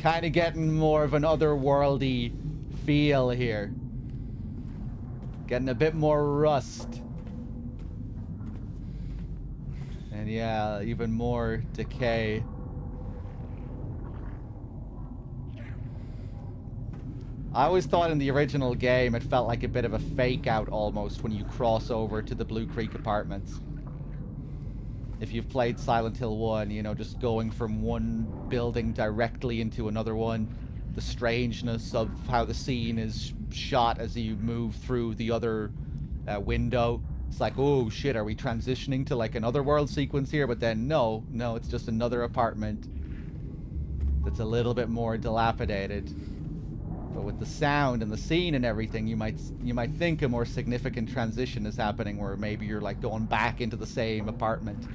Kind of getting more of an otherworldly feel here. Getting a bit more rust. And yeah, even more decay. I always thought in the original game it felt like a bit of a fake out almost when you cross over to the Blue Creek apartments. If you've played Silent Hill 1, you know, just going from one building directly into another one. The strangeness of how the scene is shot as you move through the other window. It's like, oh shit, are we transitioning to like another world sequence here? But then no, it's just another apartment that's a little bit more dilapidated. But with the sound and the scene and everything, you might think a more significant transition is happening, where maybe you're like going back into the same apartment.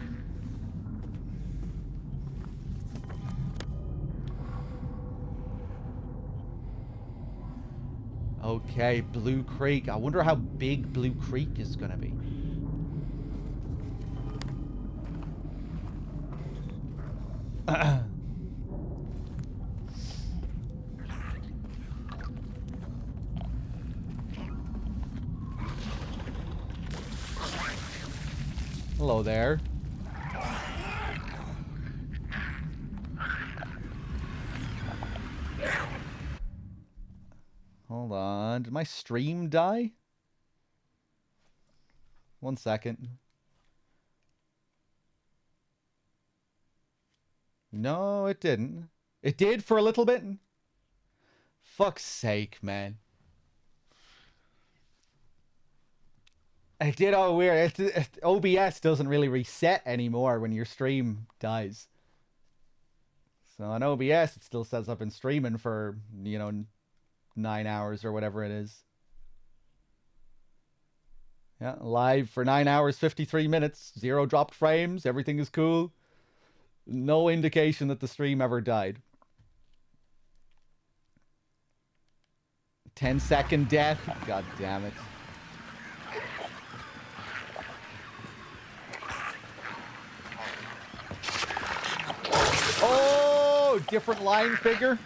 Okay, Blue Creek. I wonder how big Blue Creek is gonna be. Hello there. Hold on. Did my stream die? 1 second. No, it didn't. It did for a little bit. Fuck's sake, man. It did all weird. OBS doesn't really reset anymore when your stream dies. So on OBS, it still says I've been streaming for, you know, 9 hours or whatever it is. Yeah, live for 9 hours, 53 minutes. 0 dropped frames. Everything is cool. No indication that the stream ever died. 10-second death. God damn it. Oh, different line figure.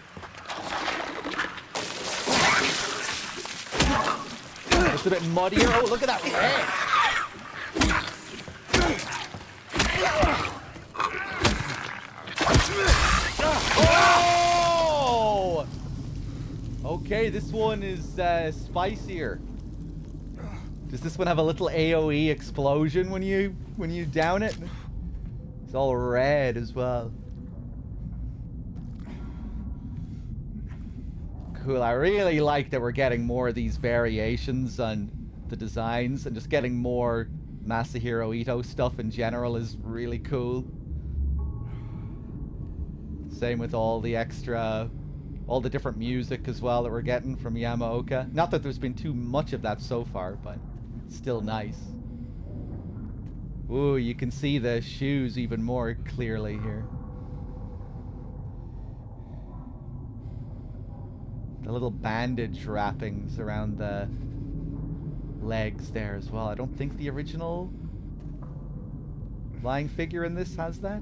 It's a bit muddier. Oh, look at that red. Oh! Okay, this one is spicier. Does this one have a little AoE explosion when you down it? It's all red as well. Cool. I really like that we're getting more of these variations on the designs, and just getting more Masahiro Ito stuff in general is really cool. Same with all the different music as well that we're getting from Yamaoka. Not that there's been too much of that so far, but still nice. Ooh, you can see the shoes even more clearly here. The little bandage wrappings around the legs there as well. I don't think the original lying figure in this has that.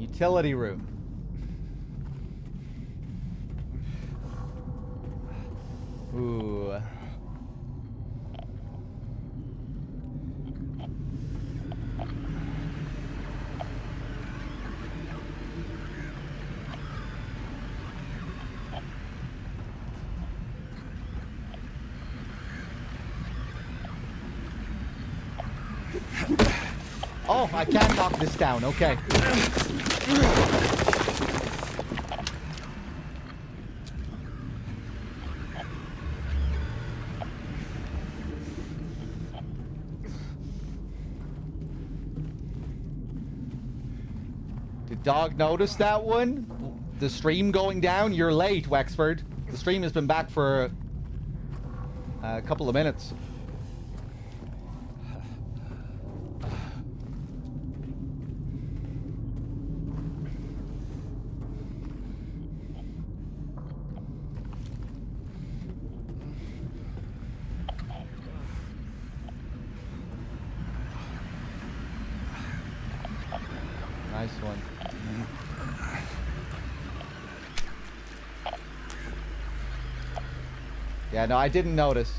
Utility room. Ooh. Oh, I can't knock this down. Okay. Did Dog notice that one? The stream going down? You're late, Wexford. The stream has been back for a couple of minutes. Nice one. Yeah, no, I didn't notice.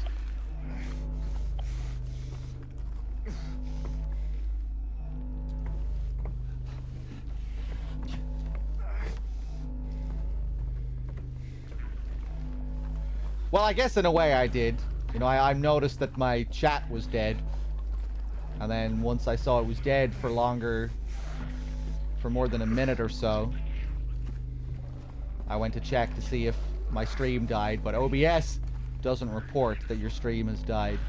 Well, I guess in a way I did. You know, I noticed that my chat was dead. And then once I saw it was dead for longer, for more than a minute or so, I went to check to see if my stream died, but OBS doesn't report that your stream has died.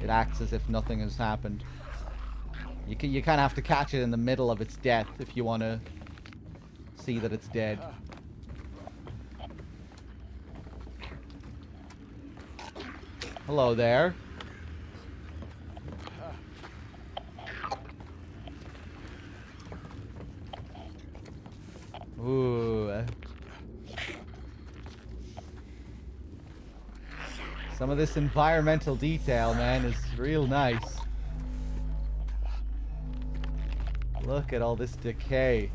It acts as if nothing has happened. You kind of have to catch it in the middle of its death if you want to see that it's dead. Hello there. Ooh. Some of this environmental detail, man, is real nice. Look at all this decay.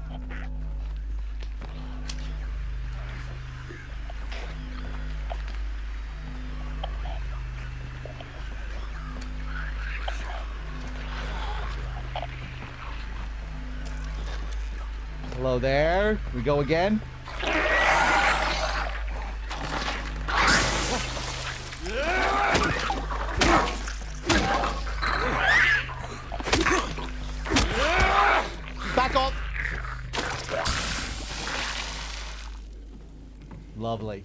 Hello there. We go again. Back up. Lovely.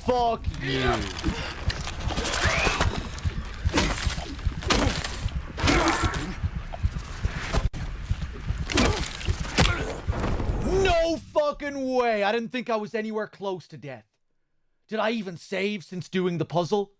Fuck you. No fucking way. I didn't think I was anywhere close to death. Did I even save since doing the puzzle?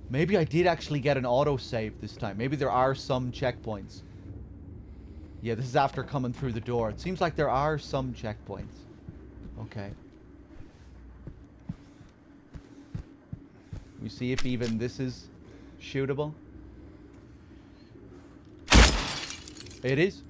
Maybe I did actually get an autosave this time. Maybe there are some checkpoints. Yeah, this is after coming through the door. It seems like there are some checkpoints. Okay. We see if even this is shootable. It is.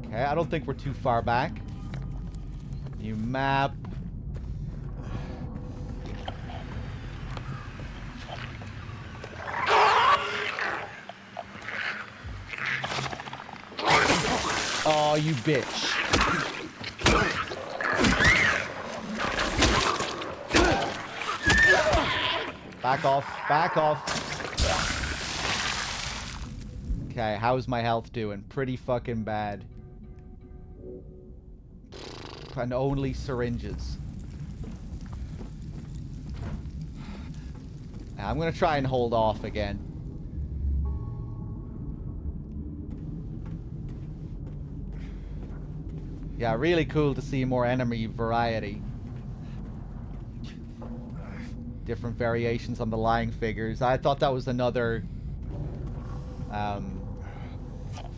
Okay, I don't think we're too far back. New map. Oh, you bitch. Back off. Back off. Okay, how's my health doing? Pretty fucking bad. And only syringes. I'm gonna try and hold off again. Yeah, really cool to see more enemy variety. Different variations on the lying figures. I thought that was another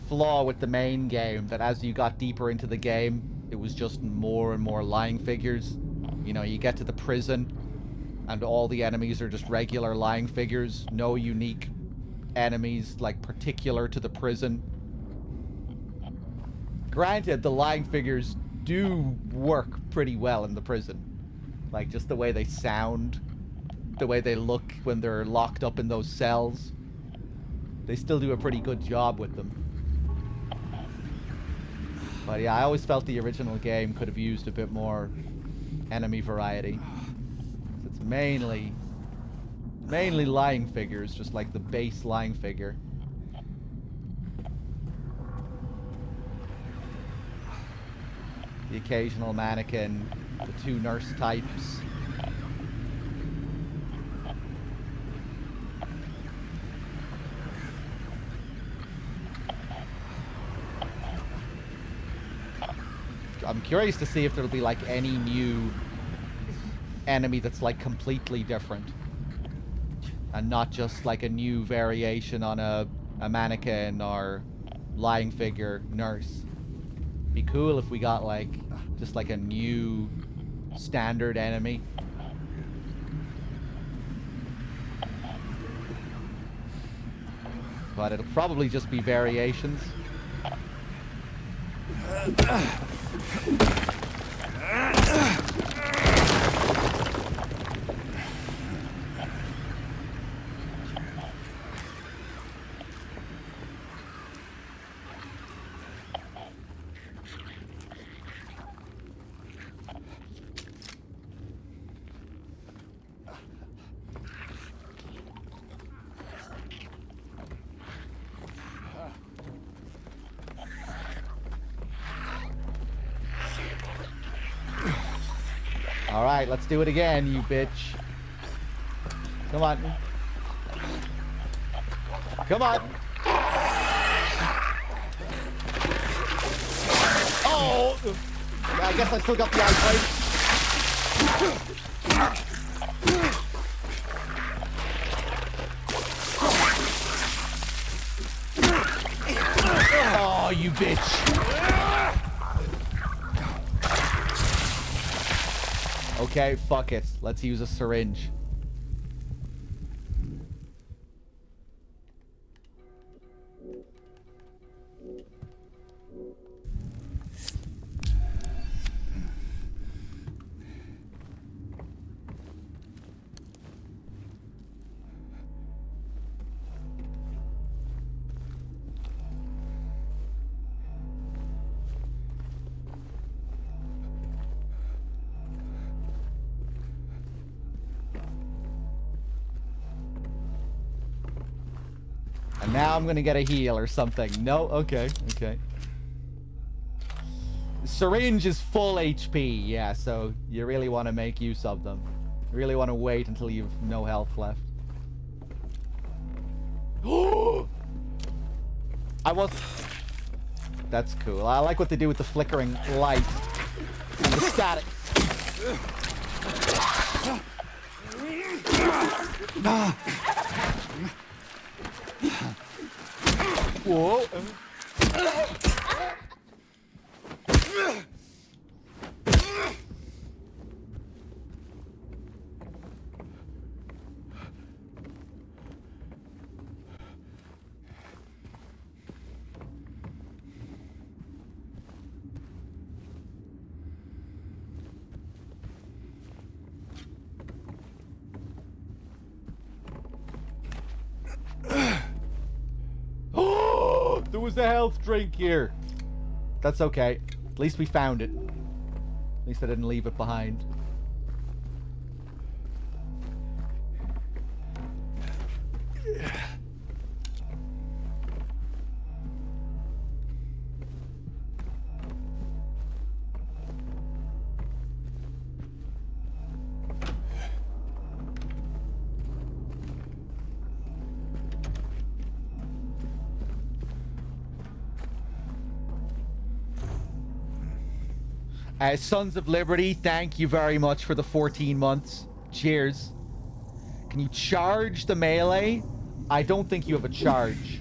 flaw with the main game, that as you got deeper into the game, it was just more and more lying figures. You know, you get to the prison and all the enemies are just regular lying figures. No unique enemies, like, particular to the prison. Granted, the lying figures do work pretty well in the prison. Like, just the way they sound, the way they look when they're locked up in those cells. They still do a pretty good job with them. But yeah, I always felt the original game could have used a bit more enemy variety. It's mainly lying figures, just like the base lying figure. The occasional mannequin, the 2 nurse types. I'm curious to see if there'll be like any new enemy that's like completely different. And not just like a new variation on a mannequin or lying figure nurse. Be cool if we got like just like a new standard enemy. But it'll probably just be variations. Alright, let's do it again, you bitch. Come on. Come on. Oh! I guess I still got the eyesight. Oh, you bitch. Okay, fuck it. Let's use a syringe. And now I'm gonna get a heal or something. No? Okay, okay. Syringe is full HP, yeah, so you really want to make use of them. You really want to wait until you've no health left. That's cool. I like what they do with the flickering light and the static. Whoa. There was a health drink here. That's okay. At least we found it. At least I didn't leave it behind. Sons of Liberty, thank you very much for the 14 months. Cheers. Can you charge the melee? I don't think you have a charge.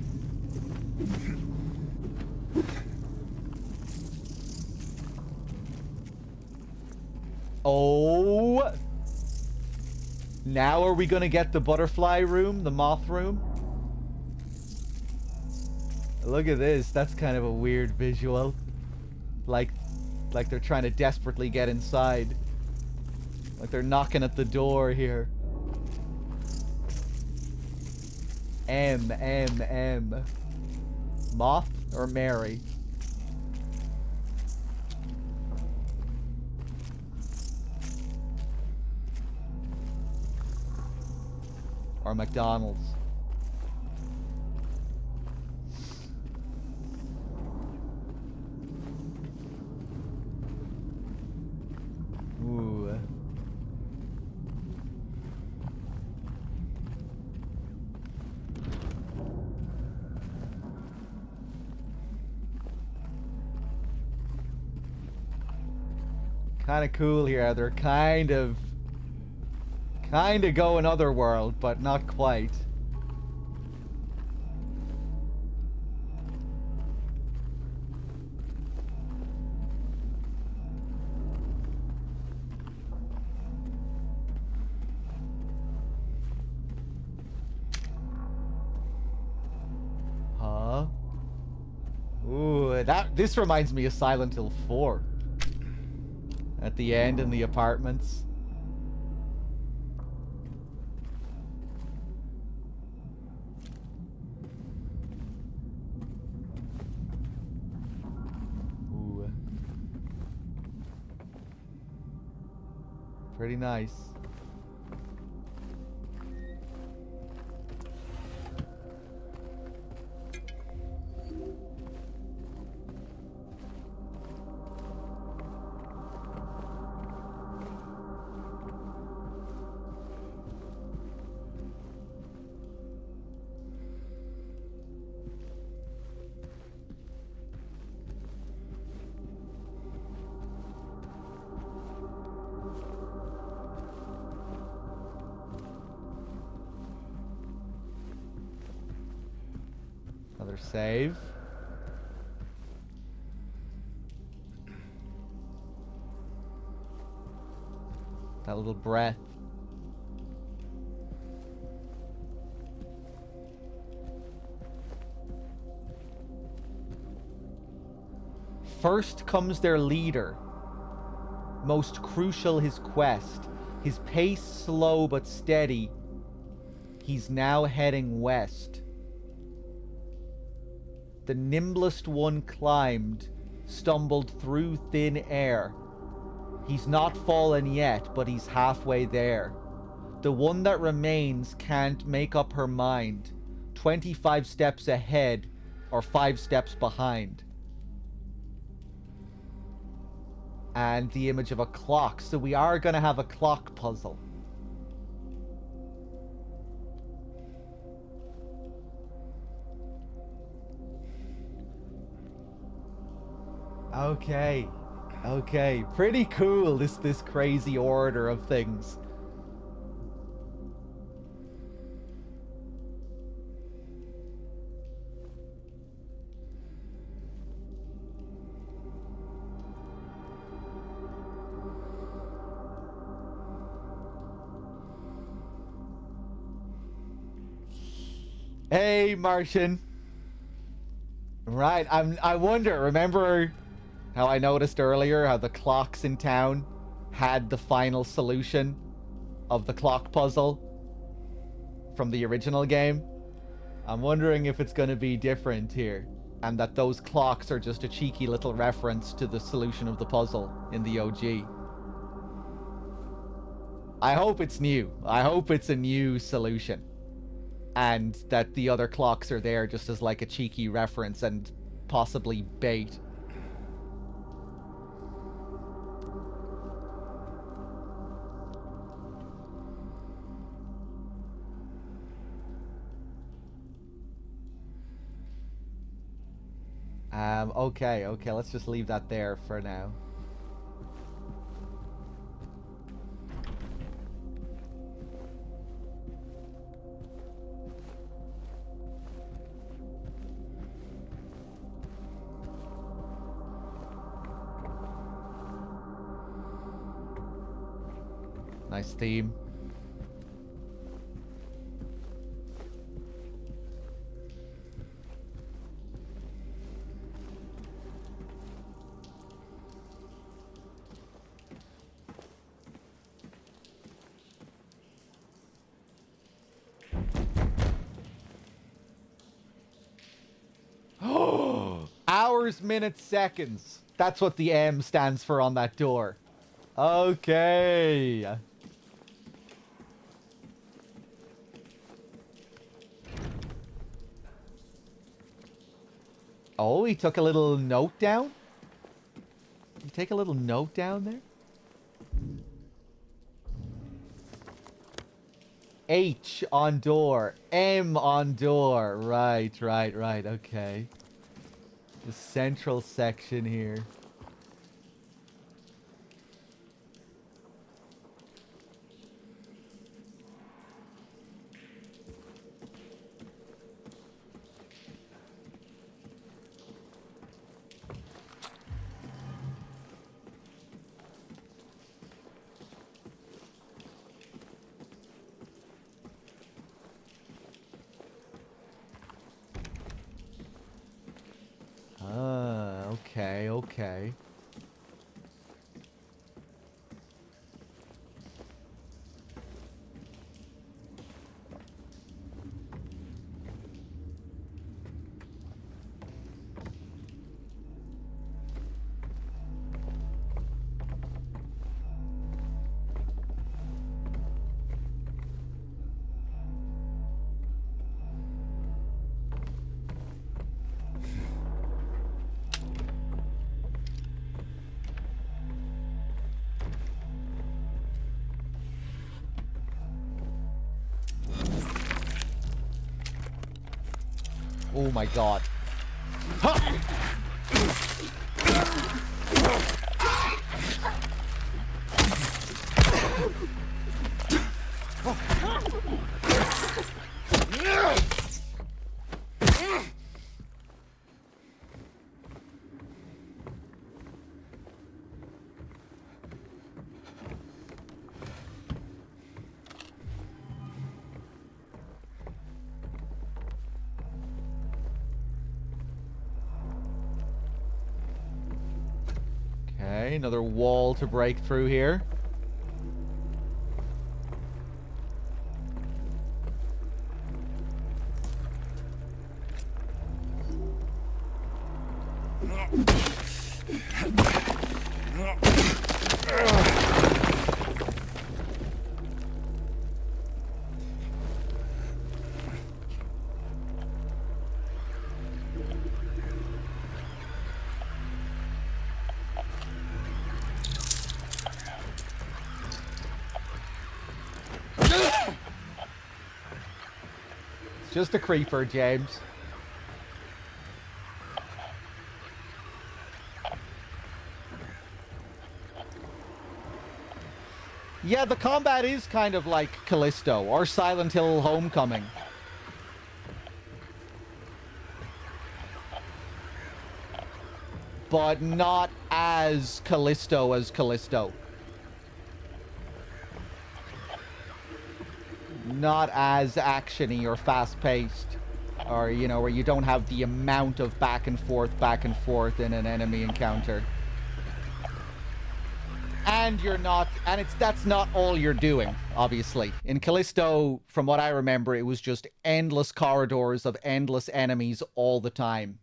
Oh. Now are we gonna get the butterfly room, the moth room? Look at this. That's kind of a weird visual. Like, like they're trying to desperately get inside. Like they're knocking at the door here. M. Moth or Mary? Or McDonald's? Ooh. Kind of cool here. They're kind of going otherworld, but not quite. Huh? Ooh, this reminds me of Silent Hill 4. At the end in the apartments. Ooh. Pretty nice. Another save. That little breath. First comes their leader. Most crucial his quest. His pace slow but steady. He's now heading west. The nimblest one climbed, stumbled through thin air. He's not fallen yet, but he's halfway there. The one that remains can't make up her mind. 25 steps ahead, or 5 steps behind. And the image of a clock, so we are gonna have a clock puzzle. Okay. Okay. Pretty cool, this crazy order of things. Hey, Martian. Right, I wonder, remember how I noticed earlier how the clocks in town had the final solution of the clock puzzle from the original game? I'm wondering if it's going to be different here, and that those clocks are just a cheeky little reference to the solution of the puzzle in the OG. I hope it's new. I hope it's a new solution. And that the other clocks are there just as like a cheeky reference and possibly bait. Okay, let's just leave that there for now. Nice theme. Hours, minutes, seconds. That's what the M stands for on that door. Okay. Oh, he took a little note down? You take a little note down there? H on door. M on door. Right. Okay. The central section here. Okay. Oh my god. Ha! Okay, another wall to break through here. Just a creeper, James. Yeah, the combat is kind of like Callisto or Silent Hill Homecoming. But not as Callisto as Callisto. Not as action-y or fast-paced, or, you know, where you don't have the amount of back and forth in an enemy encounter. And you're not, and that's not all you're doing, obviously. In Callisto, from what I remember, it was just endless corridors of endless enemies all the time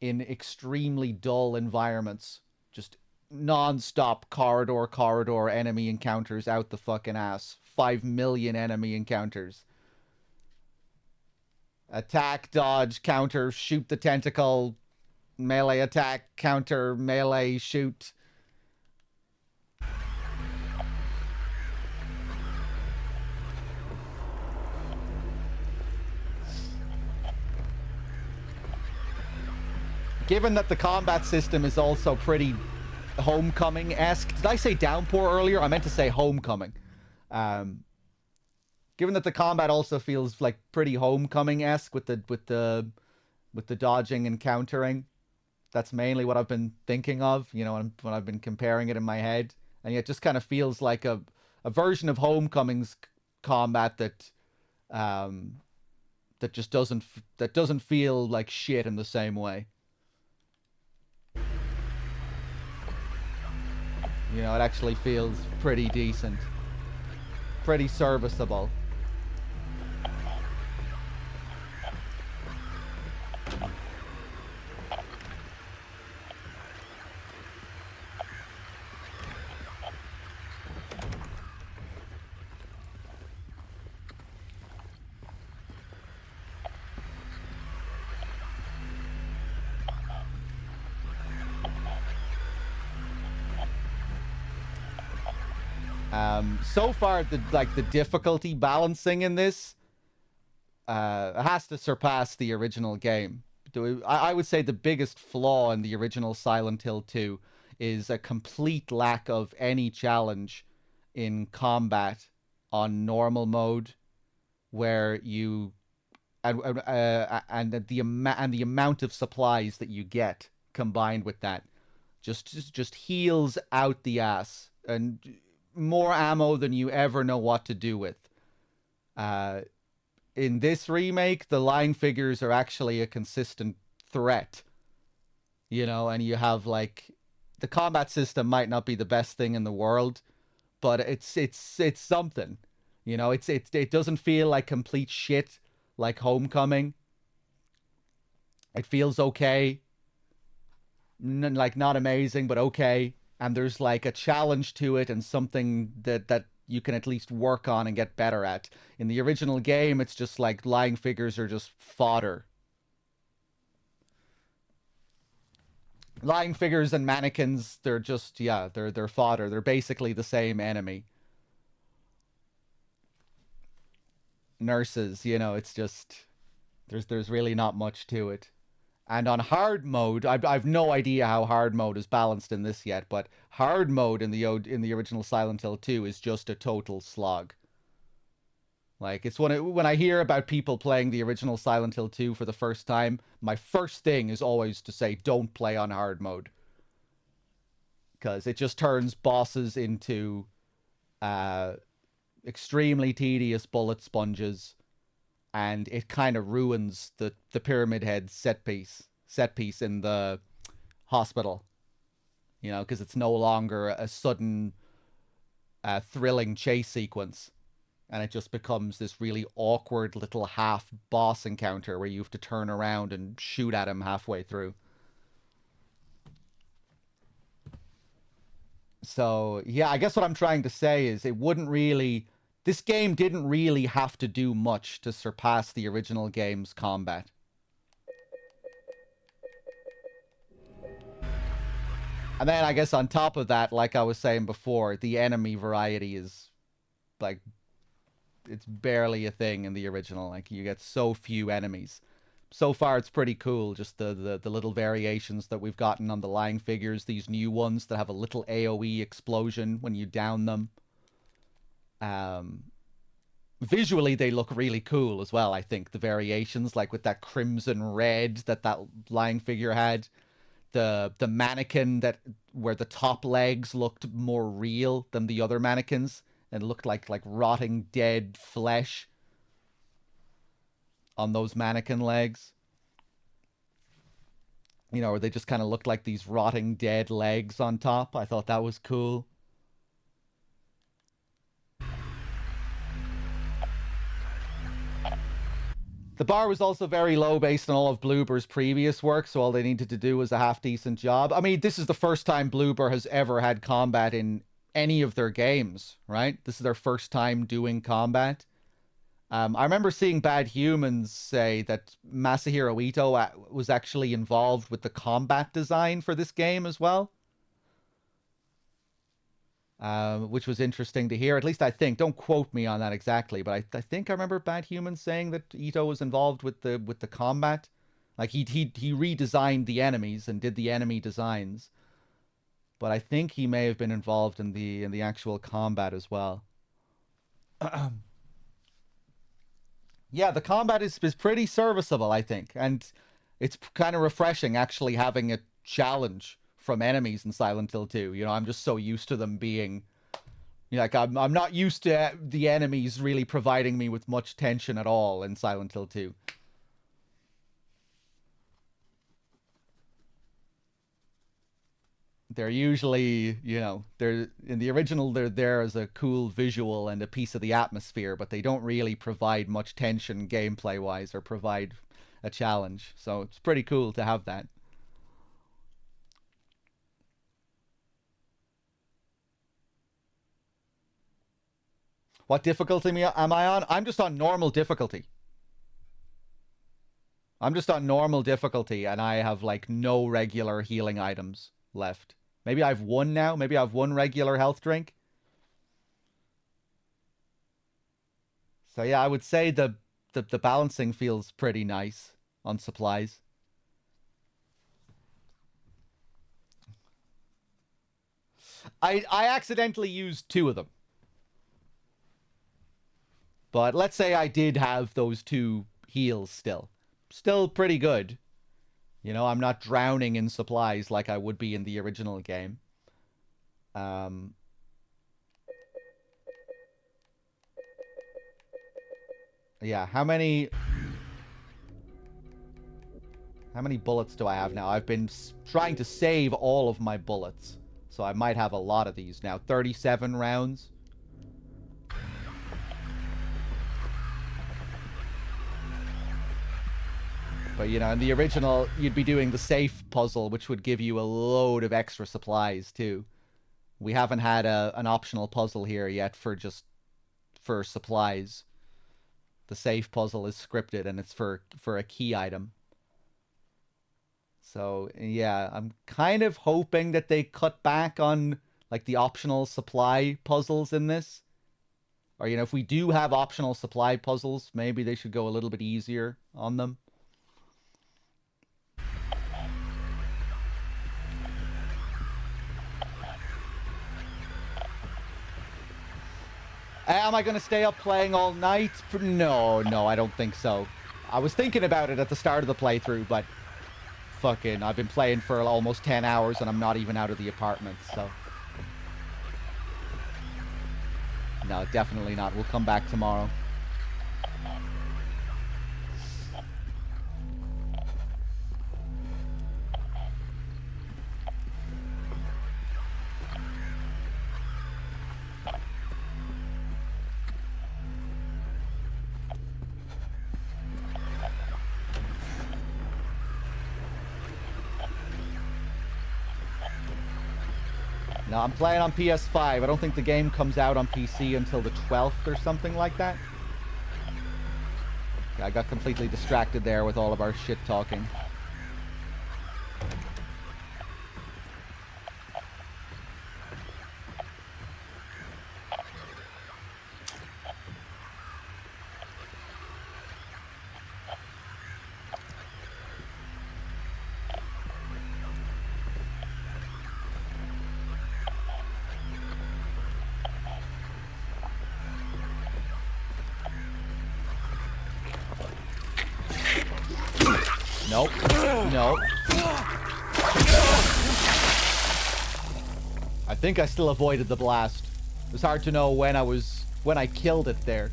in extremely dull environments. Just non-stop corridor enemy encounters out the fucking ass. 5 million enemy encounters. Attack, dodge, counter, shoot the tentacle, melee attack, counter, melee, shoot. Given that the combat system is also pretty Homecoming-esque. Did I say Downpour earlier? I meant to say Homecoming. Given that the combat also feels like pretty Homecoming-esque with the dodging and countering, that's mainly what I've been thinking of, you know, when I've been comparing it in my head. And yet it just kind of feels like a version of Homecoming's combat that just doesn't feel like shit in the same way. You know, it actually feels pretty decent. Pretty serviceable. So far, the difficulty balancing in this has to surpass the original game. I would say the biggest flaw in the original Silent Hill 2 is a complete lack of any challenge in combat on normal mode, where you and the amount of supplies that you get combined with that just heals out the ass, and more ammo than you ever know what to do with. Uh, in this remake, the line figures are actually a consistent threat, and you have like the combat system might not be the best thing in the world, but it's something. It doesn't feel like complete shit like Homecoming. It feels okay, like not amazing, but okay. And there's like a challenge to it and something that you can at least work on and get better at. In the original game, it's just like lying figures are just fodder. Lying figures and mannequins, they're just they're fodder. They're basically the same enemy. Nurses, it's just there's really not much to it. And on hard mode, I've no idea how hard mode is balanced in this yet, but hard mode in the original Silent Hill 2 is just a total slog. Like, it's when I hear about people playing the original Silent Hill 2 for the first time, my first thing is always to say don't play on hard mode, because it just turns bosses into uh, extremely tedious bullet sponges, and it kind of ruins the Pyramid Head set piece in the hospital. Because it's no longer a sudden thrilling chase sequence, and it just becomes this really awkward little half boss encounter where you have to turn around and shoot at him halfway through. So yeah, I guess what I'm trying to say is this game didn't really have to do much to surpass the original game's combat. And then I guess on top of that, like I was saying before, the enemy variety is like it's barely a thing in the original. Like, you get so few enemies. So far it's pretty cool, just the little variations that we've gotten on the lying figures, these new ones that have a little AoE explosion when you down them. Um Visually they look really cool as well. I think the variations, like with that crimson red that lying figure had, the mannequin that where the top legs looked more real than the other mannequins and looked like rotting dead flesh on those mannequin legs. Where they just kind of looked like these rotting dead legs on top. I thought that was cool. The bar was also very low based on all of Bloober's previous work, so all they needed to do was a half-decent job. I mean, this is the first time Bloober has ever had combat in any of their games, right? This is their first time doing combat. I remember seeing Bad Humans say that Masahiro Ito was actually involved with the combat design for this game as well. Which was interesting to hear. At least I think. Don't quote me on that exactly, but I think I remember Bad Humans saying that Ito was involved with the combat. Like, he redesigned the enemies and did the enemy designs, but I think he may have been involved in the actual combat as well. Yeah, the combat is pretty serviceable, I think, and it's kind of refreshing actually having a challenge from enemies in Silent Hill 2. I'm just so used to them being, like, I'm not used to the enemies really providing me with much tension at all in Silent Hill 2. They're usually, they're in the original, they're there as a cool visual and a piece of the atmosphere, but they don't really provide much tension gameplay wise or provide a challenge. So it's pretty cool to have that. What difficulty am I on? I'm just on normal difficulty. I'm just on normal difficulty, and I have like no regular healing items left. Maybe I have one now. Maybe I have one regular health drink. So yeah, I would say the balancing feels pretty nice on supplies. I accidentally used 2 of them. But let's say I did have those 2 heals still. Still pretty good. You know, I'm not drowning in supplies like I would be in the original game. Um, yeah, how many bullets do I have now? I've been trying to save all of my bullets. So I might have a lot of these now. 37 rounds. But, you know, in the original, you'd be doing the safe puzzle, which would give you a load of extra supplies, too. We haven't had an optional puzzle here yet for supplies. The safe puzzle is scripted, and it's for a key item. So, yeah, I'm kind of hoping that they cut back on, like, the optional supply puzzles in this. Or, you know, if we do have optional supply puzzles, maybe they should go a little bit easier on them. Am I going to stay up playing all night? No, I don't think so. I was thinking about it at the start of the playthrough, but fucking, I've been playing for almost 10 hours and I'm not even out of the apartment, so. No, definitely not. We'll come back tomorrow. No, I'm playing on PS5. I don't think the game comes out on PC until the 12th or something like that. Okay, I got completely distracted there with all of our shit talking. Nope. Nope. I think I still avoided the blast. It was hard to know when I killed it there.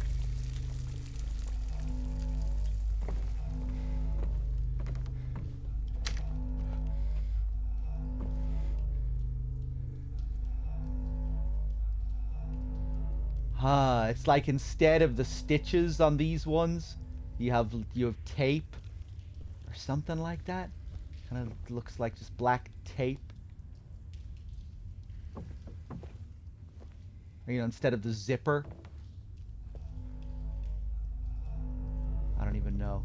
It's like instead of the stitches on these ones, you have tape or something like that. Kind of looks like just black tape. Or, you know, instead of the zipper. I don't even know.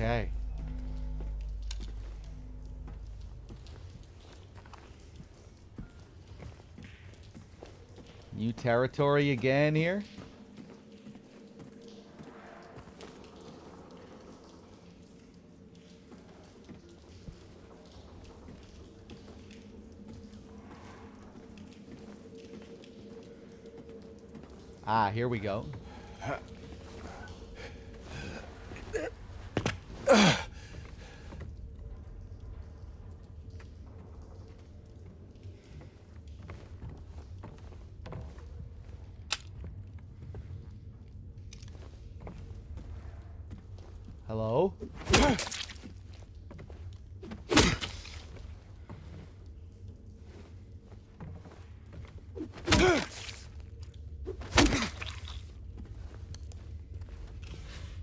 Okay. New territory again here. Ah, here we go. Hello?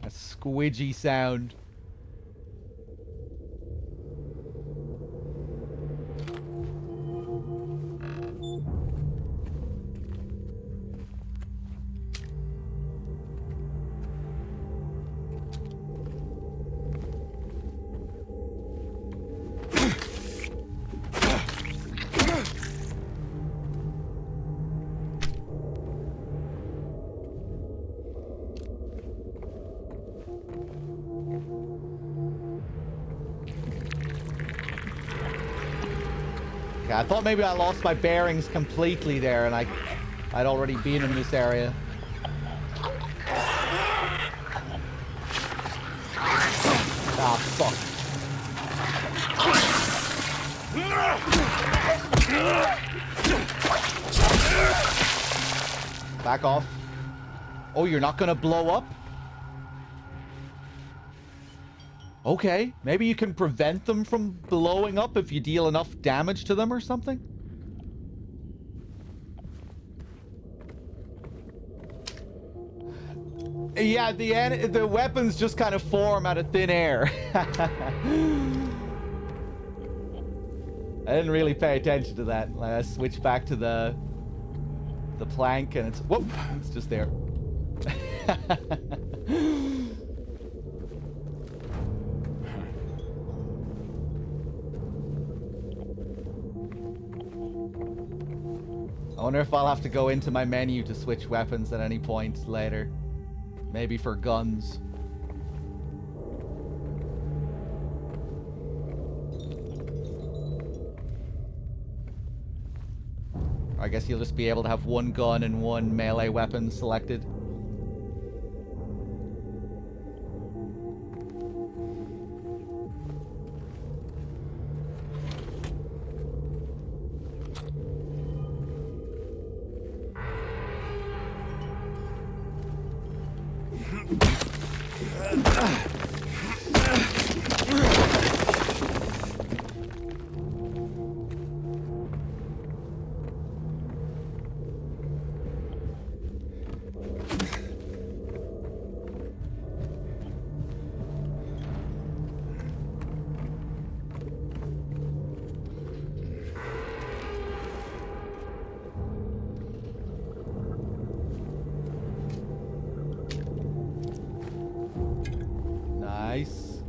A squidgy sound. Okay, I thought maybe I lost my bearings completely there and I'd already been in this area. Ah, fuck. Back off. Oh, you're not gonna blow up? Okay, maybe you can prevent them from blowing up if you deal enough damage to them or something? Yeah, the weapons just kind of form out of thin air. I didn't really pay attention to that. Like, I switched back to the plank and it's... Whoop! It's just there. I wonder if I'll have to go into my menu to switch weapons at any point later. Maybe for guns. I guess you'll just be able to have one gun and one melee weapon selected. Nice.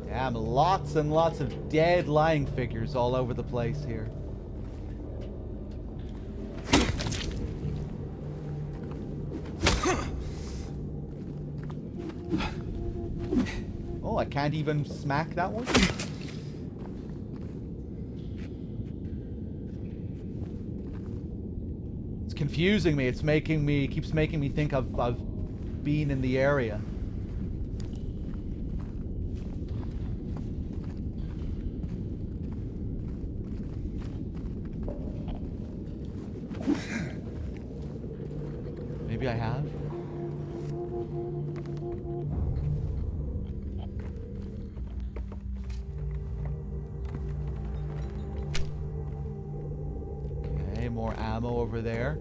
Damn, lots and lots of dead lying figures all over the place here. Oh, I can't even smack that one? Confusing me. It's making me, keeps making me think I've been in the area. Maybe I have. Okay, more ammo over there.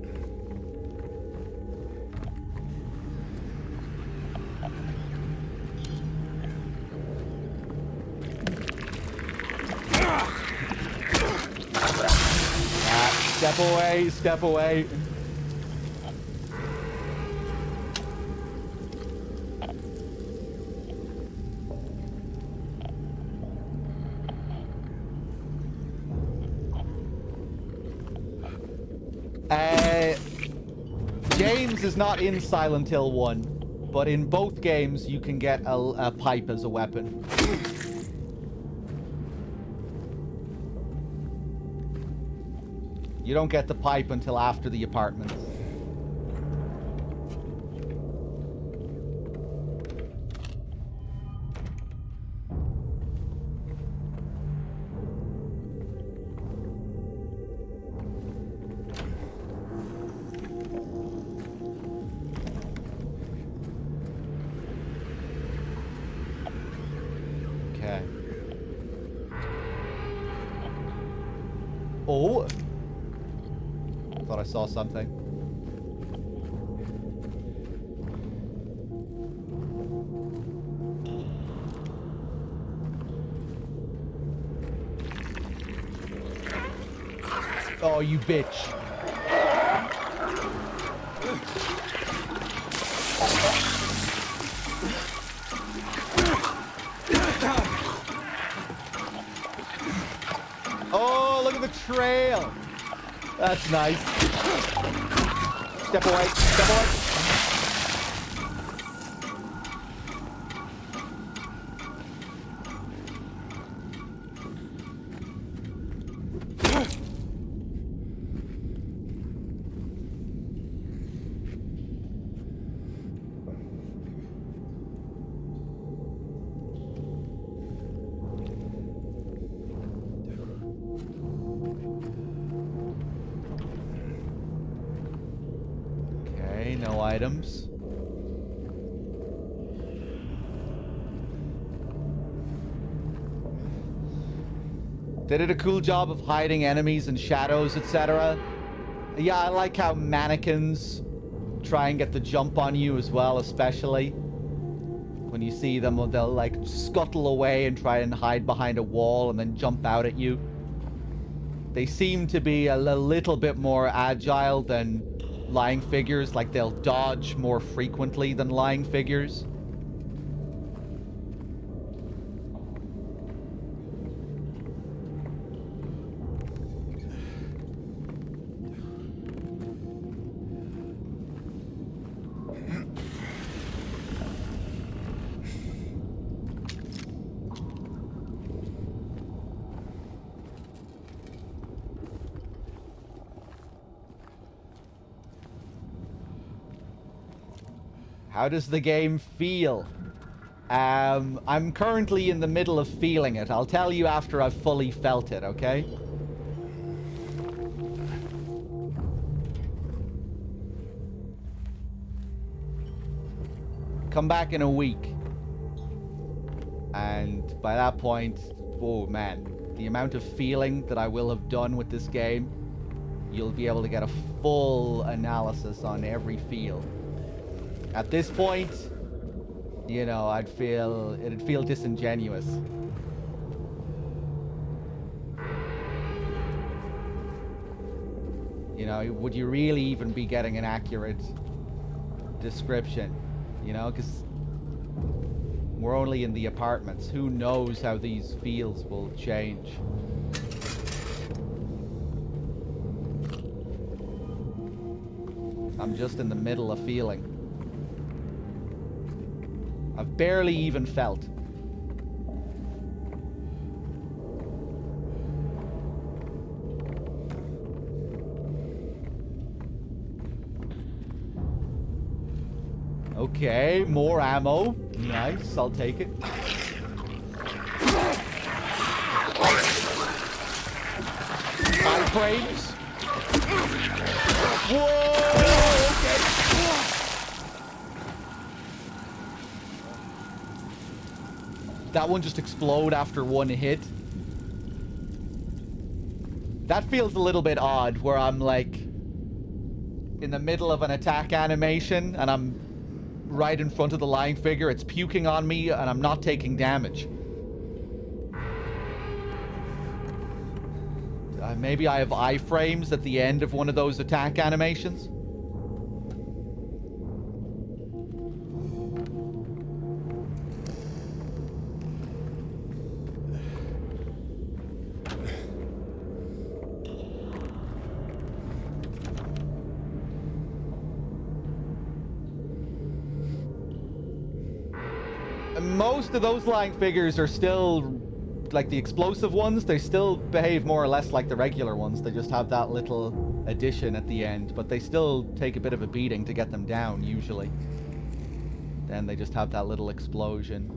Step away, step away. James is not in Silent Hill 1, but in both games you can get a pipe as a weapon. You don't get the pipe until after the apartments. Okay. Oh! Thought I saw something. Oh, you bitch. Oh, look at the trail. That's nice. Step away. Step away. items. They did a cool job of hiding enemies and shadows, etc. Yeah, I like how mannequins try and get the jump on you as well, especially. When you see them, they'll like scuttle away and try and hide behind a wall and then jump out at you. They seem to be a little bit more agile than lying figures, like they'll dodge more frequently than lying figures. How does the game feel? I'm currently in the middle of feeling it. I'll tell you after I've fully felt it, okay? Come back in a week. And by that point, oh man, the amount of feeling that I will have done with this game, you'll be able to get a full analysis on every feel. At this point, you know, it'd feel disingenuous. You know, would you really even be getting an accurate description? You know, because we're only in the apartments. Who knows how these feels will change? I'm just in the middle of feeling. I've barely even felt. Okay, more ammo. Nice, I'll take it. 5 frames. Whoa, okay. That one just explode after one hit. That feels a little bit odd, where I'm like in the middle of an attack animation and I'm right in front of the lying figure. It's puking on me and I'm not taking damage. Maybe I have iframes at the end of one of those attack animations. Most of those lying figures are still, like the explosive ones, they still behave more or less like the regular ones. They just have that little addition at the end, but they still take a bit of a beating to get them down, usually. Then they just have that little explosion.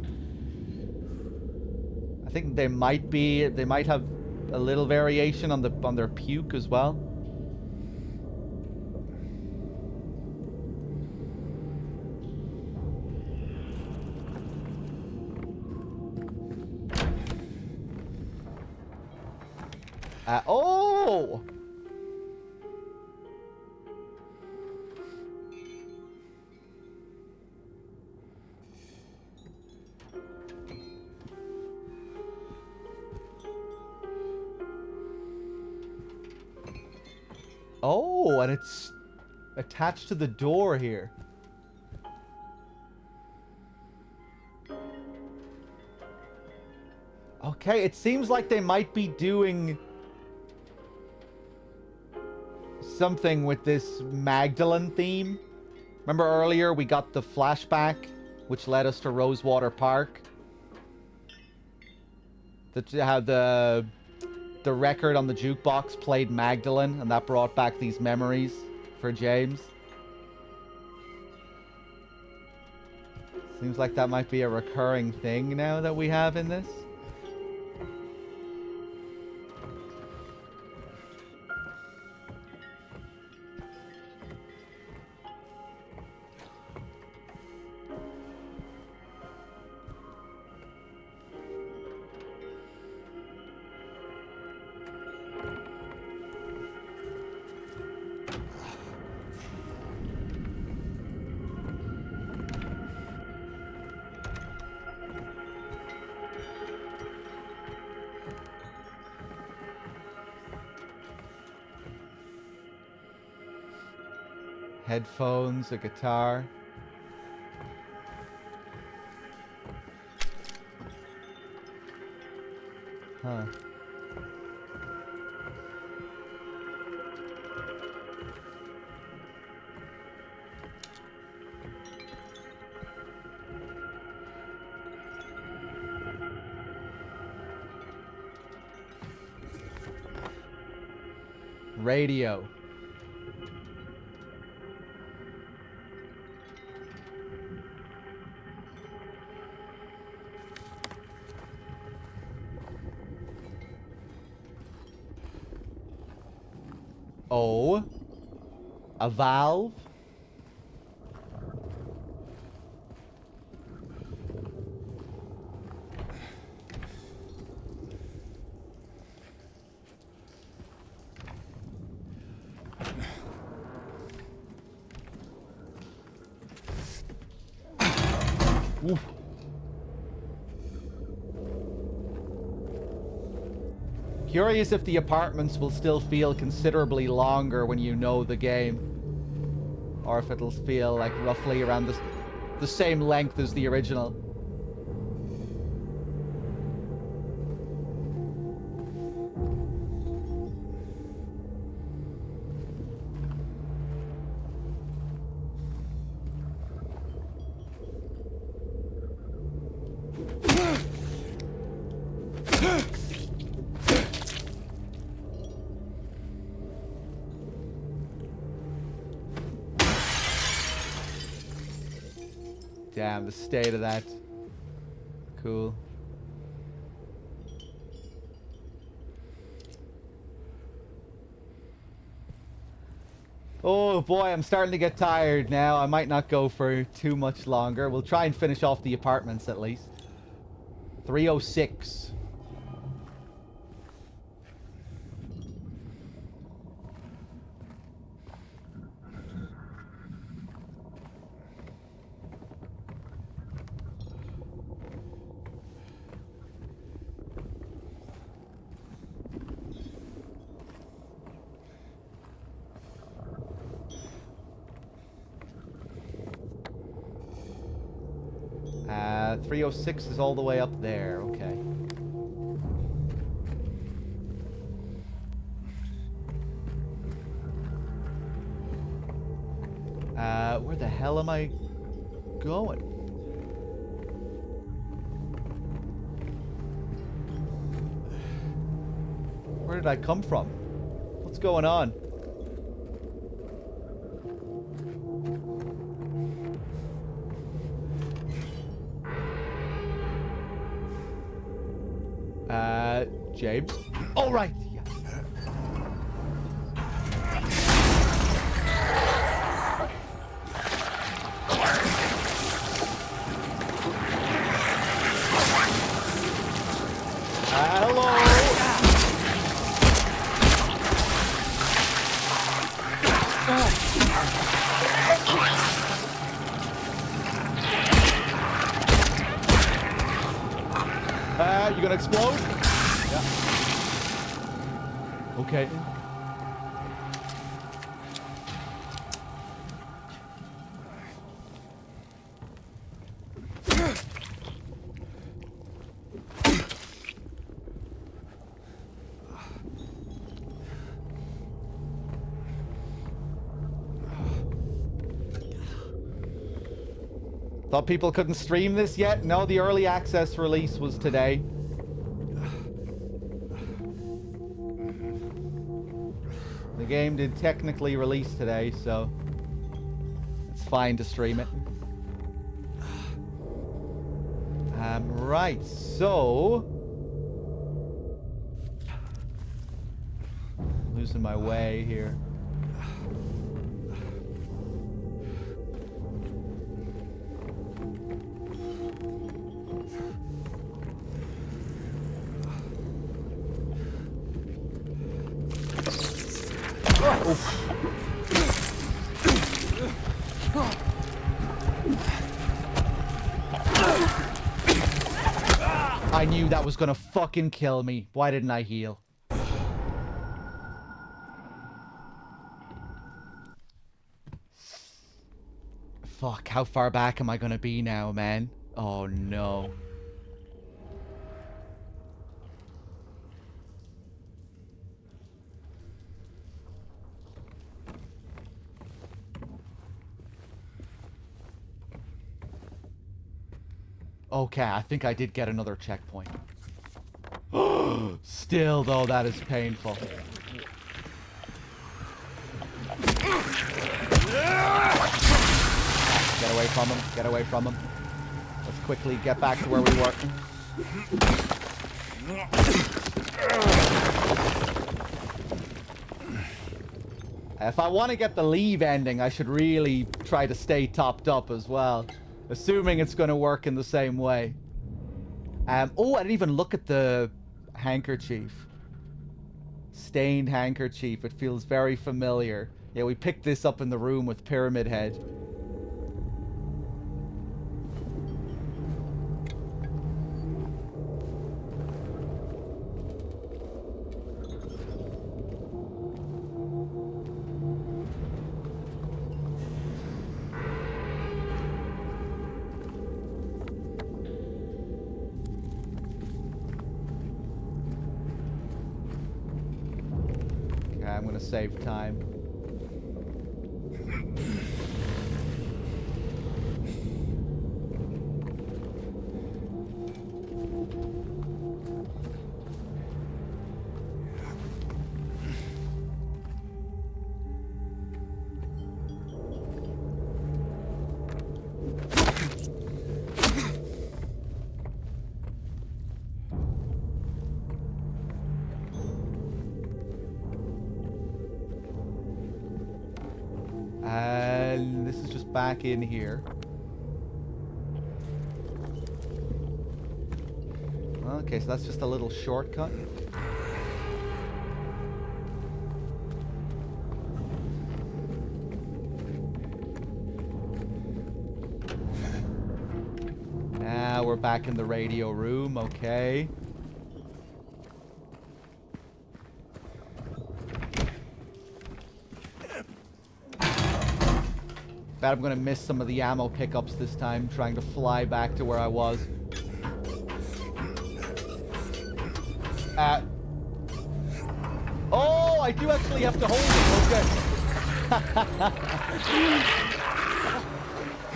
I think they might have a little variation on their puke as well. Oh! Oh, and it's attached to the door here. Okay, it seems like they might be doing something with this Magdalene theme. Remember earlier we got the flashback, which led us to Rosewater Park? How the record on the jukebox played Magdalene, and that brought back these memories for James. Seems like that might be a recurring thing now that we have in this. Headphones, a guitar. Huh. Radio. Oh. A valve. Oof. Curious if the apartments will still feel considerably longer when you know the game. Or if it'll feel like roughly around the same length as the original. Damn, the state of that. Cool. Oh boy, I'm starting to get tired now. I might not go for too much longer. We'll try and finish off the apartments at least. 306. Uh, 306 is all the way up there. Okay. Where the hell am I going? Where did I come from? What's going on? James? All right. Yeah. Hello. You gonna explode? Yeah. Okay. Thought people couldn't stream this yet? No, the early access release was today. The game did technically release today, so it's fine to stream it. Right, so... losing my way here. I knew that was gonna fucking kill me. Why didn't I heal? Fuck, how far back am I gonna be now, man? Oh no. Okay, I think I did get another checkpoint. Still, though, that is painful. Get away from him. Get away from him. Let's quickly get back to where we were. If I want to get the leave ending, I should really try to stay topped up as well. Assuming it's going to work in the same way. Oh, I didn't even look at the handkerchief. Stained handkerchief. It feels very familiar. Yeah, we picked this up in the room with Pyramid Head. I'm gonna save time. And this is just back in here. Okay, so that's just a little shortcut. Now we're back in the radio room, okay. Bet I'm gonna miss some of the ammo pickups this time, trying to fly back to where I was. Oh, I do actually have to hold it, okay.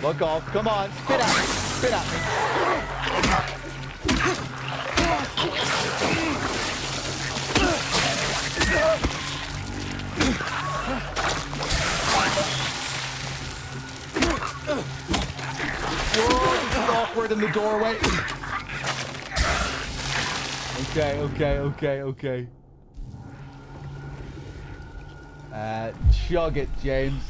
Look off, come on, spit at me, spit at me. Whoa, this is awkward in the doorway. Okay. Chug it, James.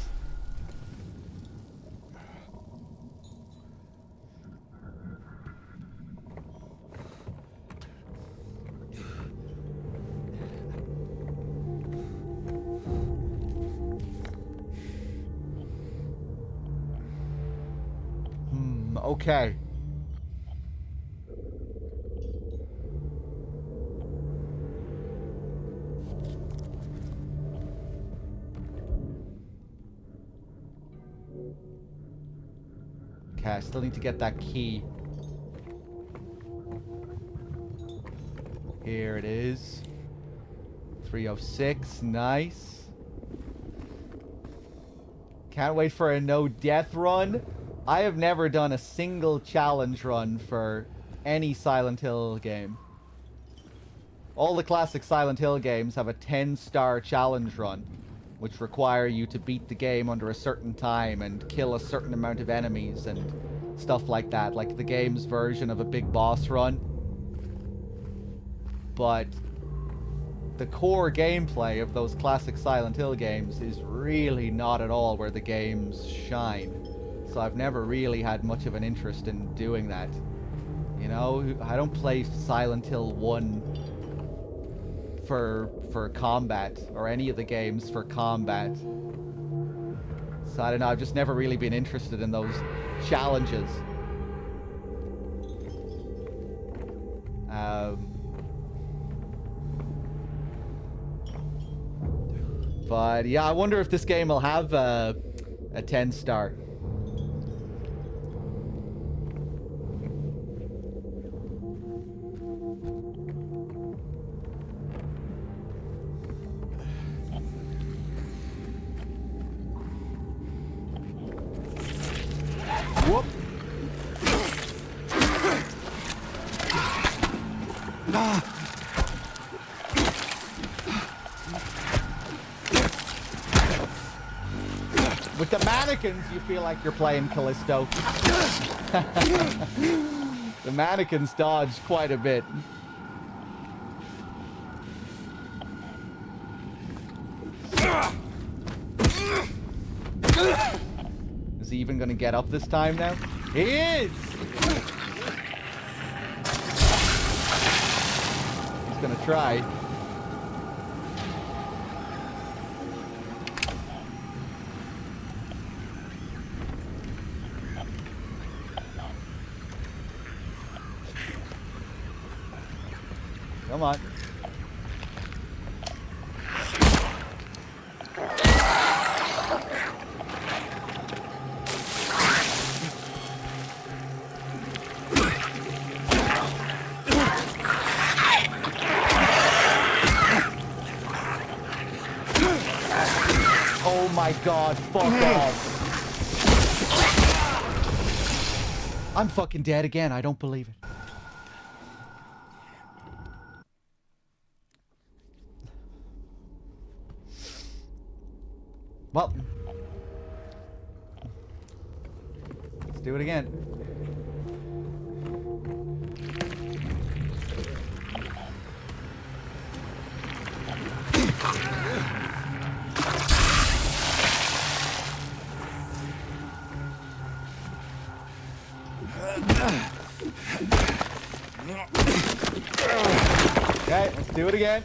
Okay. Okay, I still need to get that key. Here it is. 306, nice. Can't wait for a no-death run. I have never done a single challenge run for any Silent Hill game. All the classic Silent Hill games have a 10-star challenge run, which require you to beat the game under a certain time and kill a certain amount of enemies and stuff like that, like the game's version of a big boss run. But the core gameplay of those classic Silent Hill games is really not at all where the games shine. So I've never really had much of an interest in doing that. You know, I don't play Silent Hill 1 for combat, or any of the games for combat. So I don't know, I've just never really been interested in those challenges. But yeah, I wonder if this game will have a 10-star. With the mannequins, you feel like you're playing Callisto. The mannequins dodge quite a bit. Is he even gonna get up this time now? He is! He's gonna try. Come on. Oh my god, fuck off. I'm fucking dead again, I don't believe it. Well, let's do it again. Okay, let's do it again.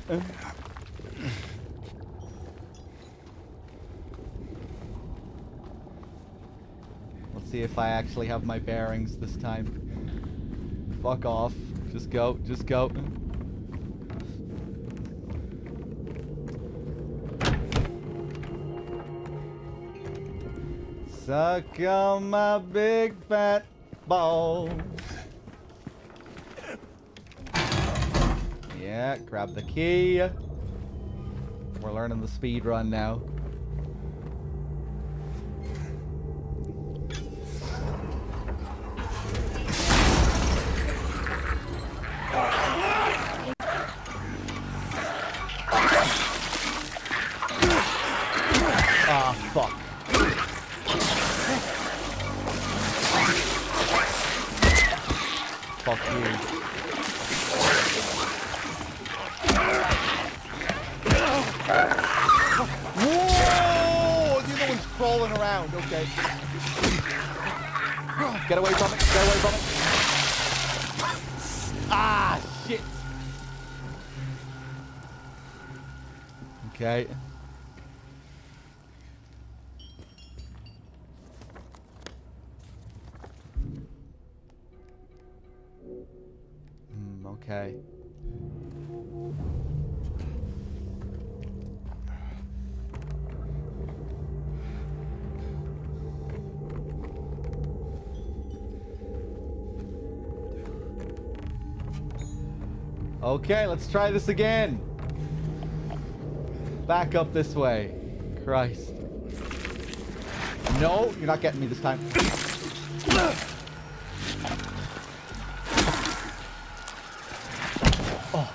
Let's see if I actually have my bearings this time. Fuck off. Just go, just go. Suck on my big fat balls. Yeah, grab the key. We're learning the speed run now. Ah, fuck. Fuck you. Whoa! The other one's crawling around. Okay. Get away from it. Get away from it. Ah, shit. Okay. Okay. Okay, let's try this again. Back up this way. Christ. No, you're not getting me this time. Oh.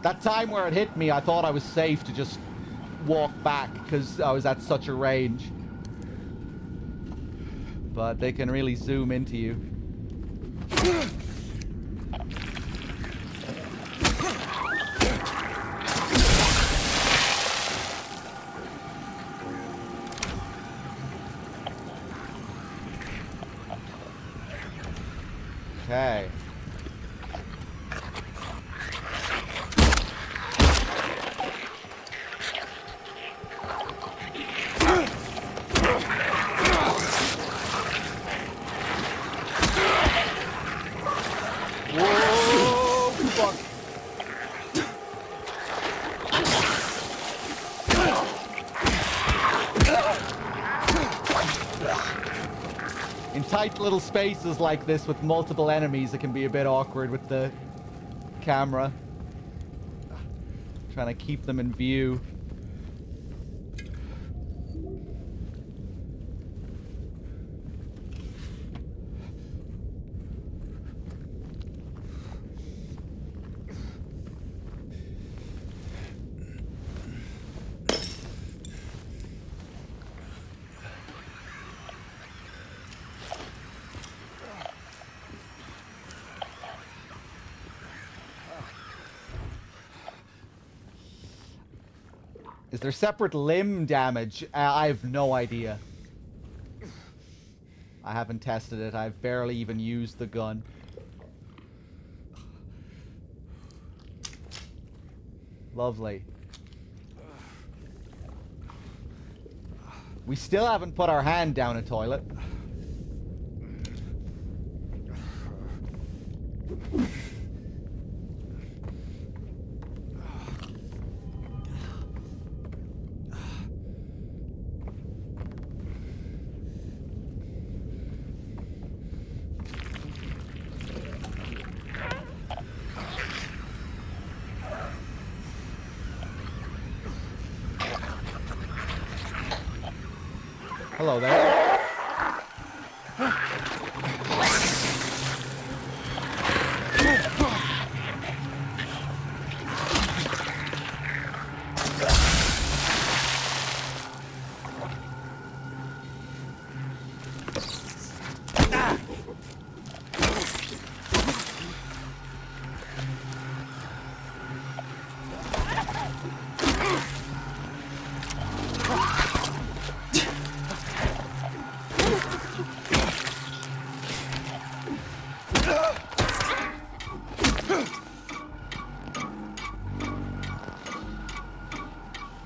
That time where it hit me, I thought I was safe to just walk back because I was at such a range. But they can really zoom into you. Okay. Tight little spaces like this with multiple enemies, it can be a bit awkward with the camera. Trying to keep them in view. Is there separate limb damage? I have no idea. I haven't tested it. I've barely even used the gun. Lovely. We still haven't put our hand down a toilet. Hello there.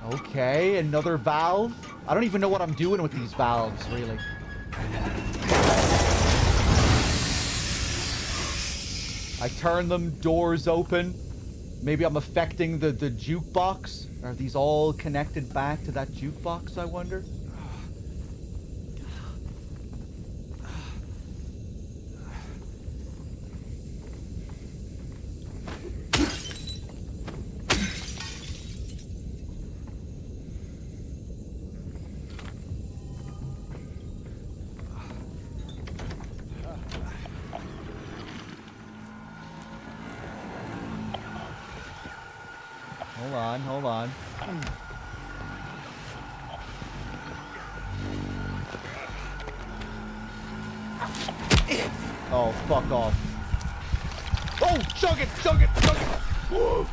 Okay, another valve. I don't even know what I'm doing with these valves, really. I turn them, doors open. Maybe I'm affecting the jukebox. Are these all connected back to that jukebox, I wonder? Hold on. Oh, fuck off. Oh, chug it! Whoa.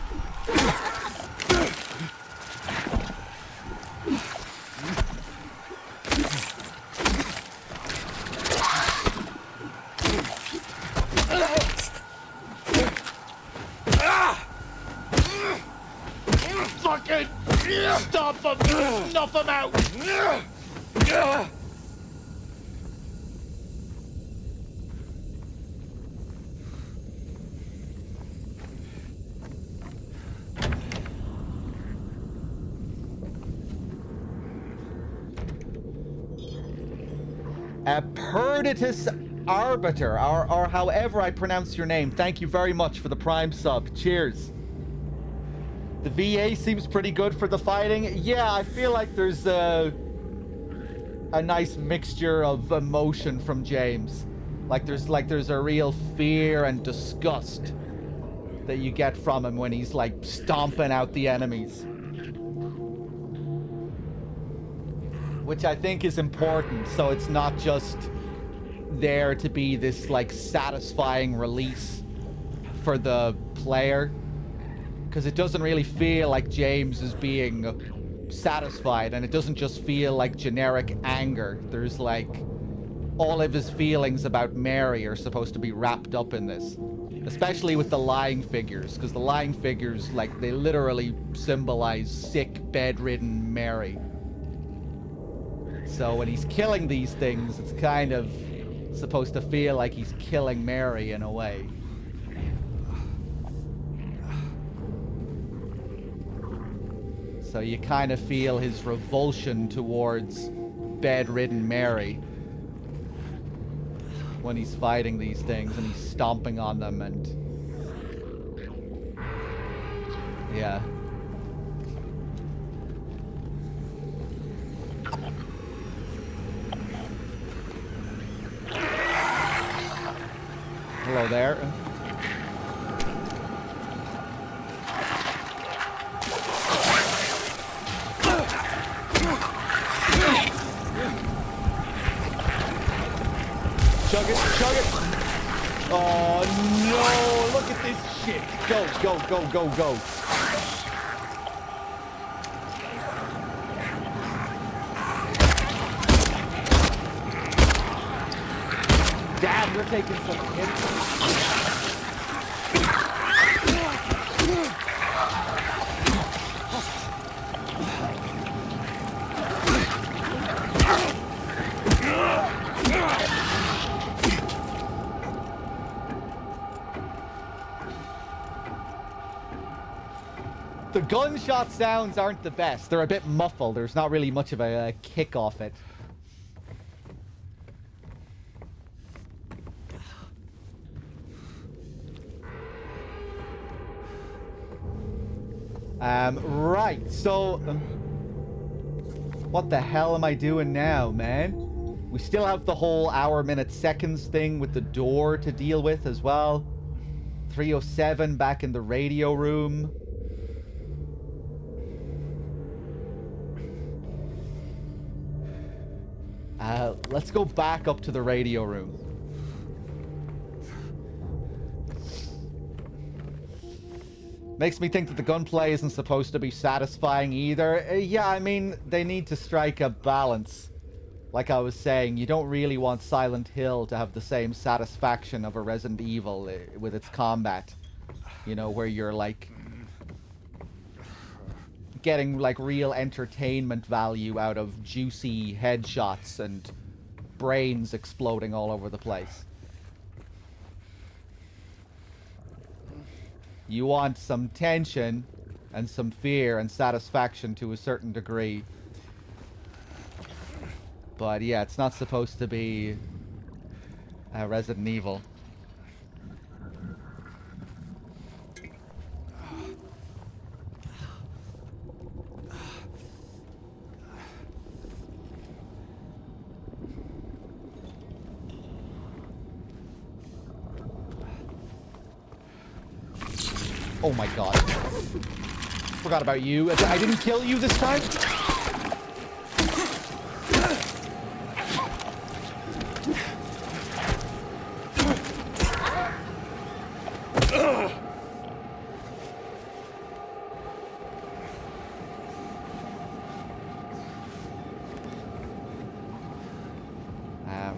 Fucking stop him! Snuff him out! Perditus Arbiter, or however I pronounce your name. Thank you very much for the Prime sub. Cheers. The VA seems pretty good for the fighting. Yeah, I feel like there's a nice mixture of emotion from James. Like there's a real fear and disgust that you get from him when he's like stomping out the enemies. Which I think is important, so it's not just there to be this like satisfying release for the player. Because it doesn't really feel like James is being satisfied, and it doesn't just feel like generic anger. There's like all of his feelings about Mary are supposed to be wrapped up in this, especially with the lying figures, because the lying figures, like, they literally symbolize sick, bedridden Mary. So when he's killing these things, it's kind of supposed to feel like he's killing Mary in a way. So you kind of feel his revulsion towards bedridden Mary when he's fighting these things and he's stomping on them and... yeah. Hello there. Chug it, chug it. Oh no, look at this shit. Go, go, go, go, go. you're taking some hits. The gunshot sounds aren't the best. They're a bit muffled. There's not really much of a kick off it. Right, so... what the hell am I doing now, man? We still have the whole hour, minute, seconds thing with the door to deal with as well. 307 back in the radio room. Let's go back up to the radio room. Makes me think that the gunplay isn't supposed to be satisfying either. Yeah, I mean, they need to strike a balance. Like I was saying, you don't really want Silent Hill to have the same satisfaction of a Resident Evil with its combat. You know, where you're like... getting like real entertainment value out of juicy headshots and brains exploding all over the place. You want some tension and some fear and satisfaction to a certain degree. But yeah, it's not supposed to be Resident Evil. Oh my god. Forgot about you. I didn't kill you this time?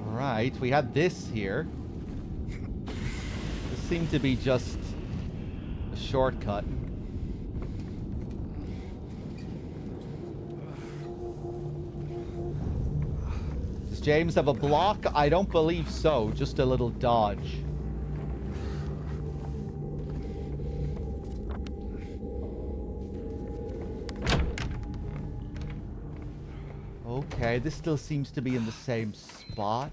Right, we had this here. This seemed to be just a shortcut. Does James have a block? I don't believe so. Just a little dodge. Okay, this still seems to be in the same spot.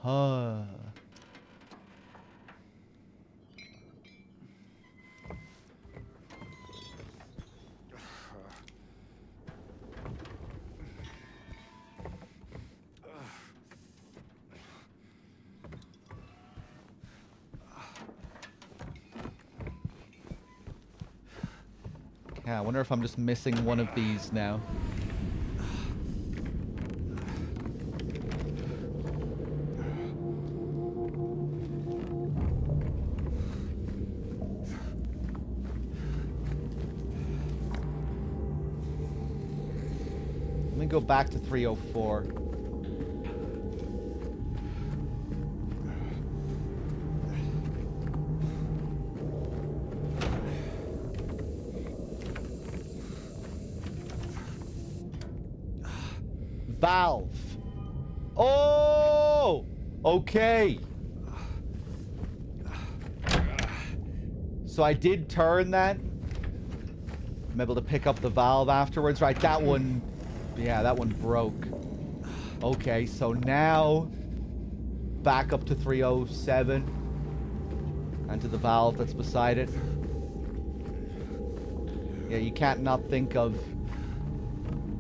Huh. Yeah, I wonder if I'm just missing one of these now. Let me go back to 304. Valve. Oh! Okay. So I did turn that. I'm able to pick up the valve afterwards. Right, that one... yeah, that one broke. Okay, so now... back up to 307. And to the valve that's beside it. Yeah, you can't not think of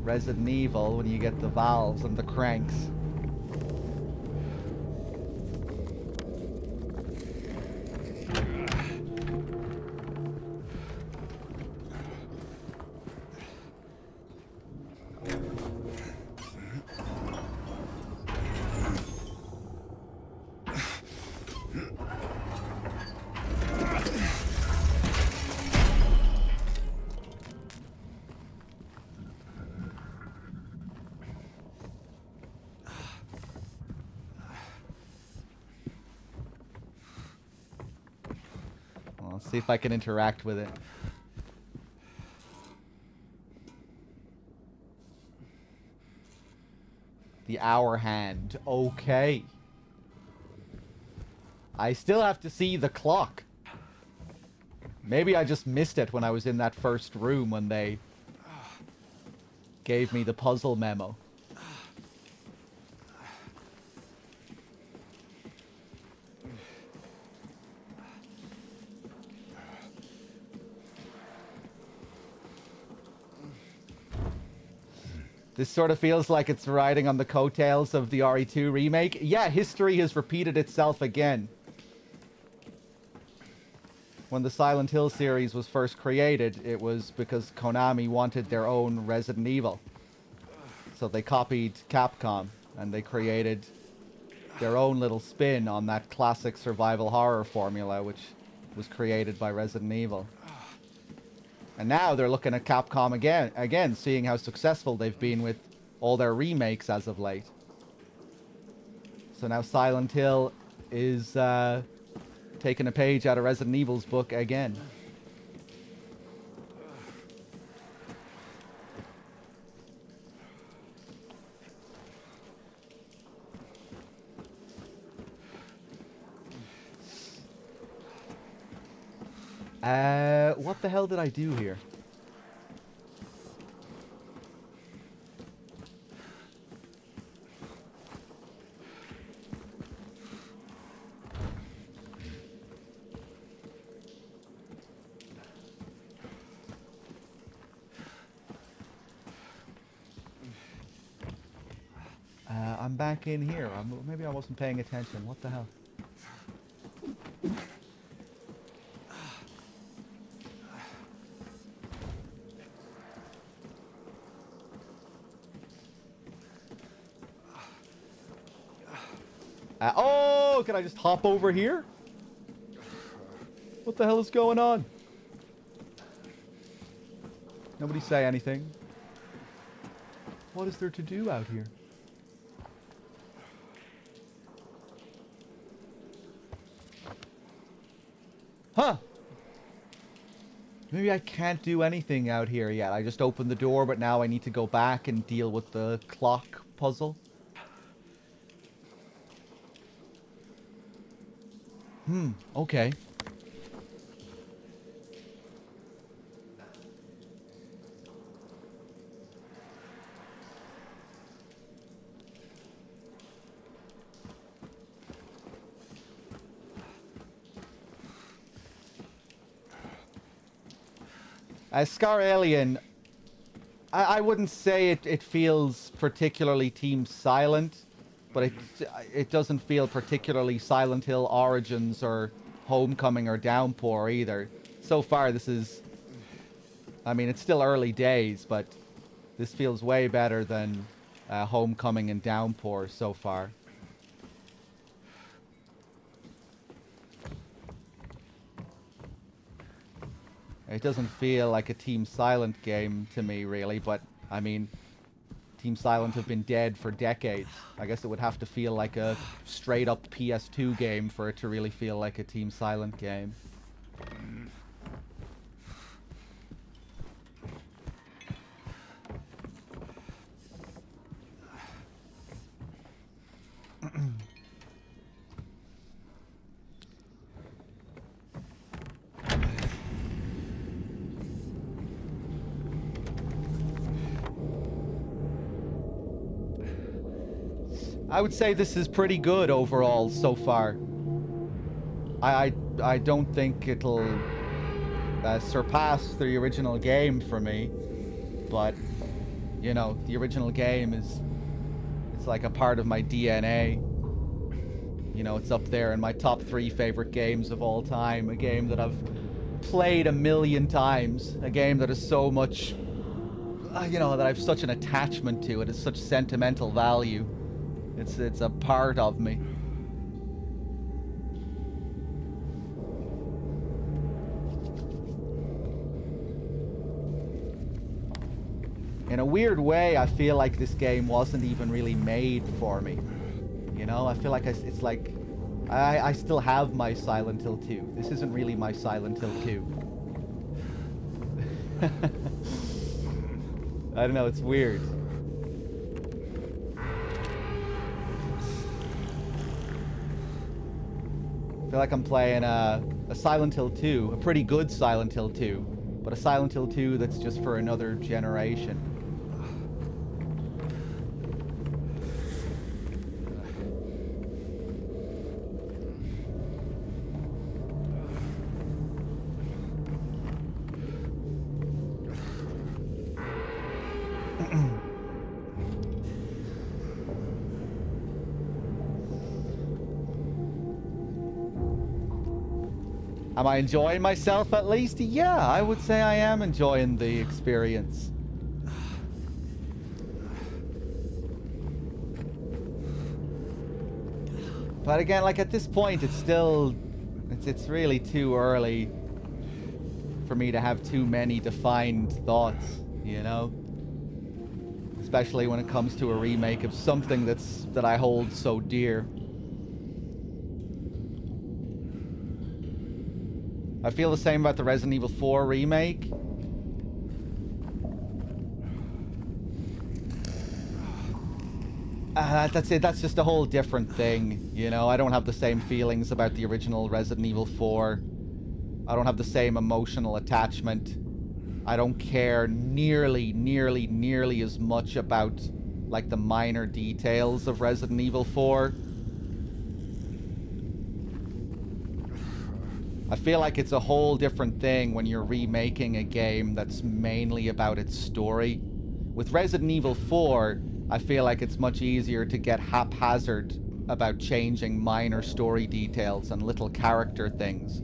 Resident Evil when you get the valves and the cranks. See if I can interact with it. The hour hand. Okay. I still have to see the clock. Maybe I just missed it when I was in that first room when they gave me the puzzle memo. This sort of feels like it's riding on the coattails of the RE2 remake. Yeah, history has repeated itself again. When the Silent Hill series was first created, it was because Konami wanted their own Resident Evil. So they copied Capcom, and they created their own little spin on that classic survival horror formula, which was created by Resident Evil. And now they're looking at Capcom again, seeing how successful they've been with all their remakes as of late. So now Silent Hill is taking a page out of Resident Evil's book again. What the hell did I do here? I'm back in here. Maybe I wasn't paying attention. What the hell? Oh, can I just hop over here? What the hell is going on? Nobody say anything. What is there to do out here? Huh. Maybe I can't do anything out here yet. I just opened the door, but now I need to go back and deal with the clock puzzle. Okay. Scar Alien, I wouldn't say it feels particularly Team Silent, but it doesn't feel particularly Silent Hill Origins or Homecoming or Downpour either. So far, this is... I mean, it's still early days, but this feels way better than Homecoming and Downpour so far. It doesn't feel like a Team Silent game to me, really, but, I mean, Team Silent have been dead for decades. I guess it would have to feel like a straight-up PS2 game for it to really feel like a Team Silent game. I would say this is pretty good overall so far. I don't think it'll surpass the original game for me, but you know, the original game it's like a part of my DNA. You know, it's up there in my top 3 favorite games of all time. A game that I've played 1,000,000 times. A game that is so much, you know, that I have such an attachment to it. It's such sentimental value. It's a part of me. In a weird way, I feel like this game wasn't even really made for me. You know, I feel like it's like I still have my Silent Hill 2. This isn't really my Silent Hill 2. I don't know, it's weird. I feel like I'm playing a Silent Hill 2, a pretty good Silent Hill 2, but a Silent Hill 2 that's just for another generation. Am I enjoying myself at least? Yeah, I would say I am enjoying the experience. But again, like at this point, it's still, it's really too early for me to have too many defined thoughts, you know? Especially when it comes to a remake of something that I hold so dear. I feel the same about the Resident Evil 4 remake. That's it. That's just a whole different thing, you know? I don't have the same feelings about the original Resident Evil 4. I don't have the same emotional attachment. I don't care nearly as much about, like, the minor details of Resident Evil 4. I feel like it's a whole different thing when you're remaking a game that's mainly about its story. With Resident Evil 4, I feel like it's much easier to get haphazard about changing minor story details and little character things.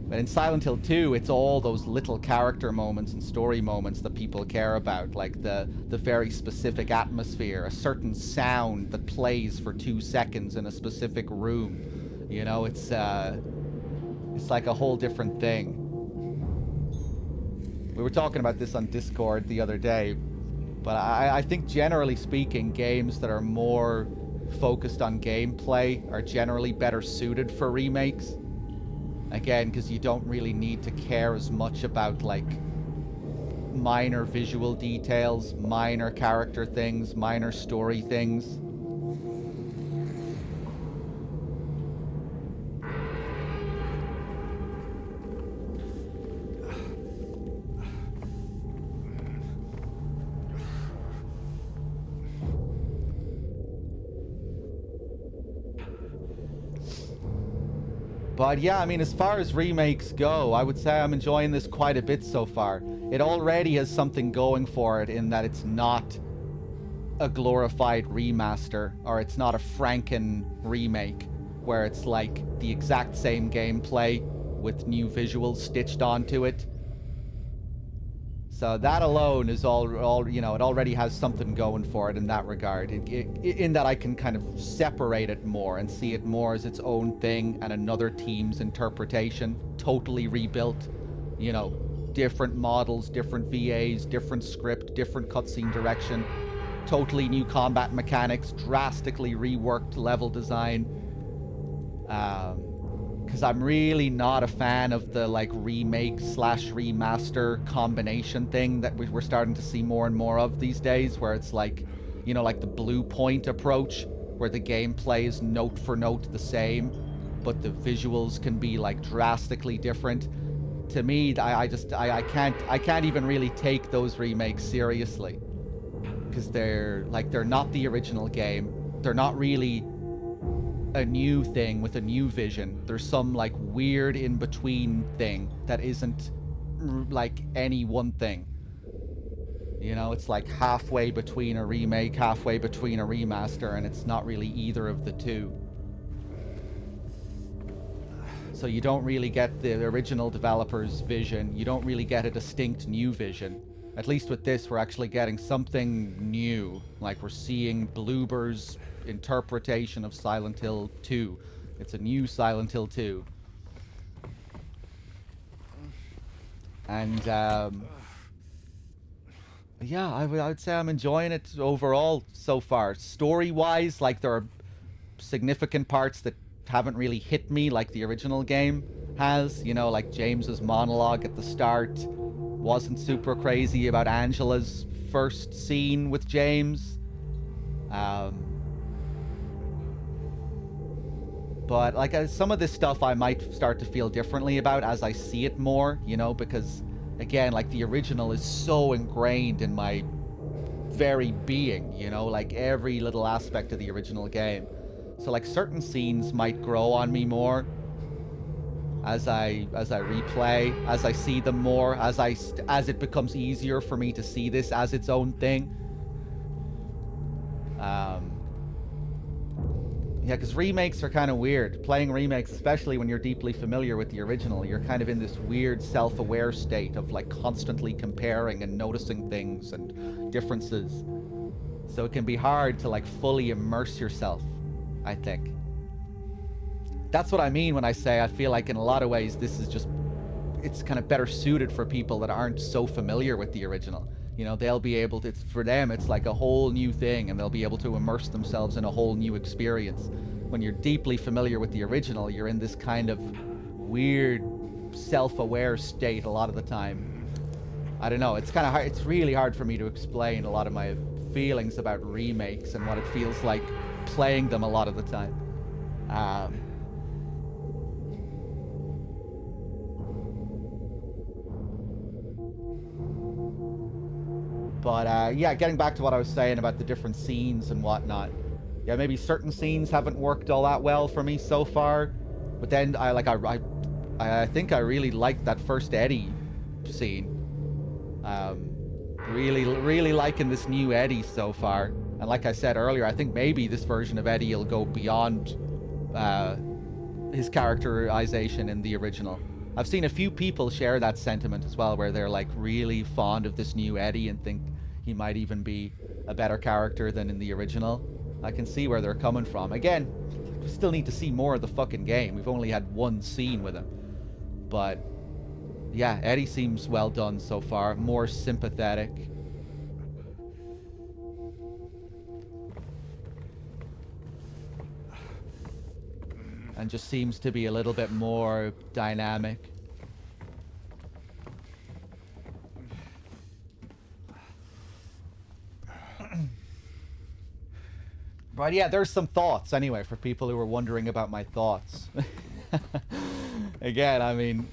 But in Silent Hill 2, it's all those little character moments and story moments that people care about, like the very specific atmosphere, a certain sound that plays for 2 seconds in a specific room. You know, it's like a whole different thing. We were talking about this on Discord the other day, but I think generally speaking, games that are more focused on gameplay are generally better suited for remakes. Again, because you don't really need to care as much about, like, minor visual details, minor character things, minor story things. But yeah, I mean, as far as remakes go, I would say I'm enjoying this quite a bit so far. It already has something going for it in that it's not a glorified remaster, or it's not a Franken remake, where it's like the exact same gameplay with new visuals stitched onto it. So that alone is all you know, it already has something going for it in that regard. In that I can kind of separate it more and see it more as its own thing and another team's interpretation, totally rebuilt. You know, different models, different VAs, different script, different cutscene direction, totally new combat mechanics, drastically reworked level design. Because I'm really not a fan of the, like, remake slash remaster combination thing that we're starting to see more and more of these days, where it's like, you know, like the Blue Point approach, where the gameplay is note for note the same, but the visuals can be, like, drastically different. To me, I can't even really take those remakes seriously, because they're not the original game. They're not really a new thing with a new vision. There's some, like, weird in-between thing that isn't like any one thing. You know, it's like halfway between a remake, halfway between a remaster, and it's not really either of the two. So you don't really get the original developer's vision. You don't really get a distinct new vision. At least with this, we're actually getting something new. Like, we're seeing Bloober's interpretation of Silent Hill 2. It's a new Silent Hill 2. And, yeah, I would say I'm enjoying it overall so far. Story-wise, like, there are significant parts that haven't really hit me like the original game has. You know, like James's monologue at the start wasn't super crazy about Angela's first scene with James. But like some of this stuff I might start to feel differently about as I see it more, you know, because again, like the original is so ingrained in my very being, you know, like every little aspect of the original game. So like certain scenes might grow on me more as I replay, as I see them more, as it becomes easier for me to see this as its own thing. Yeah, because remakes are kind of weird. Playing remakes, especially when you're deeply familiar with the original, you're kind of in this weird self-aware state of like constantly comparing and noticing things and differences. So it can be hard to like fully immerse yourself, I think. That's what I mean when I say I feel like in a lot of ways this is just, it's kind of better suited for people that aren't so familiar with the original. You know, they'll be able to, for them, it's like a whole new thing, and they'll be able to immerse themselves in a whole new experience. When you're deeply familiar with the original, you're in this kind of weird, self-aware state a lot of the time. I don't know, it's kind of hard, it's really hard for me to explain a lot of my feelings about remakes and what it feels like playing them a lot of the time. But yeah, getting back to what I was saying about the different scenes and whatnot. Yeah, maybe certain scenes haven't worked all that well for me so far. But then I think I really liked that first Eddie scene. Really liking this new Eddie so far. And like I said earlier, I think maybe this version of Eddie will go beyond his characterization in the original. I've seen a few people share that sentiment as well, where they're like really fond of this new Eddie and think he might even be a better character than in the original. I can see where they're coming from. Again, we still need to see more of the fucking game. We've only had one scene with him. But yeah, Eddie seems well done so far. More sympathetic. And just seems to be a little bit more dynamic. But yeah, there's some thoughts anyway for people who were wondering about my thoughts. Again, I mean,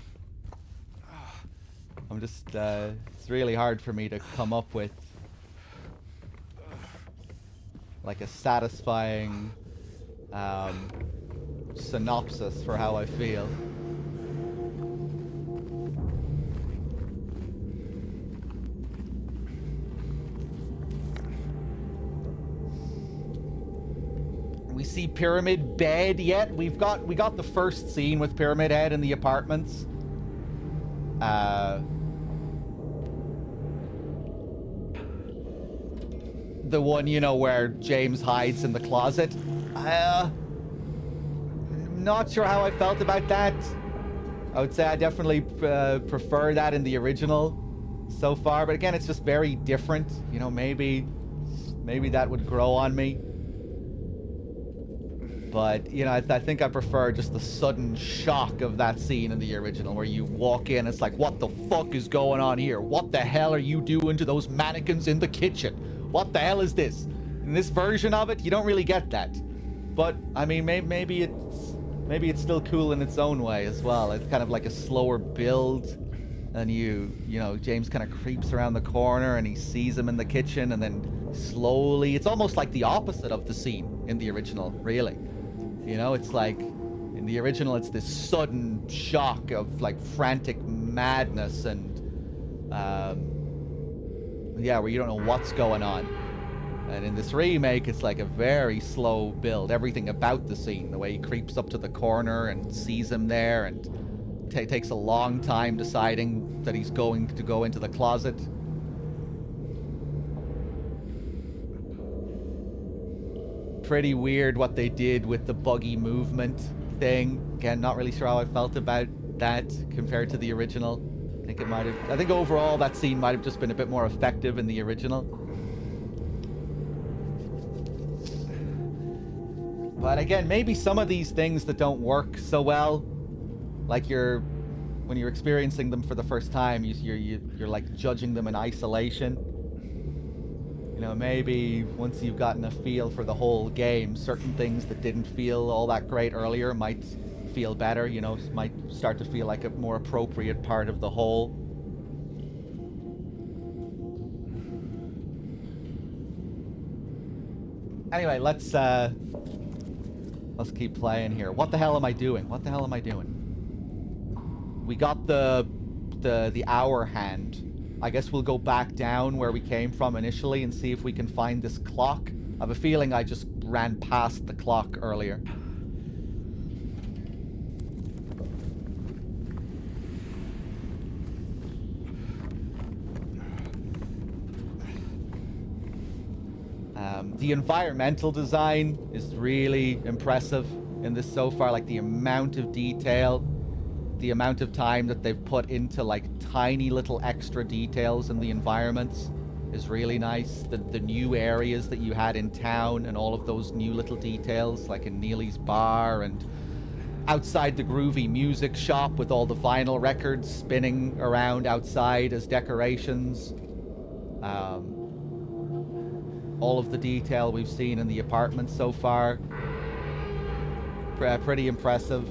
I'm just, it's really hard for me to come up with like a satisfying synopsis for how I feel. We see Pyramid Bed yet? We got the first scene with Pyramid Head in the apartments. The one, you know, where James hides in the closet. Not sure how I felt about that. I would say I definitely prefer that in the original so far, but again, it's just very different. You know, maybe that would grow on me. But, you know, I think I prefer just the sudden shock of that scene in the original where you walk in, it's like, what the fuck is going on here? What the hell are you doing to those mannequins in the kitchen? What the hell is this? In this version of it, you don't really get that. But, I mean, maybe it's still cool in its own way as well. It's kind of like a slower build. And you know, James kind of creeps around the corner and he sees him in the kitchen, and then slowly, it's almost like the opposite of the scene in the original, really. You know, it's like, in the original, it's this sudden shock of, like, frantic madness and, yeah, where you don't know what's going on. And in this remake, it's like a very slow build. Everything about the scene, the way he creeps up to the corner and sees him there, and takes a long time deciding that he's going to go into the closet. Pretty weird what they did with the buggy movement thing. Again, not really sure how I felt about that compared to the original. I think overall that scene might have just been a bit more effective in the original. But again, maybe some of these things that don't work so well, like when you're experiencing them for the first time, you're like judging them in isolation. You know, maybe once you've gotten a feel for the whole game, certain things that didn't feel all that great earlier might feel better, you know, might start to feel like a more appropriate part of the whole. Anyway, let's keep playing here. What the hell am I doing? What the hell am I doing? We got the hour hand. I guess we'll go back down where we came from initially and see if we can find this clock. I have a feeling I just ran past the clock earlier. The environmental design is really impressive in this so far. Like the amount of detail, the amount of time that they've put into like tiny little extra details in the environments is really nice. The new areas that you had in town and all of those new little details, like in Neely's bar and outside the groovy music shop with all the vinyl records spinning around outside as decorations. All of the detail we've seen in the apartment so far, pretty impressive.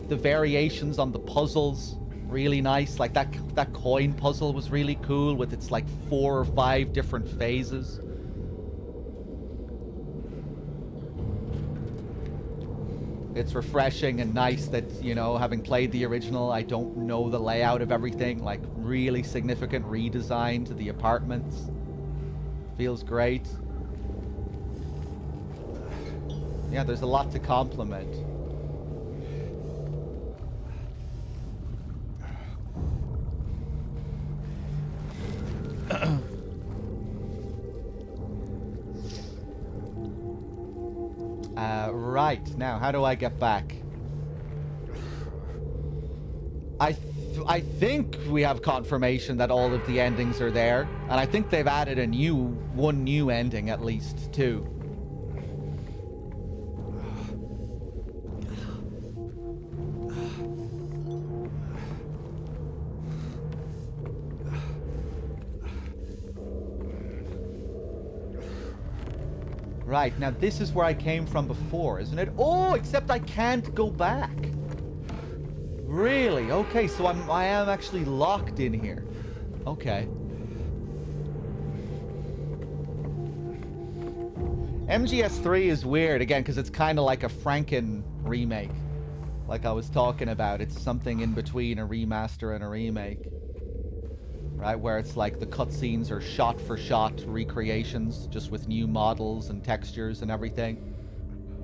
The variations on the puzzles, really nice. Like that coin puzzle was really cool with its like 4 or 5 different phases. It's refreshing and nice that, you know, having played the original, I don't know the layout of everything. Like really significant redesign to the apartments. Feels great. Yeah, there's a lot to compliment. Right, now, how do I get back? I think we have confirmation that all of the endings are there, and I think they've added one new ending at least, too. Right, now this is where I came from before, isn't it? Oh, except I can't go back. Really? Okay, so I am actually locked in here. Okay. MGS3 is weird, again, because it's kind of like a Franken remake. Like I was talking about, it's something in between a remaster and a remake. Right, where it's like the cutscenes are shot-for-shot recreations, just with new models and textures and everything.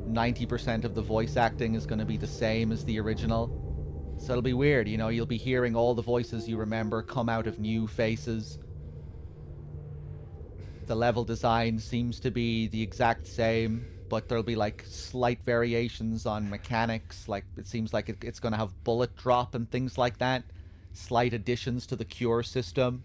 90% of the voice acting is going to be the same as the original. So it'll be weird, you know, you'll be hearing all the voices you remember come out of new faces. The level design seems to be the exact same, but there'll be like slight variations on mechanics. Like it seems like it's going to have bullet drop and things like that. Slight additions to the cure system.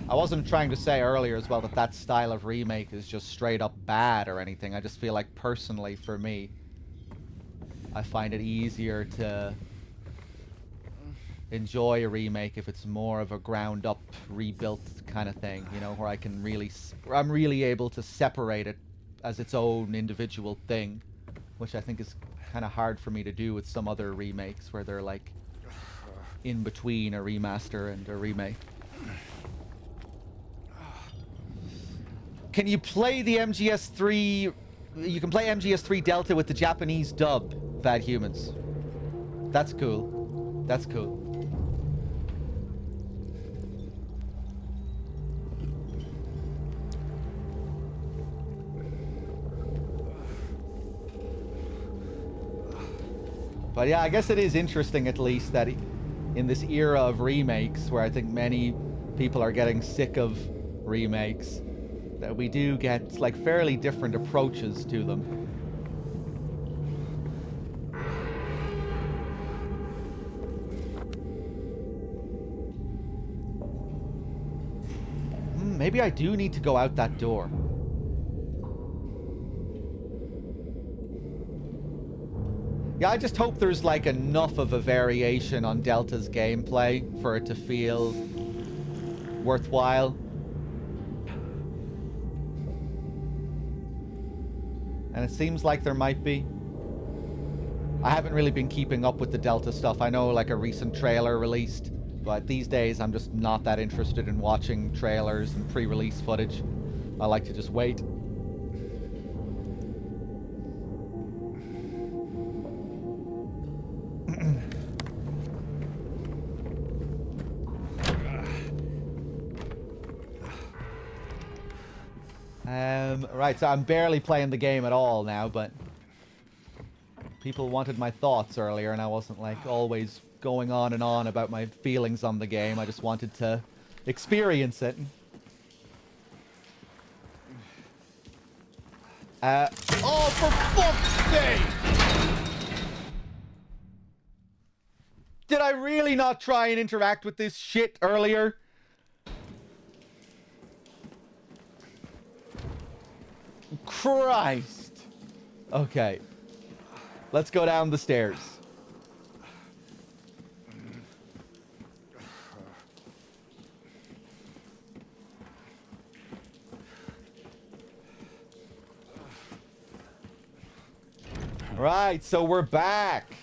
I wasn't trying to say earlier as well that that style of remake is just straight up bad or anything. I just feel like personally for me, I find it easier to enjoy a remake if it's more of a ground up rebuilt kind of thing, you know, where I'm really able to separate it as its own individual thing, which I think is kind of hard for me to do with some other remakes where they're like in between a remaster and a remake. Can you play the MGS3? You can play MGS3 Delta with the Japanese dub, Bad Humans. That's cool. That's cool. But yeah, I guess it is interesting at least that in this era of remakes, where I think many people are getting sick of remakes, that we do get like fairly different approaches to them. Maybe I do need to go out that door. Yeah, I just hope there's like enough of a variation on Delta's gameplay for it to feel worthwhile. And it seems like there might be. I haven't really been keeping up with the Delta stuff. I know like a recent trailer released, but these days I'm just not that interested in watching trailers and pre-release footage. I like to just wait. Right, so I'm barely playing the game at all now, but people wanted my thoughts earlier, and I wasn't, like, always going on and on about my feelings on the game. I just wanted to experience it. Oh, for fuck's sake! Did I really not try and interact with this shit earlier? Christ. Okay. Let's go down the stairs. Right, so we're back.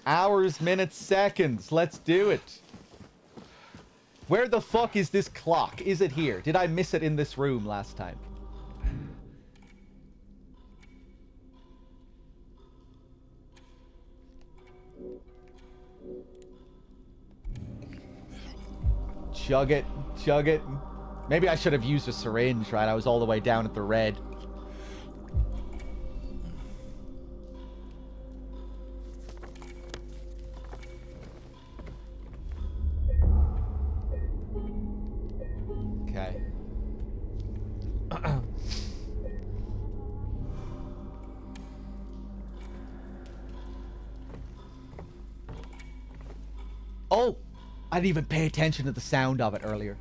Hours, minutes, seconds. Let's do it. Where the fuck is this clock? Is it here? Did I miss it in this room last time? Chug it. Chug it. Maybe I should have used a syringe, right? I was all the way down at the red. Okay. Oh! I didn't even pay attention to the sound of it earlier.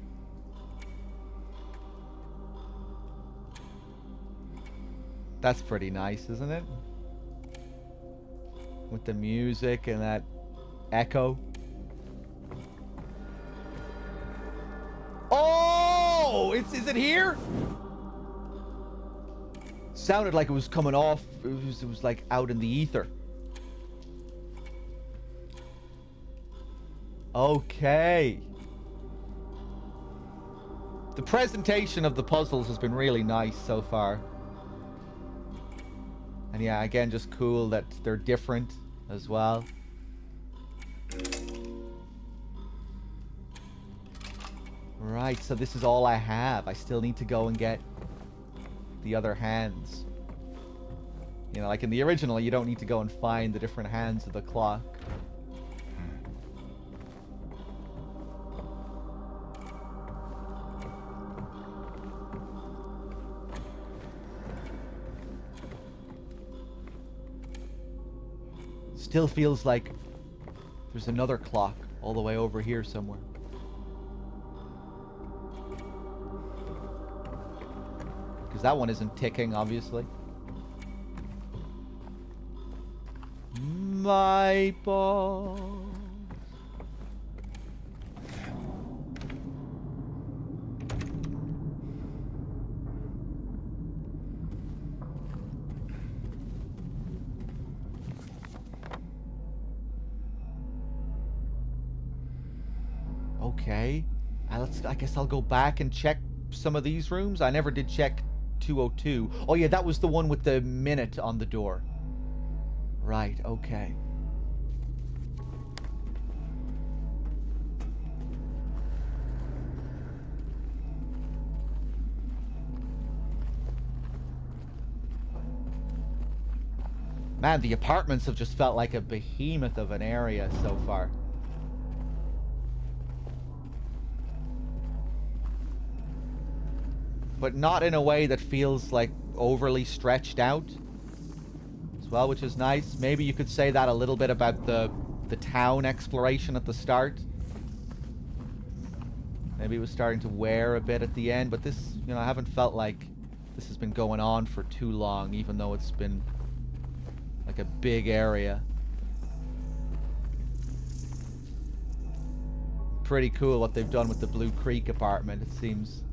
That's pretty nice, isn't it? With the music and that echo. Oh! Is it here? Sounded like it was coming off. It was like out in the ether. Okay. The presentation of the puzzles has been really nice so far. And yeah, again, just cool that they're different as well. Right, so this is all I have. I still need to go and get the other hands. You know, like in the original, you don't need to go and find the different hands of the clock. Still feels like there's another clock all the way over here somewhere. Because that one isn't ticking, obviously. My balls. Okay. I guess I'll go back and check some of these rooms. I never did check 202. Oh yeah, that was the one with the minute on the door. Right, okay. Man, the apartments have just felt like a behemoth of an area so far. But not in a way that feels like overly stretched out as well, which is nice. Maybe you could say that a little bit about the town exploration at the start. Maybe it was starting to wear a bit at the end, but this, you know, I haven't felt like this has been going on for too long, even though it's been like a big area. Pretty cool what they've done with the Blue Creek apartment. It seems,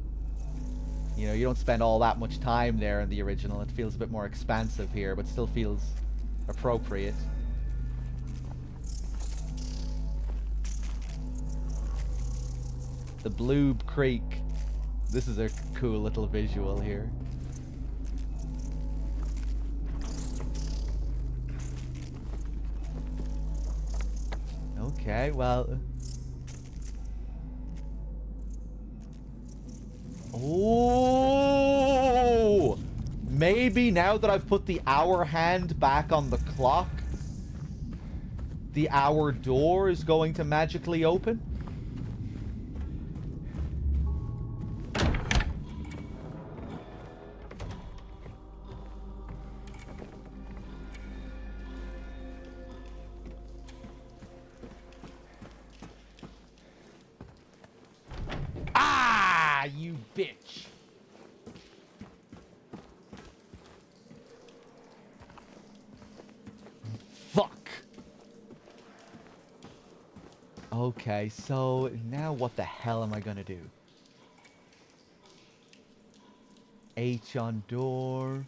you know, you don't spend all that much time there in the original. It feels a bit more expansive here, but still feels appropriate. The Blue Creek. This is a cool little visual here. Okay, well... Oh! Maybe now that I've put the hour hand back on the clock, the hour door is going to magically open? Ah, you bitch. Fuck. Okay, so now what the hell am I gonna do? H on door.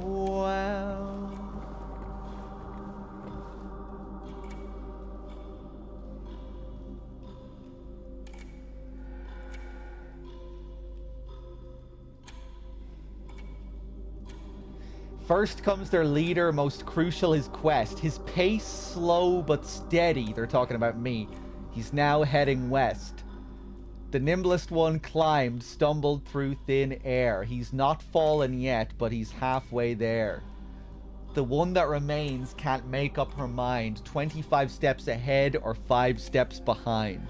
Well... First comes their leader, most crucial his quest. His pace slow but steady. They're talking about me. He's now heading west. The nimblest one climbed, stumbled through thin air. He's not fallen yet, but he's halfway there. The one that remains can't make up her mind. 25 steps ahead or 5 steps behind.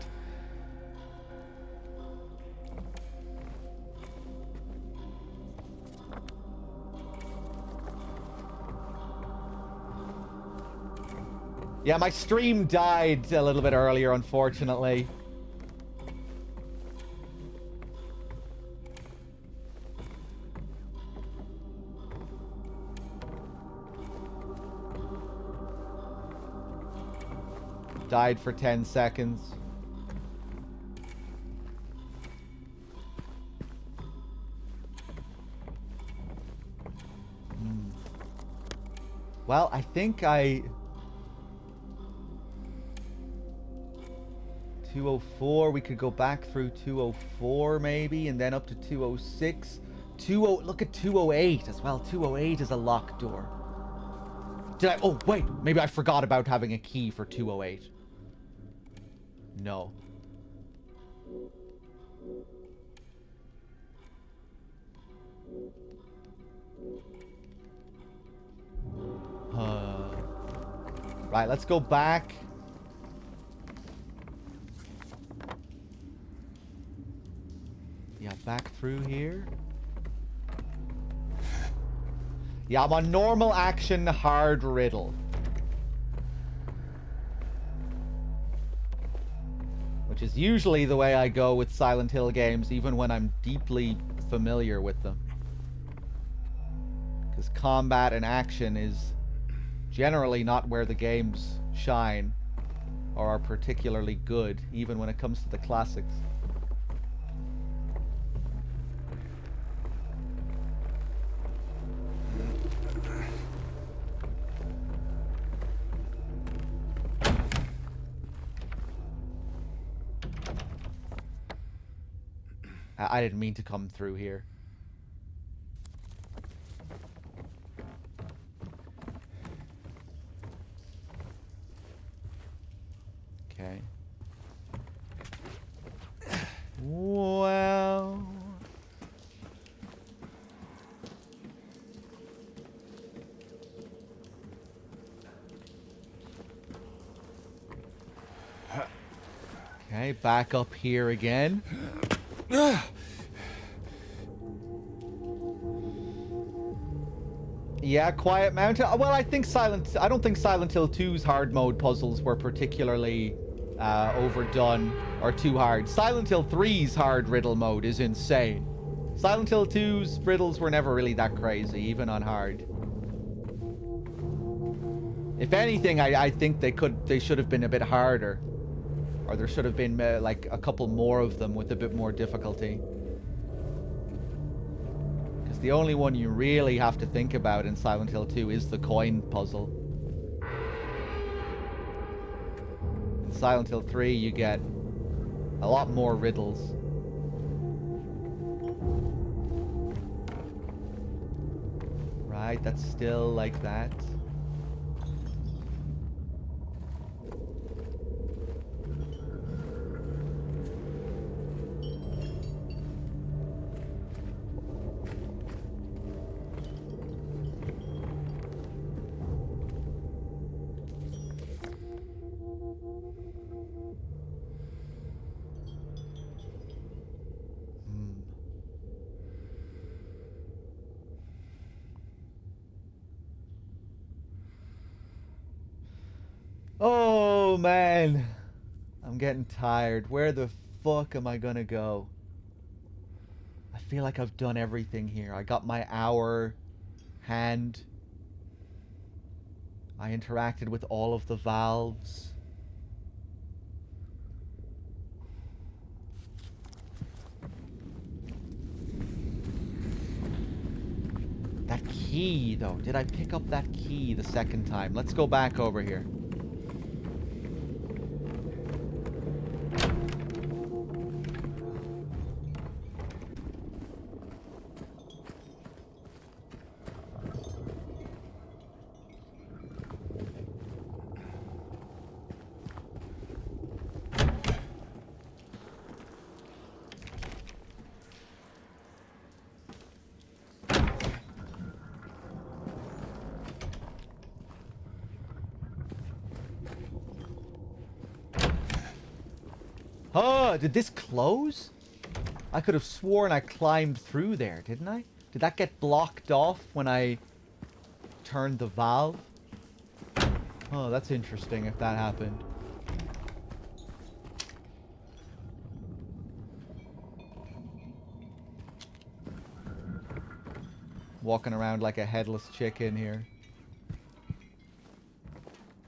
Yeah, my stream died a little bit earlier, unfortunately. Died for 10 seconds. Well, I think I... 204, we could go back through 204 maybe, and then up to 206. Look at 208 as well. 208 is a locked door. Did I? Oh, wait. Maybe I forgot about having a key for 208. No. Right, let's go back. Yeah, back through here. Yeah, I'm on normal action, hard riddle. Which is usually the way I go with Silent Hill games, even when I'm deeply familiar with them. Because combat and action is generally not where the games shine or are particularly good, even when it comes to the classics. I didn't mean to come through here. Okay. Well... Okay, back up here again. Yeah, Quiet Mountain. Well, I don't think Silent Hill 2's hard mode puzzles were particularly overdone or too hard. Silent Hill 3's hard riddle mode is insane. Silent Hill 2's riddles were never really that crazy, even on hard. If anything, I think they should have been a bit harder. Or there should have been like a couple more of them with a bit more difficulty. Because the only one you really have to think about in Silent Hill 2 is the coin puzzle. In Silent Hill 3, you get a lot more riddles. Right, that's still like that. Oh, man. I'm getting tired. Where the fuck am I gonna go? I feel like I've done everything here. I got my hour hand. I interacted with all of the valves. That key, though. Did I pick up that key the second time? Let's go back over here. Oh, did this close? I could have sworn I climbed through there, didn't I? Did that get blocked off when I turned the valve? Oh, that's interesting if that happened. Walking around like a headless chicken here.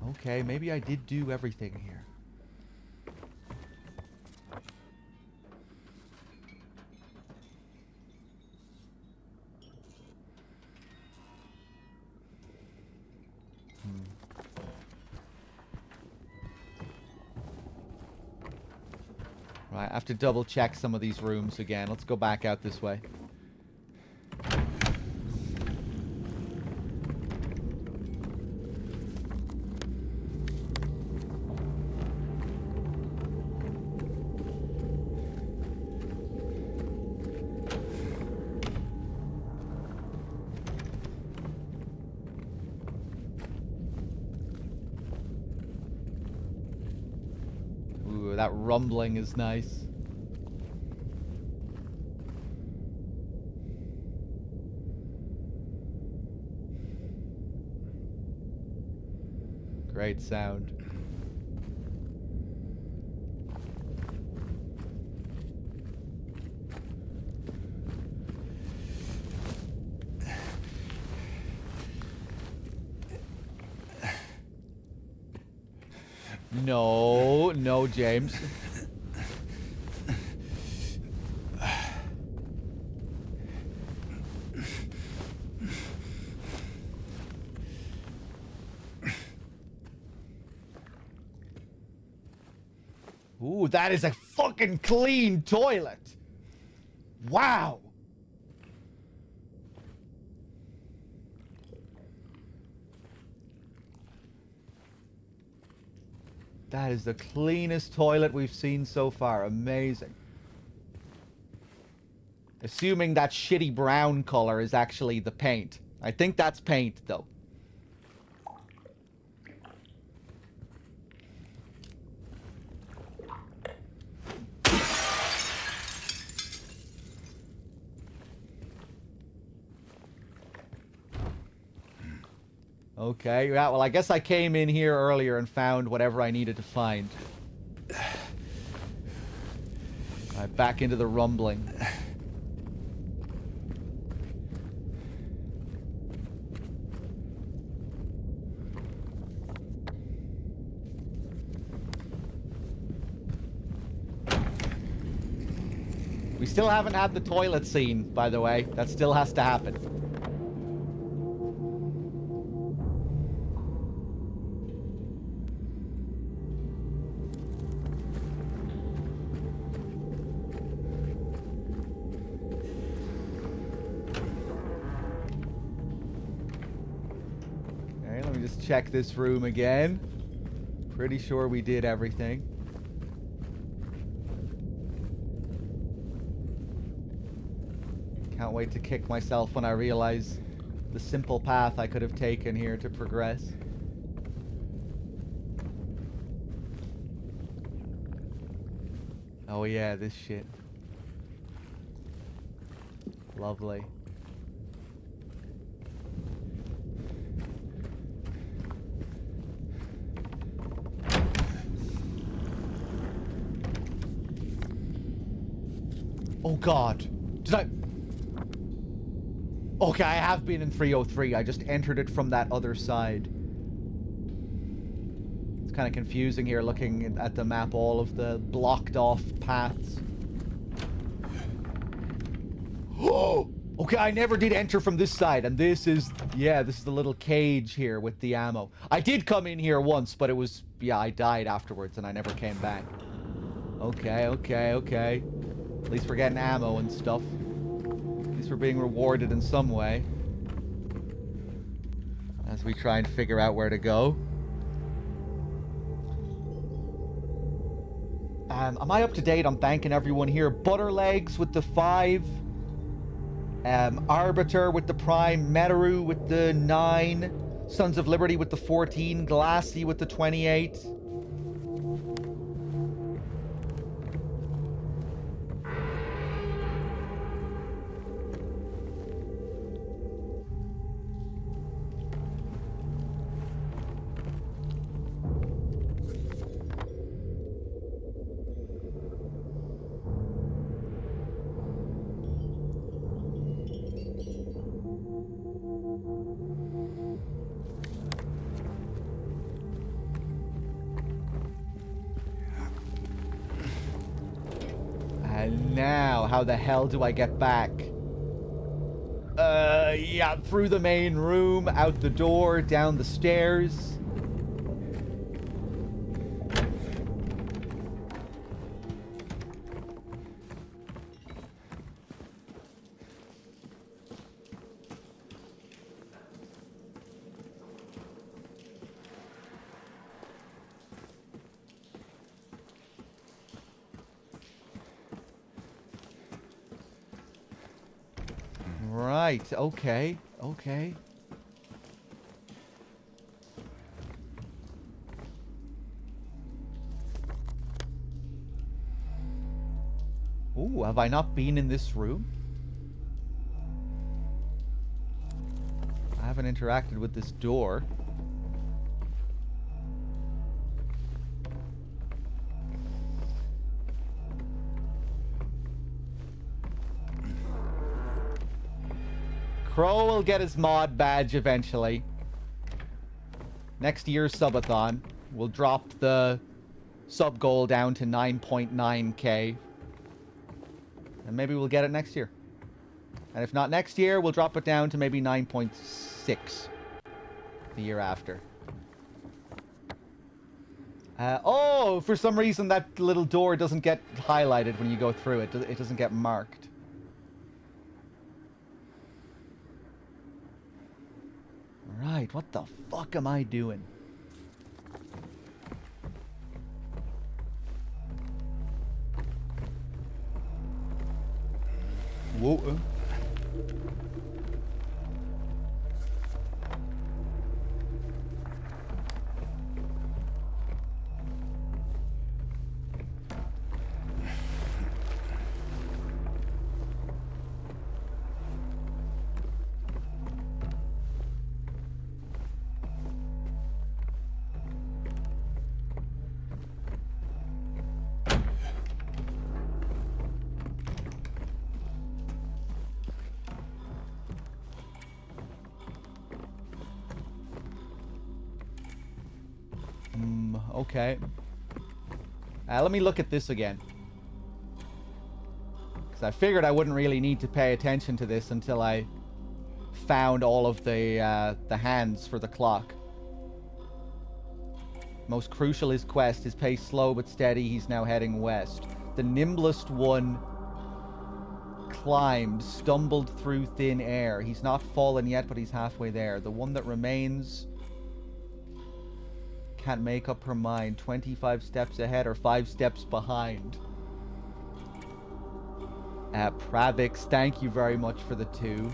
Okay, maybe I did do everything here. Right, I have to double check some of these rooms again. Let's go back out this way. Ooh, that rumbling is nice. Great sound. No, no, James. Ooh, that is a fucking clean toilet. Wow. That is the cleanest toilet we've seen so far. Amazing. Assuming that shitty brown color is actually the paint. I think that's paint, though. Okay, yeah, well, I guess I came in here earlier and found whatever I needed to find. Alright, back into the rumbling. We still haven't had the toilet scene, by the way. That still has to happen. Okay, let me just check this room again. Pretty sure we did everything. Can't wait to kick myself when I realize the simple path I could have taken here to progress. Oh yeah, this shit. Lovely. Oh god. Did I... Okay, I have been in 303. I just entered it from that other side. It's kind of confusing here looking at the map, all of the blocked off paths. Oh! Okay, I never did enter from this side, and this is... Yeah, this is the little cage here with the ammo. I did come in here once, but it was... Yeah, I died afterwards, and I never came back. Okay, okay, okay. At least we're getting ammo and stuff. At least we're being rewarded in some way. As we try and figure out where to go. Am I up to date on thanking everyone here? Butterlegs with the 5. Arbiter with the Prime. Metaru with the 9. Sons of Liberty with the 14. Glassy with the 28. And now, how the hell do I get back? Yeah, through the main room, out the door, down the stairs. Right, okay, okay. Ooh, have I not been in this room? I haven't interacted with this door. Crow will get his mod badge eventually. Next year's subathon, we'll drop the sub goal down to 9.9k. And maybe we'll get it next year. And if not next year, we'll drop it down to maybe 9.6 the year after. Oh, for some reason that little door doesn't get highlighted when you go through it. It doesn't get marked. Right, what the fuck am I doing? Whoa. Okay. Let me look at this again. Because I figured I wouldn't really need to pay attention to this until I found all of the hands for the clock. Most crucial is quest. His pace slow but steady. He's now heading west. The nimblest one climbed, stumbled through thin air. He's not fallen yet, but he's halfway there. The one that remains can't make up her mind. 25 steps ahead or 5 steps behind. Pravix, thank you very much for the 2.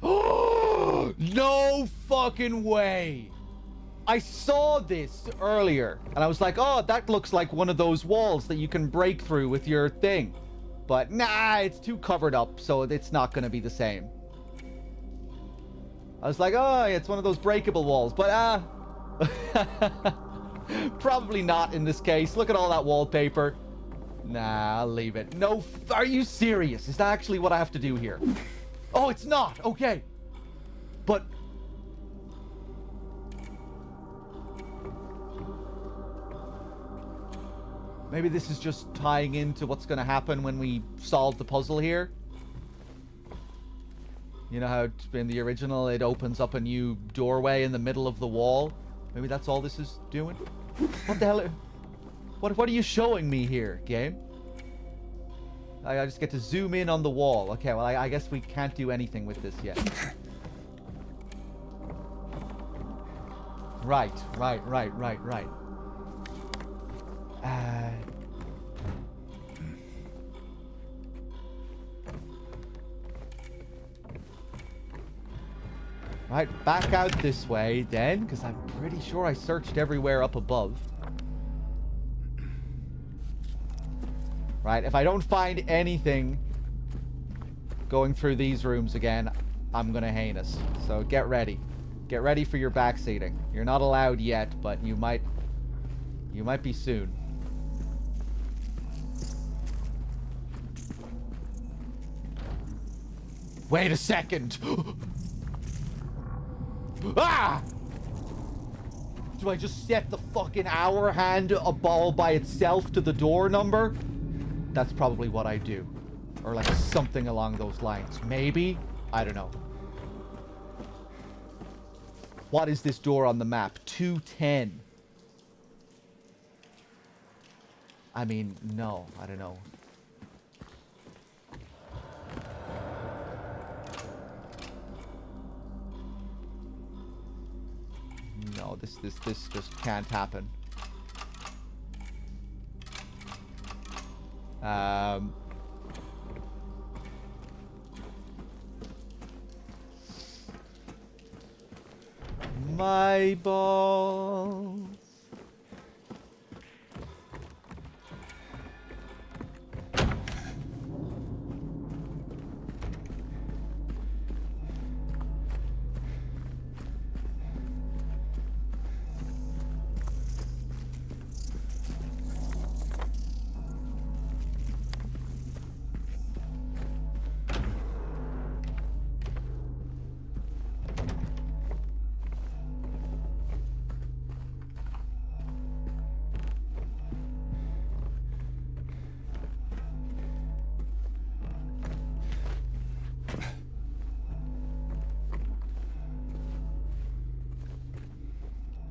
Oh, no fucking way. I saw this earlier, and I was like, oh, that looks like one of those walls that you can break through with your thing. But nah, it's too covered up, so it's not going to be the same. I was like, oh, it's one of those breakable walls, but probably not in this case. Look at all that wallpaper. Nah, I'll leave it. No, are you serious? Is that actually what I have to do here? Oh, it's not. Okay. But maybe this is just tying into what's going to happen when we solve the puzzle here. You know how in the original it opens up a new doorway in the middle of the wall? Maybe that's all this is doing? What the hell? What are you showing me here, game? I just get to zoom in on the wall. Okay, well, I guess we can't do anything with this yet. Right. Right, back out this way then, because I'm pretty sure I searched everywhere up above. Right, if I don't find anything going through these rooms again, I'm gonna heinous. So get ready. Get ready for your backseating. You're not allowed yet, but you might be soon. Wait a second! Ah! Do I just set the fucking hour hand a ball by itself to the door number? That's probably what I do. Or like something along those lines. Maybe? I don't know. What is this door on the map? 210. I mean, no. I don't know. No, this just can't happen. My balls.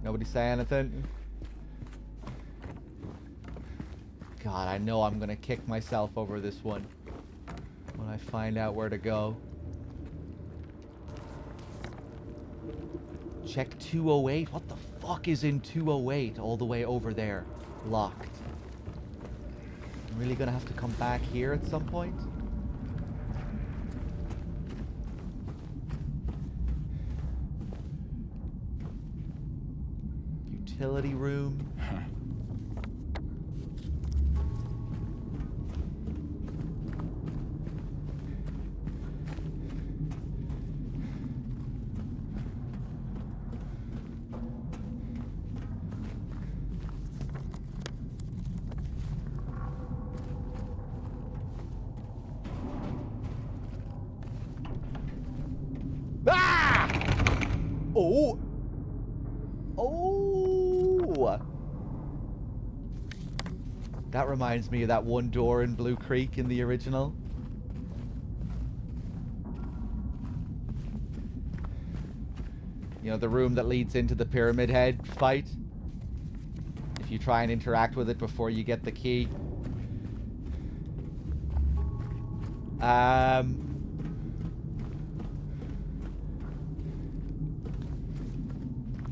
Nobody say anything? God, I know I'm gonna kick myself over this one when I find out where to go. Check 208? What the fuck is in 208 all the way over there? Locked. I'm really gonna have to come back here at some point? Utility room. Oh! Oh! That reminds me of that one door in Blue Creek in the original. You know, the room that leads into the Pyramid Head fight. If you try and interact with it before you get the key.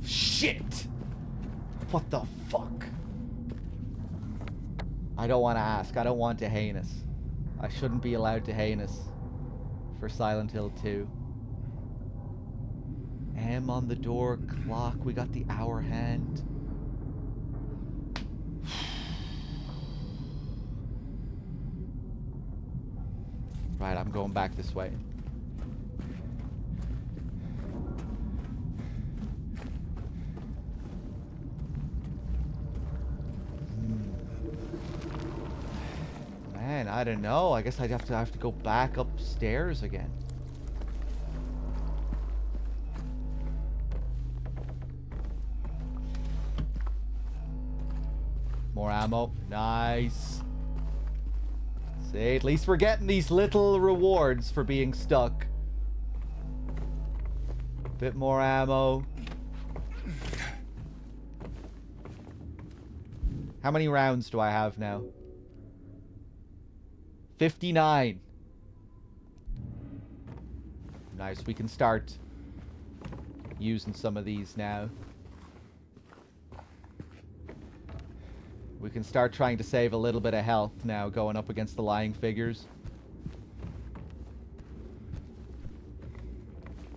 Shit! What the fuck? I don't want to ask. I don't want to heinous. I shouldn't be allowed to heinous for Silent Hill 2. M on the door, clock. We got the hour hand. Right, I'm going back this way. Man, I don't know. I guess I'd have to go back upstairs again. More ammo. Nice. See, at least we're getting these little rewards for being stuck. Bit more ammo. How many rounds do I have now? 59. Nice, we can start using some of these now. We can start trying to save a little bit of health now, going up against the lying figures.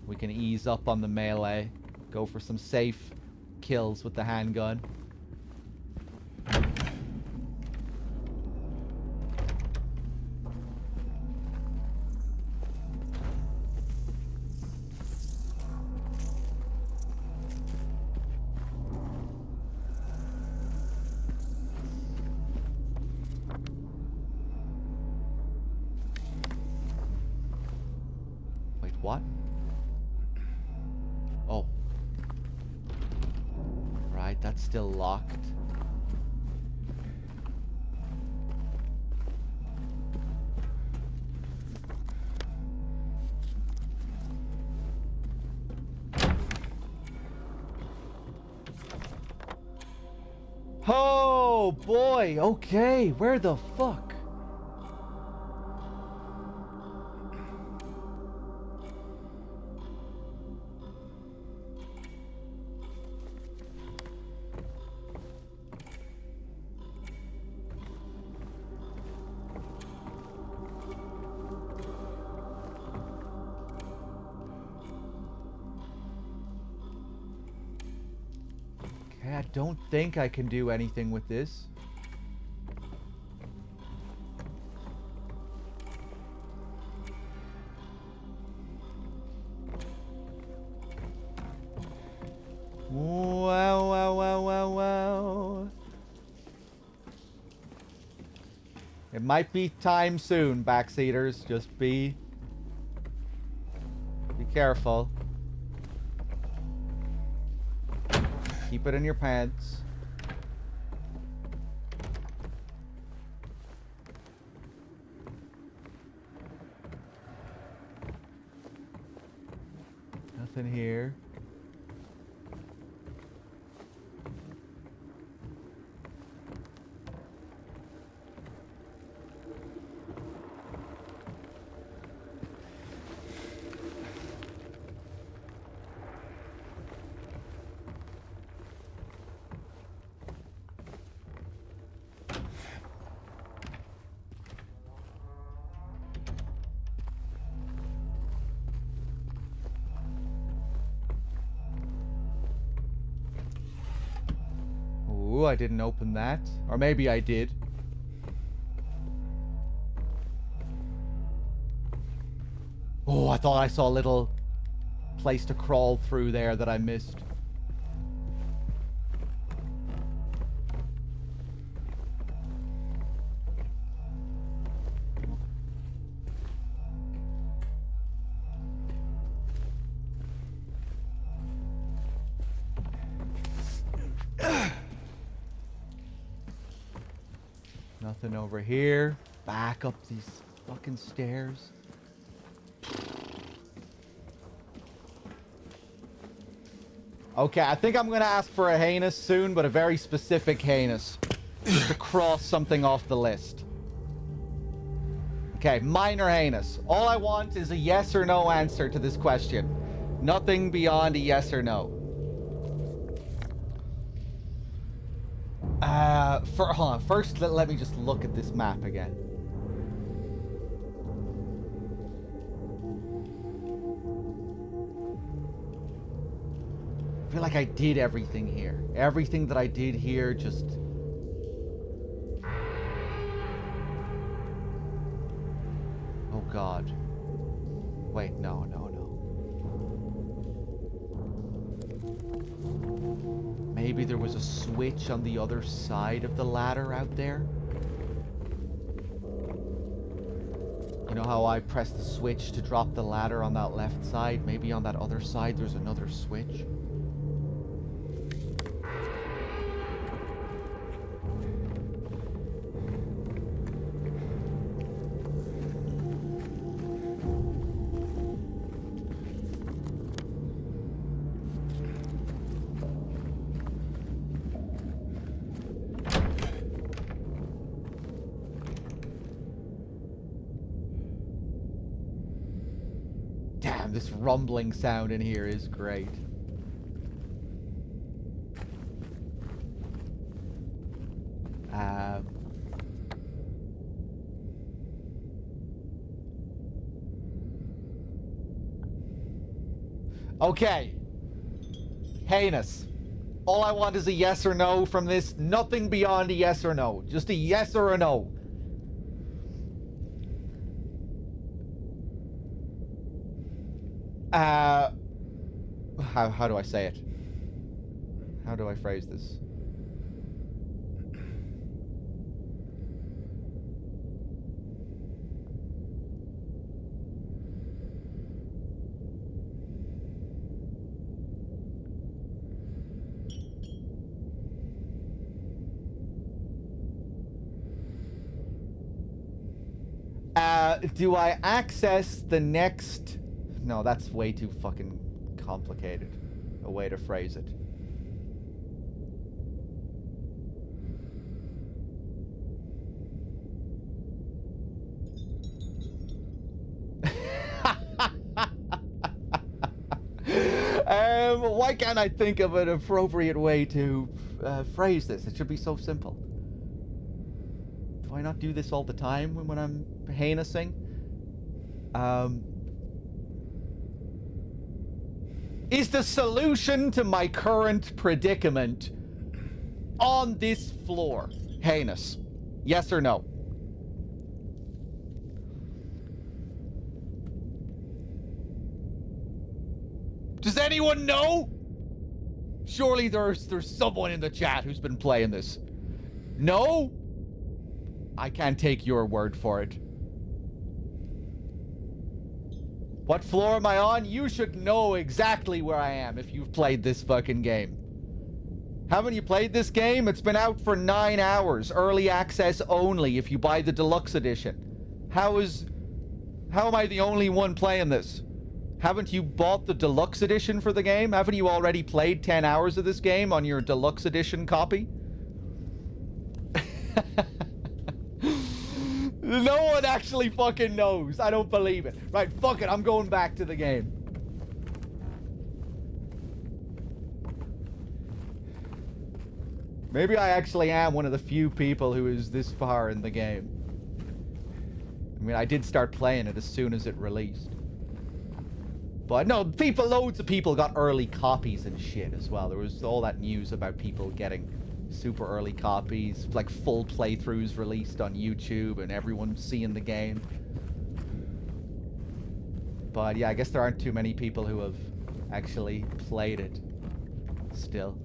We can ease up on the melee. Go for some safe kills with the handgun. What? Oh. Right, that's still locked. Oh boy, okay, where the fuck? I don't think I can do anything with this. Wow, wow, wow, wow, wow. It might be time soon, backseaters. Just be careful. Keep it in your pants. Nothing here. Ooh, I didn't open that. Or maybe I did. Oh, I thought I saw a little place to crawl through there that I missed. Nothing over here. Back up these fucking stairs. Okay, I think I'm gonna ask for a heinous soon, but a very specific heinous. To cross something off the list. Okay, minor heinous. All I want is a yes or no answer to this question. Nothing beyond a yes or no. Hold on. First, let me just look at this map again. I feel like I did everything here. Everything that I did here just... Oh god. Wait, no. Maybe there was a switch on the other side of the ladder out there? You know how I pressed the switch to drop the ladder on that left side? Maybe on that other side there's another switch? Damn, this rumbling sound in here is great. Okay. Heinous. All I want is a yes or no from this. Nothing beyond a yes or no. Just a yes or a no. How do I say it? How do I phrase this? Do I access the next... No, that's way too fucking complicated. A way to phrase it. Why can't I think of an appropriate way to phrase this? It should be so simple. Do I not do this all the time when I'm heinousing? Is the solution to my current predicament on this floor heinous? Yes or no? Does anyone know? Surely there's someone in the chat who's been playing this. No? I can't take your word for it. What floor am I on? You should know exactly where I am if you've played this fucking game. Haven't you played this game? It's been out for 9 hours. Early access only if you buy the deluxe edition. How am I the only one playing this? Haven't you bought the deluxe edition for the game? Haven't you already played 10 hours of this game on your deluxe edition copy? No one actually fucking knows. I don't believe it. Right, fuck it. I'm going back to the game. Maybe I actually am one of the few people who is this far in the game. I mean, I did start playing it as soon as it released. But no, loads of people got early copies and shit as well. There was all that news about people getting super early copies, like full playthroughs released on YouTube and everyone seeing the game. But yeah, I guess there aren't too many people who have actually played it still.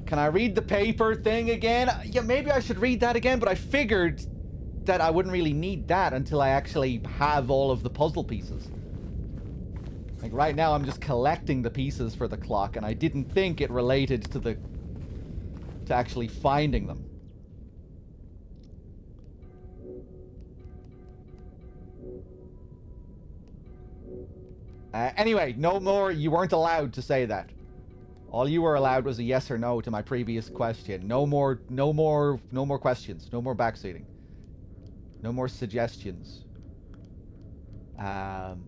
Can I read the paper thing again? Yeah, maybe I should read that again, but I figured that I wouldn't really need that until I actually have all of the puzzle pieces. Like, right now I'm just collecting the pieces for the clock, and I didn't think it related to the... to actually finding them. Anyway, no more. You weren't allowed to say that. All you were allowed was a yes or no to my previous question. No more questions. No more backseating. No more suggestions. Can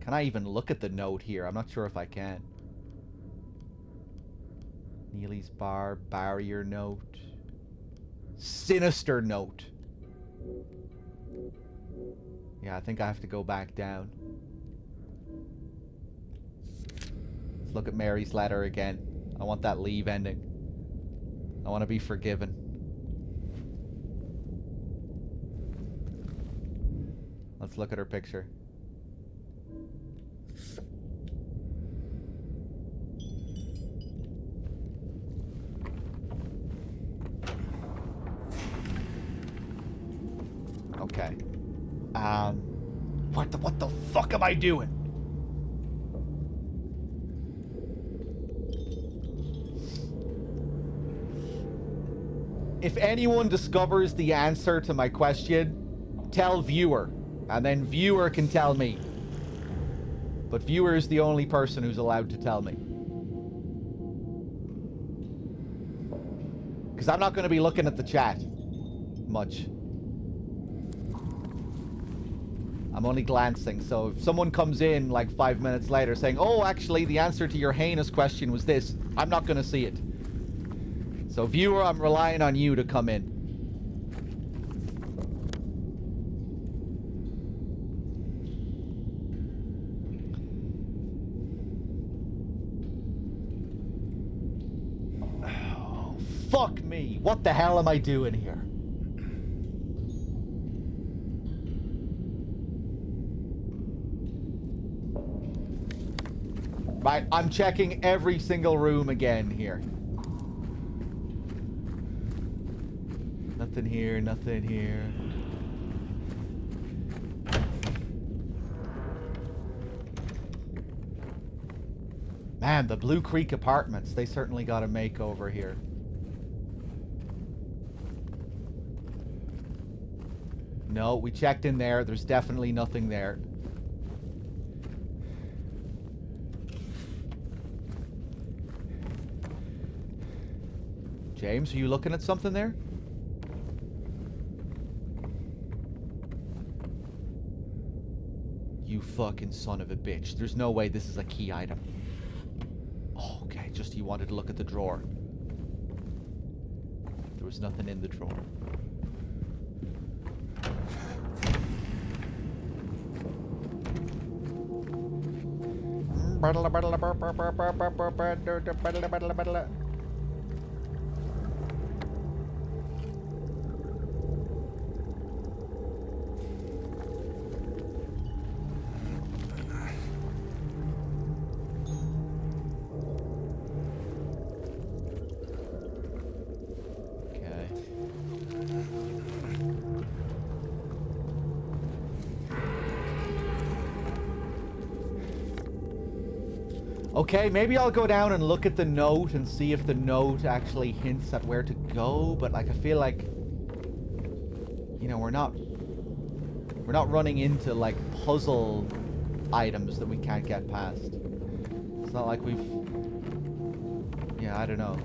I even look at the note here? I'm not sure if I can. Neely's bar, barrier note. Sinister note. Yeah, I think I have to go back down. Let's look at Mary's letter again. I want that leave ending. I want to be forgiven. Let's look at her picture. Okay. What the fuck am I doing? If anyone discovers the answer to my question, tell viewer, and then viewer can tell me. But viewer is the only person who's allowed to tell me. Because I'm not going to be looking at the chat much. I'm only glancing, so if someone comes in like 5 minutes later saying, oh, actually, the answer to your heinous question was this, I'm not going to see it. So viewer, I'm relying on you to come in. Oh, fuck me. What the hell am I doing here? Right, I'm checking every single room again here. Nothing here, nothing here. Man, the Blue Creek Apartments, they certainly got a makeover here. No, we checked in there. There's definitely nothing there. James, are you looking at something there? You fucking son of a bitch. There's no way this is a key item. Oh, okay, just you wanted to look at the drawer. There was nothing in the drawer. Okay, maybe I'll go down and look at the note and see if the note actually hints at where to go, but like I feel like, you know, we're not running into like puzzle items that we can't get past. It's not like we've, yeah, I don't know.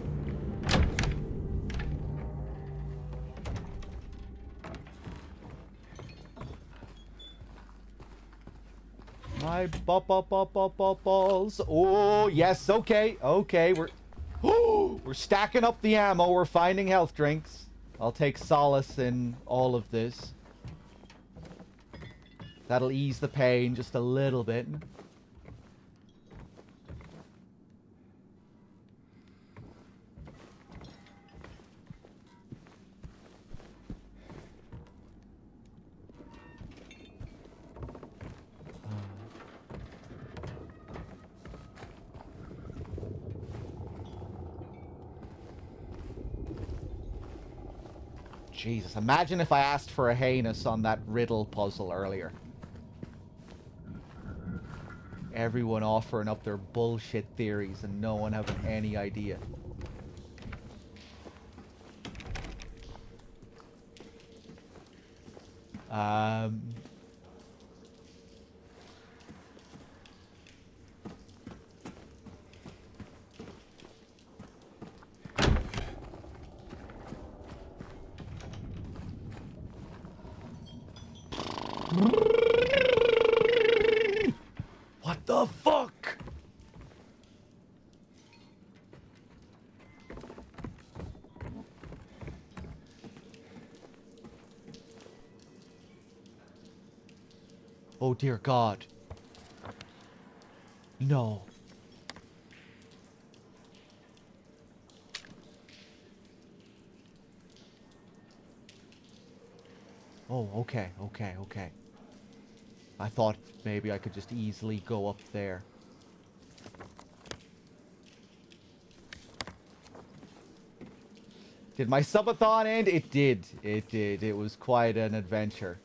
My balls. Oh, yes, okay. Okay, we're stacking up the ammo. We're finding health drinks. I'll take solace in all of this. That'll ease the pain just a little bit. Jesus, imagine if I asked for a heinous on that riddle puzzle earlier. Everyone offering up their bullshit theories and no one having any idea. What the fuck? Oh dear God. No. Oh, okay, okay, okay. I thought maybe I could just easily go up there. Did my subathon end? It did. It did. It was quite an adventure.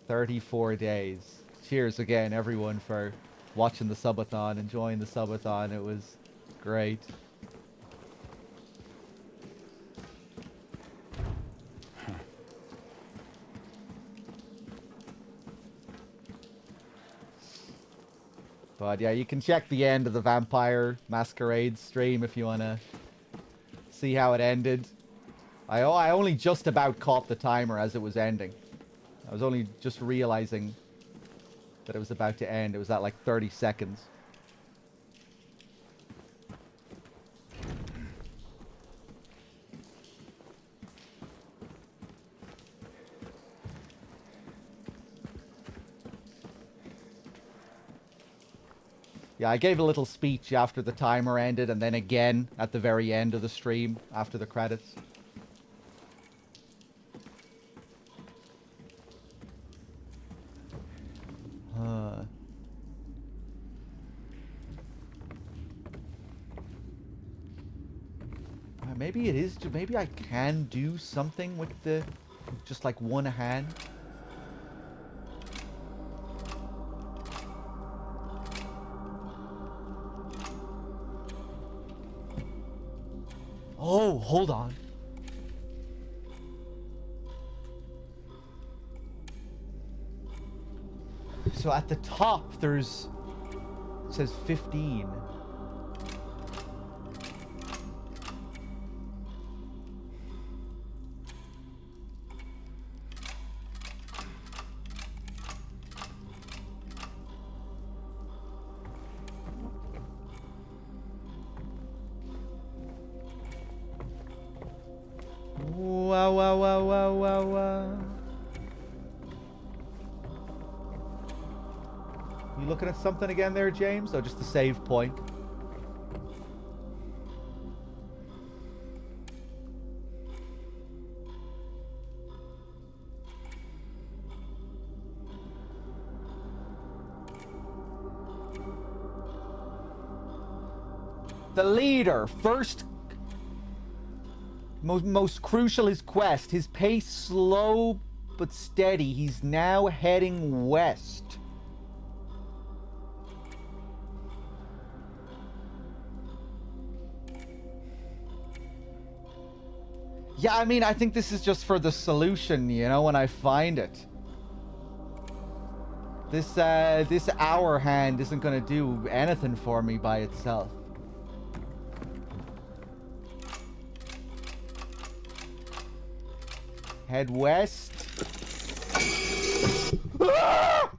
34 days. Cheers again, everyone, for watching the subathon, enjoying the subathon. It was great. But yeah, you can check the end of the Vampire Masquerade stream if you want to see how it ended. I only just about caught the timer as it was ending. I was only just realizing that it was about to end. It was at like 30 seconds. Yeah, I gave a little speech after the timer ended, and then again at the very end of the stream after the credits. Maybe it is. Maybe I can do something with the, just like one hand. Oh, hold on. So at the top, there's, it says 15. Wow, wow, wow, wow, wow, wow. You looking at something again there, James? Oh, just the save point. The leader, first, most crucial is quest. His pace slow but steady. He's now heading west. Yeah, I mean, I think this is just for the solution, you know, when I find it. This hour hand isn't gonna do anything for me by itself. Head west. Ah!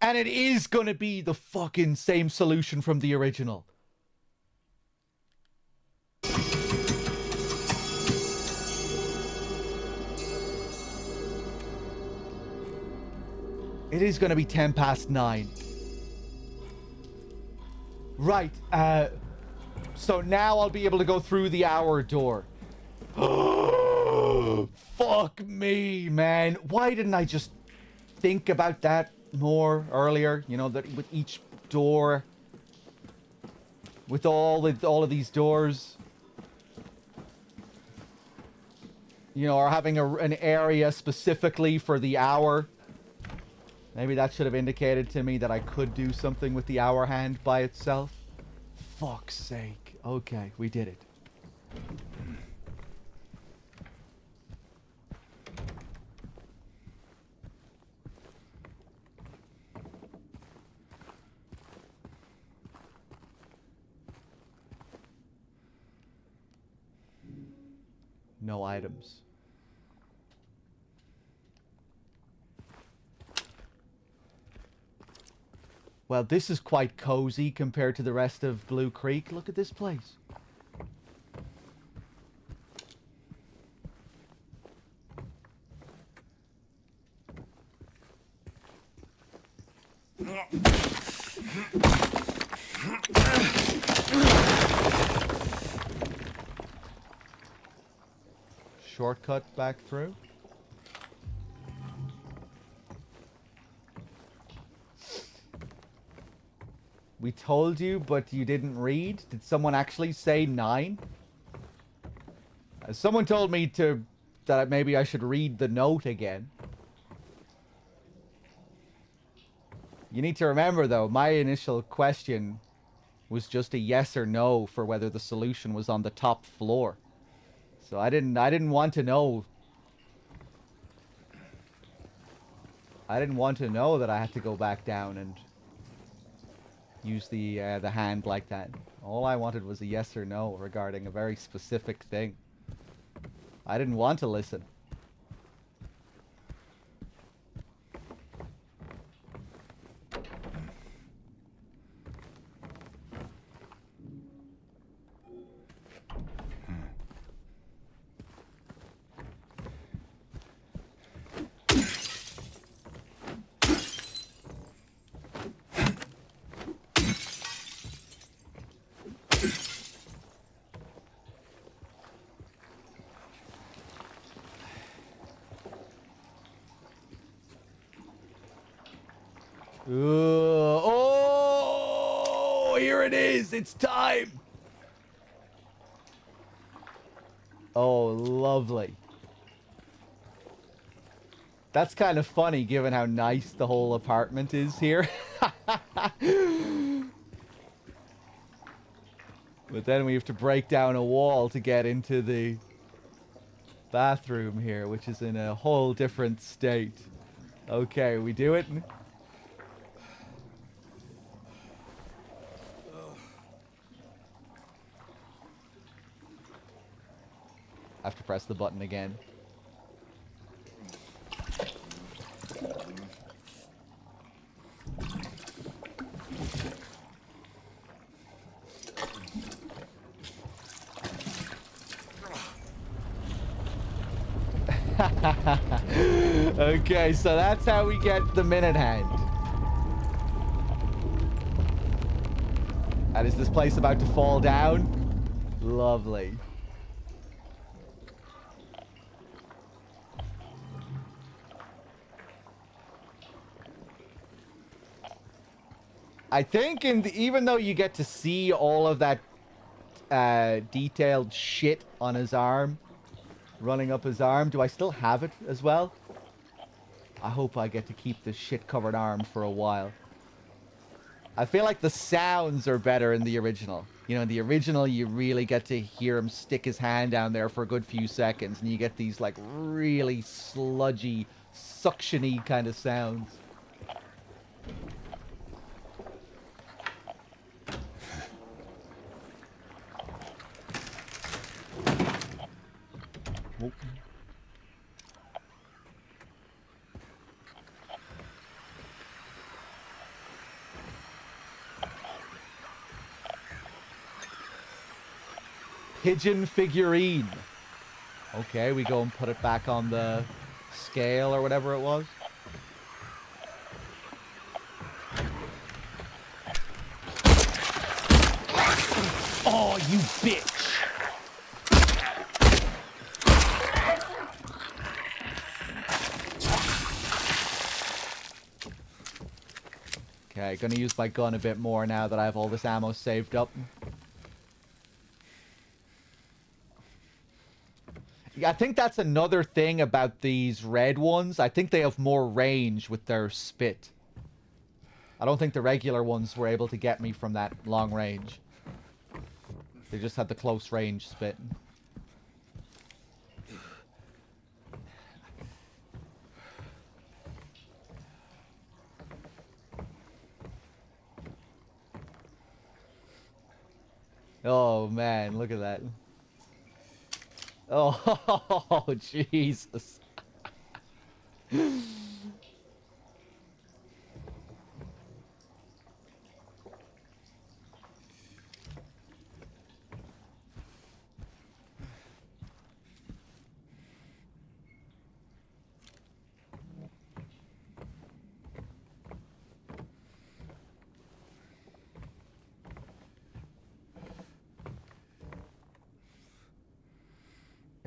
And it is gonna be the fucking same solution from the original. It is gonna be 9:10. Right, so now I'll be able to go through the hour door. Fuck me, man. Why didn't I just... think about that more earlier. You know, that with each door, with all of these doors, you know, or having an area specifically for the hour. Maybe that should have indicated to me that I could do something with the hour hand by itself. Fuck's sake. Okay, we did it. No items. Well, this is quite cozy compared to the rest of Blue Creek. Look at this place. Shortcut back through. We told you, but you didn't read. Did someone actually say 9? Someone told me that maybe I should read the note again. You need to remember, though, my initial question was just a yes or no for whether the solution was on the top floor. So I didn't want to know. I didn't want to know that I had to go back down and use the hand like that. All I wanted was a yes or no regarding a very specific thing. I didn't want to listen. Oh, here it is. It's time. Oh, lovely. That's kind of funny given how nice the whole apartment is here. But then we have to break down a wall to get into the bathroom here, which is in a whole different state. Okay, we do it. I have to press the button again. Okay, so that's how we get the minute hand. And is this place about to fall down? Lovely. I think even though you get to see all of that detailed shit on his arm, running up his arm, do I still have it as well? I hope I get to keep this shit-covered arm for a while. I feel like the sounds are better in the original. You know, in the original, you really get to hear him stick his hand down there for a good few seconds, and you get these, like, really sludgy, suction-y kind of sounds. Oh. Pigeon figurine. Okay, we go and put it back on the scale or whatever it was. Oh, you bitch! Okay, gonna use my gun a bit more now that I have all this ammo saved up. Yeah, I think that's another thing about these red ones. I think they have more range with their spit. I don't think the regular ones were able to get me from that long range. They just had the close range spit. Oh man, look at that. Oh, Jesus.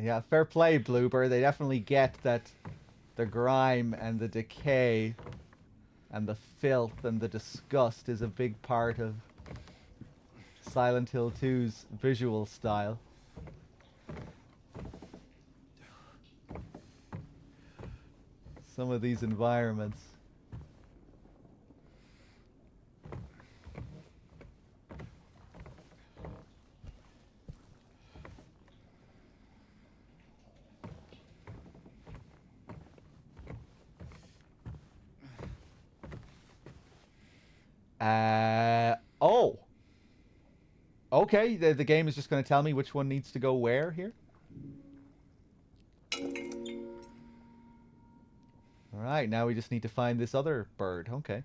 Yeah, fair play, Bloober. They definitely get that the grime and the decay and the filth and the disgust is a big part of Silent Hill 2's visual style. Some of these environments. Oh! Okay, the game is just going to tell me which one needs to go where here? Alright, now we just need to find this other bird. Okay.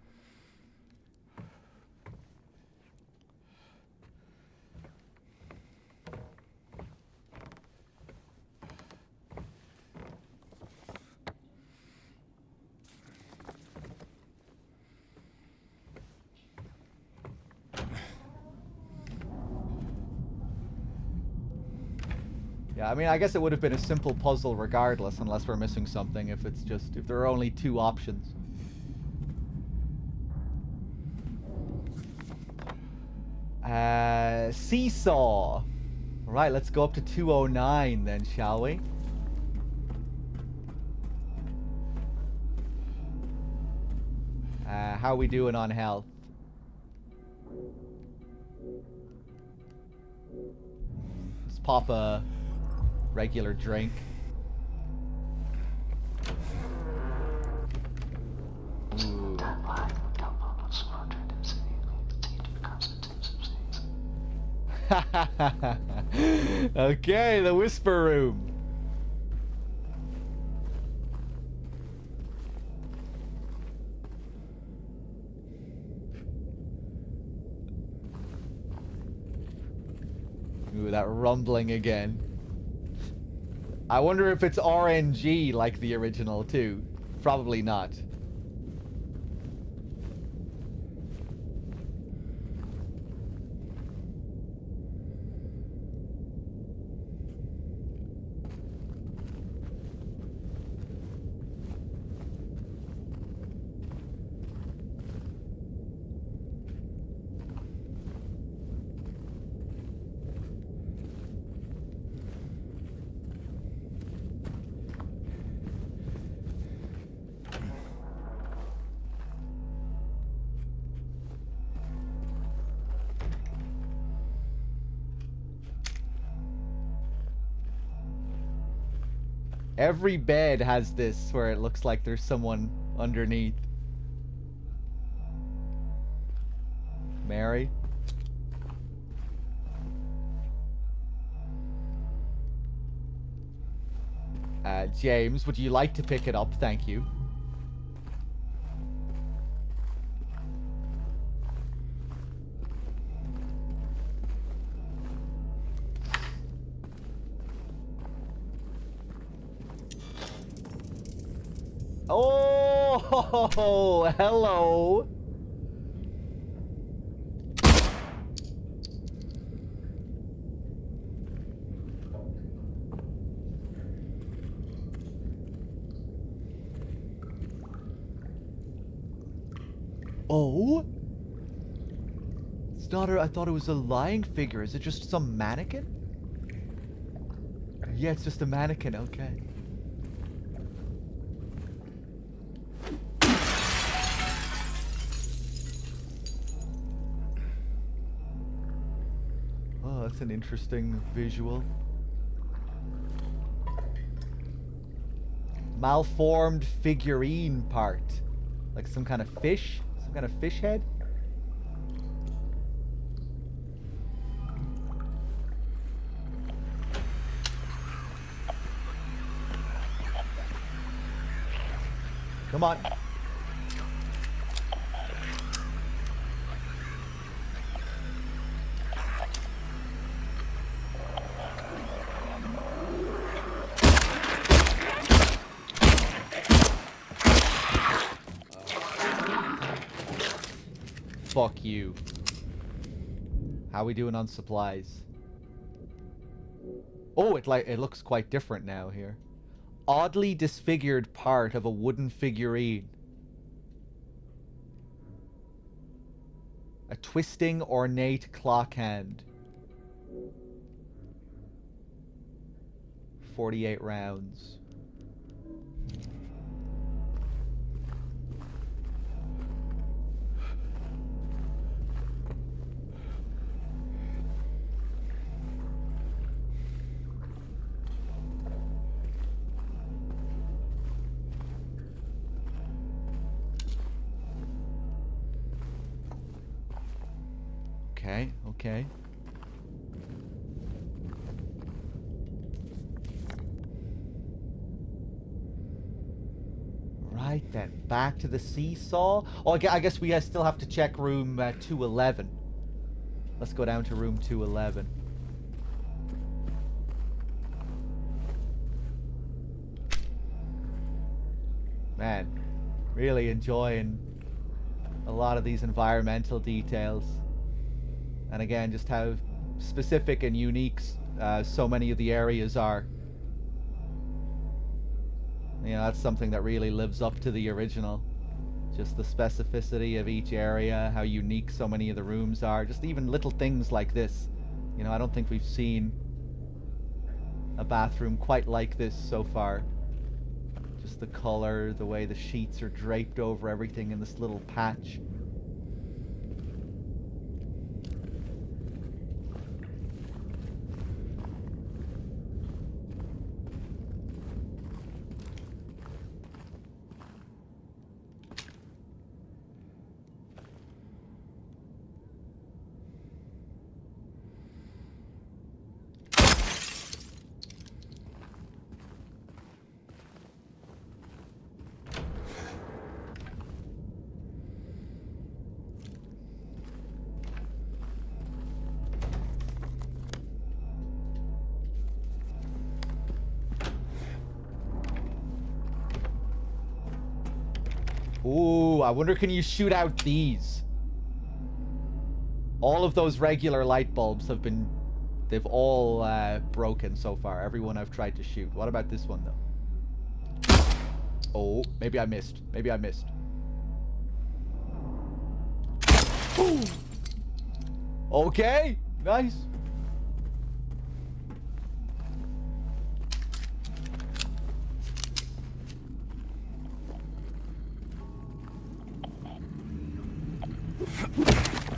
Yeah, I mean, I guess it would have been a simple puzzle regardless, unless we're missing something, if there are only two options. Seesaw. Alright, let's go up to 209 then, shall we? How are we doing on health? Let's pop a regular drink. Ooh. Okay, the whisper room. Ooh, that rumbling again. I wonder if it's RNG like the original too. Probably not. Every bed has this where it looks like there's someone underneath. Mary? James, would you like to pick it up? Thank you. Oh, hello. Oh. not a... I thought it was a lying figure. Is it just some mannequin? Yeah, it's just a mannequin. Okay. Oh, that's an interesting visual. Malformed figurine part. Like some kind of fish? Some kind of fish head? Come on. Fuck you. How we doing on supplies? Oh, it looks quite different now here. Oddly disfigured part of a wooden figurine. A twisting ornate clock hand. 48 rounds. Okay, okay. Right then, back to the seesaw. Oh, I guess we still have to check room 211. Let's go down to room 211. Man, really enjoying a lot of these environmental details. And again, just how specific and unique so many of the areas are. You know, that's something that really lives up to the original. Just the specificity of each area, how unique so many of the rooms are. Just even little things like this. You know, I don't think we've seen a bathroom quite like this so far. Just the color, the way the sheets are draped over everything in this little patch. Ooh, I wonder, can you shoot out these? All of those regular light bulbs have been... They've all broken so far. Everyone I've tried to shoot. What about this one, though? Oh, maybe I missed. Maybe I missed. Ooh. Okay, nice.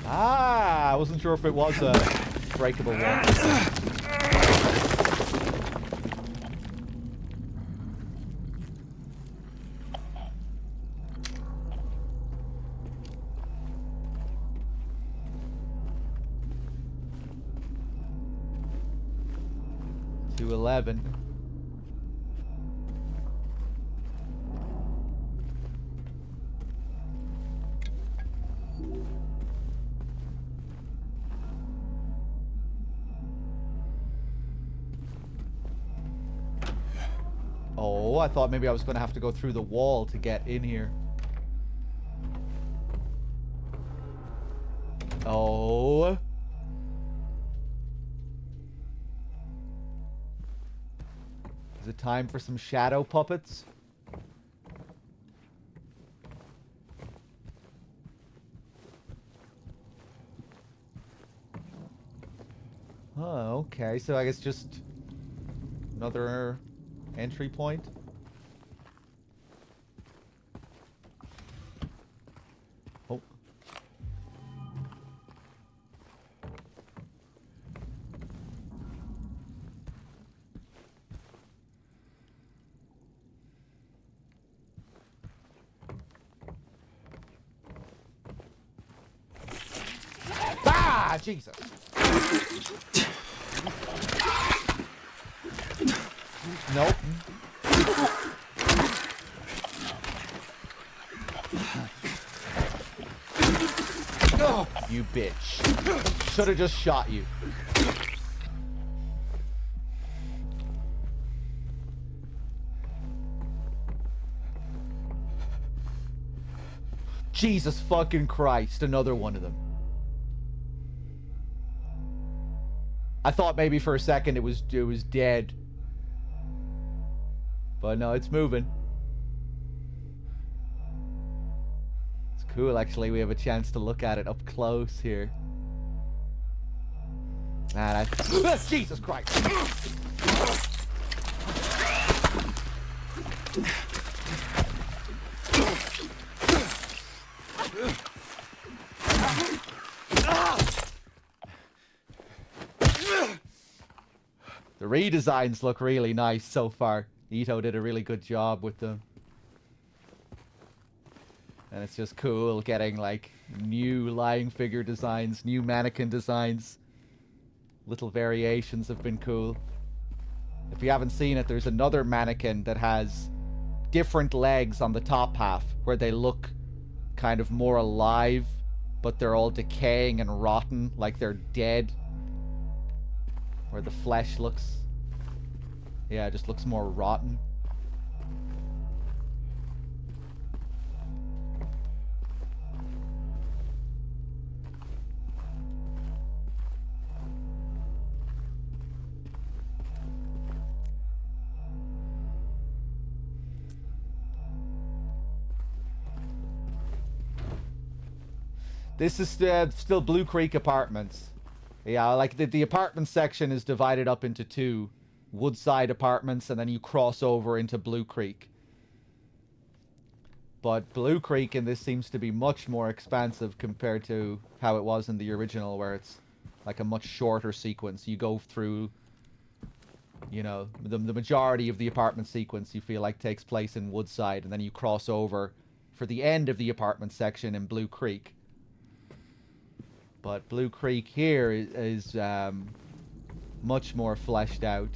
Ah, I wasn't sure if it was a breakable one. 211. Oh, I thought maybe I was going to have to go through the wall to get in here. Oh. Is it time for some shadow puppets? Oh, okay. So I guess just another entry point. Oh. Ah, Jesus. Nope. You bitch. Should have just shot you. Jesus fucking Christ, another one of them. I thought maybe for a second it was dead. But no, it's moving. It's cool, actually. We have a chance to look at it up close here. Man, Jesus Christ! The redesigns look really nice so far. Ito did a really good job with them. And it's just cool getting, like, new lying figure designs, new mannequin designs. Little variations have been cool. If you haven't seen it, there's another mannequin that has different legs on the top half, where they look kind of more alive, but they're all decaying and rotten, like they're dead. Where the flesh looks... yeah, it just looks more rotten. This is still Blue Creek Apartments. Yeah, like the apartment section is divided up into two. Woodside Apartments, and then you cross over into Blue Creek. But Blue Creek in this seems to be much more expansive compared to how it was in the original, where it's like a much shorter sequence. You go through, you know, the majority of the apartment sequence you feel like takes place in Woodside, and then you cross over for the end of the apartment section in Blue Creek. But Blue Creek here is much more fleshed out.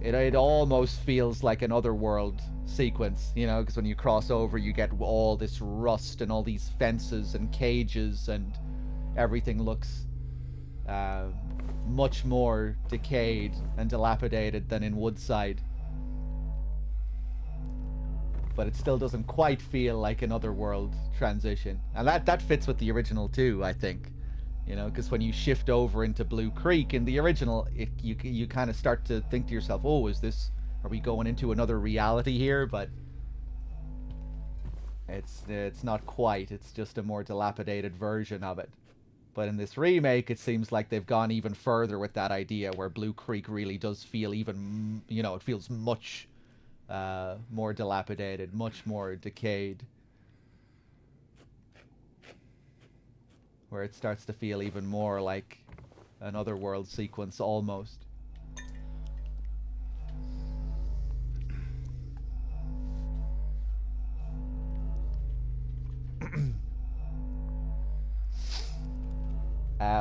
It almost feels like an Otherworld sequence, you know, because when you cross over, you get all this rust and all these fences and cages, and everything looks much more decayed and dilapidated than in Woodside. But it still doesn't quite feel like an Otherworld transition. And that fits with the original too, I think. You know, because when you shift over into Blue Creek in the original, you kind of start to think to yourself, oh, are we going into another reality here? But it's not quite. It's just a more dilapidated version of it. But in this remake, it seems like they've gone even further with that idea, where Blue Creek really does feel even, you know, it feels much more dilapidated, much more decayed. Where it starts to feel even more like an Otherworld sequence, almost.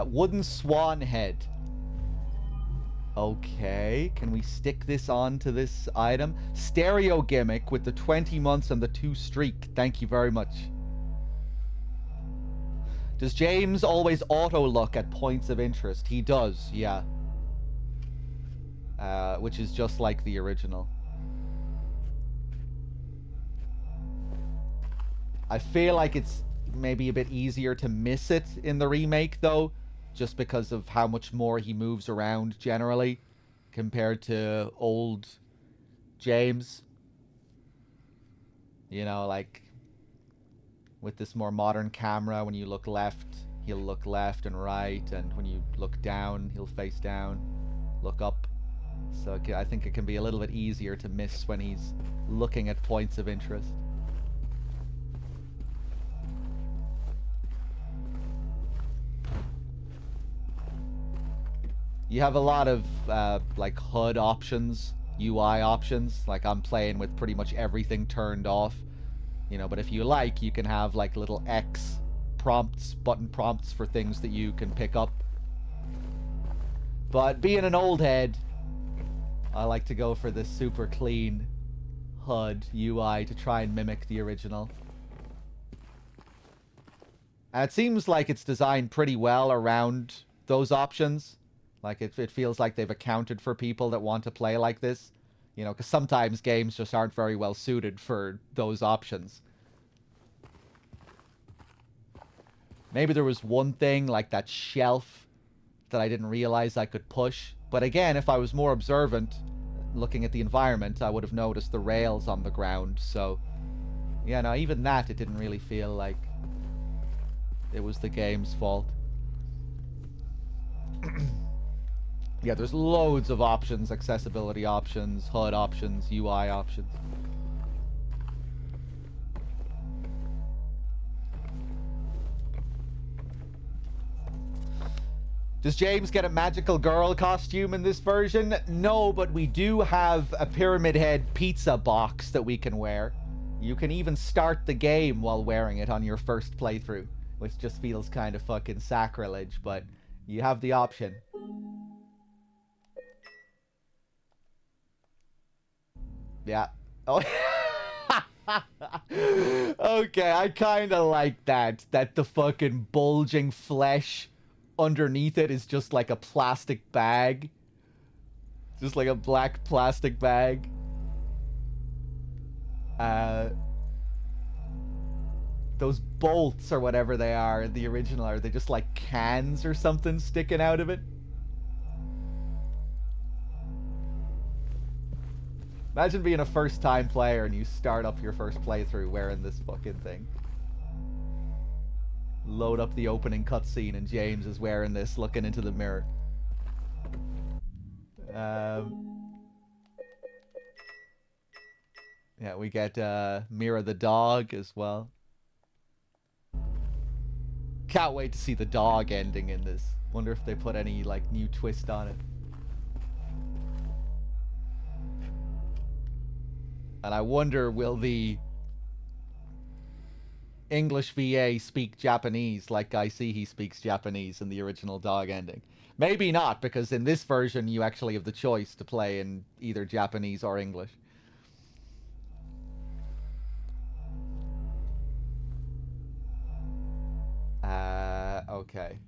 Wooden swan head. Okay, can we stick this on to this item? Stereo gimmick with the 20 months and the 2 streak. Thank you very much. Does James always auto-look at points of interest? He does, yeah. Which is just like the original. I feel like it's maybe a bit easier to miss it in the remake, though, just because of how much more he moves around generally compared to old James. You know, like... with this more modern camera. When you look left, he'll look left and right, and when you look down, he'll face down, look up. So I think it can be a little bit easier to miss when he's looking at points of interest. You have a lot of like HUD options, UI options. Like I'm playing with pretty much everything turned off, you know, but if you like, you can have like little X prompts, button prompts for things that you can pick up. But being an old head, I like to go for this super clean HUD UI to try and mimic the original. And it seems like it's designed pretty well around those options. Like, it feels like they've accounted for people that want to play like this. You know, because sometimes games just aren't very well suited for those options. Maybe there was one thing, like that shelf, that I didn't realize I could push. But again, if I was more observant, looking at the environment, I would have noticed the rails on the ground. So, yeah, no, even that, it didn't really feel like it was the game's fault. Yeah, there's loads of options, accessibility options, HUD options, UI options. Does James get a magical girl costume in this version? No, but we do have a Pyramid Head pizza box that we can wear. You can even start the game while wearing it on your first playthrough, which just feels kind of fucking sacrilege, but you have the option. Yeah. Oh. Okay, I kind of like that. That the fucking bulging flesh underneath it is just like a plastic bag. Just like a black plastic bag. Those bolts or whatever they are in the original, are they just like cans or something sticking out of it? Imagine being a first-time player and you start up your first playthrough wearing this fucking thing. Load up the opening cutscene and James is wearing this, looking into the mirror. Yeah, we get Mira the dog as well. Can't wait to see the dog ending in this. Wonder if they put any like new twist on it. And I wonder, will the English VA speak Japanese like I see he speaks Japanese in the original dog ending? Maybe not, because in this version you actually have the choice to play in either Japanese or English. Okay.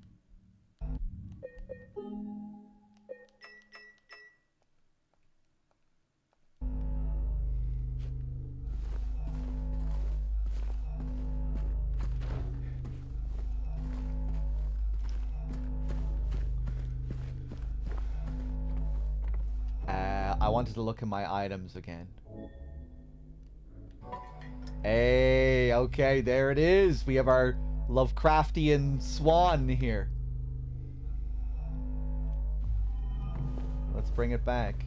I wanted to look at my items again. Hey, okay, there it is. We have our Lovecraftian swan here. Let's bring it back.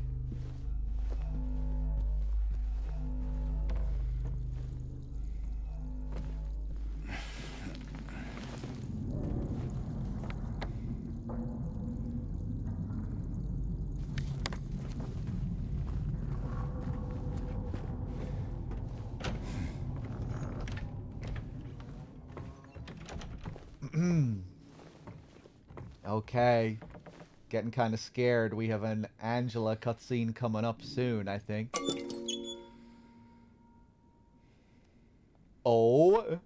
Okay. Getting kind of scared. We have an Angela cutscene coming up soon, I think. Oh.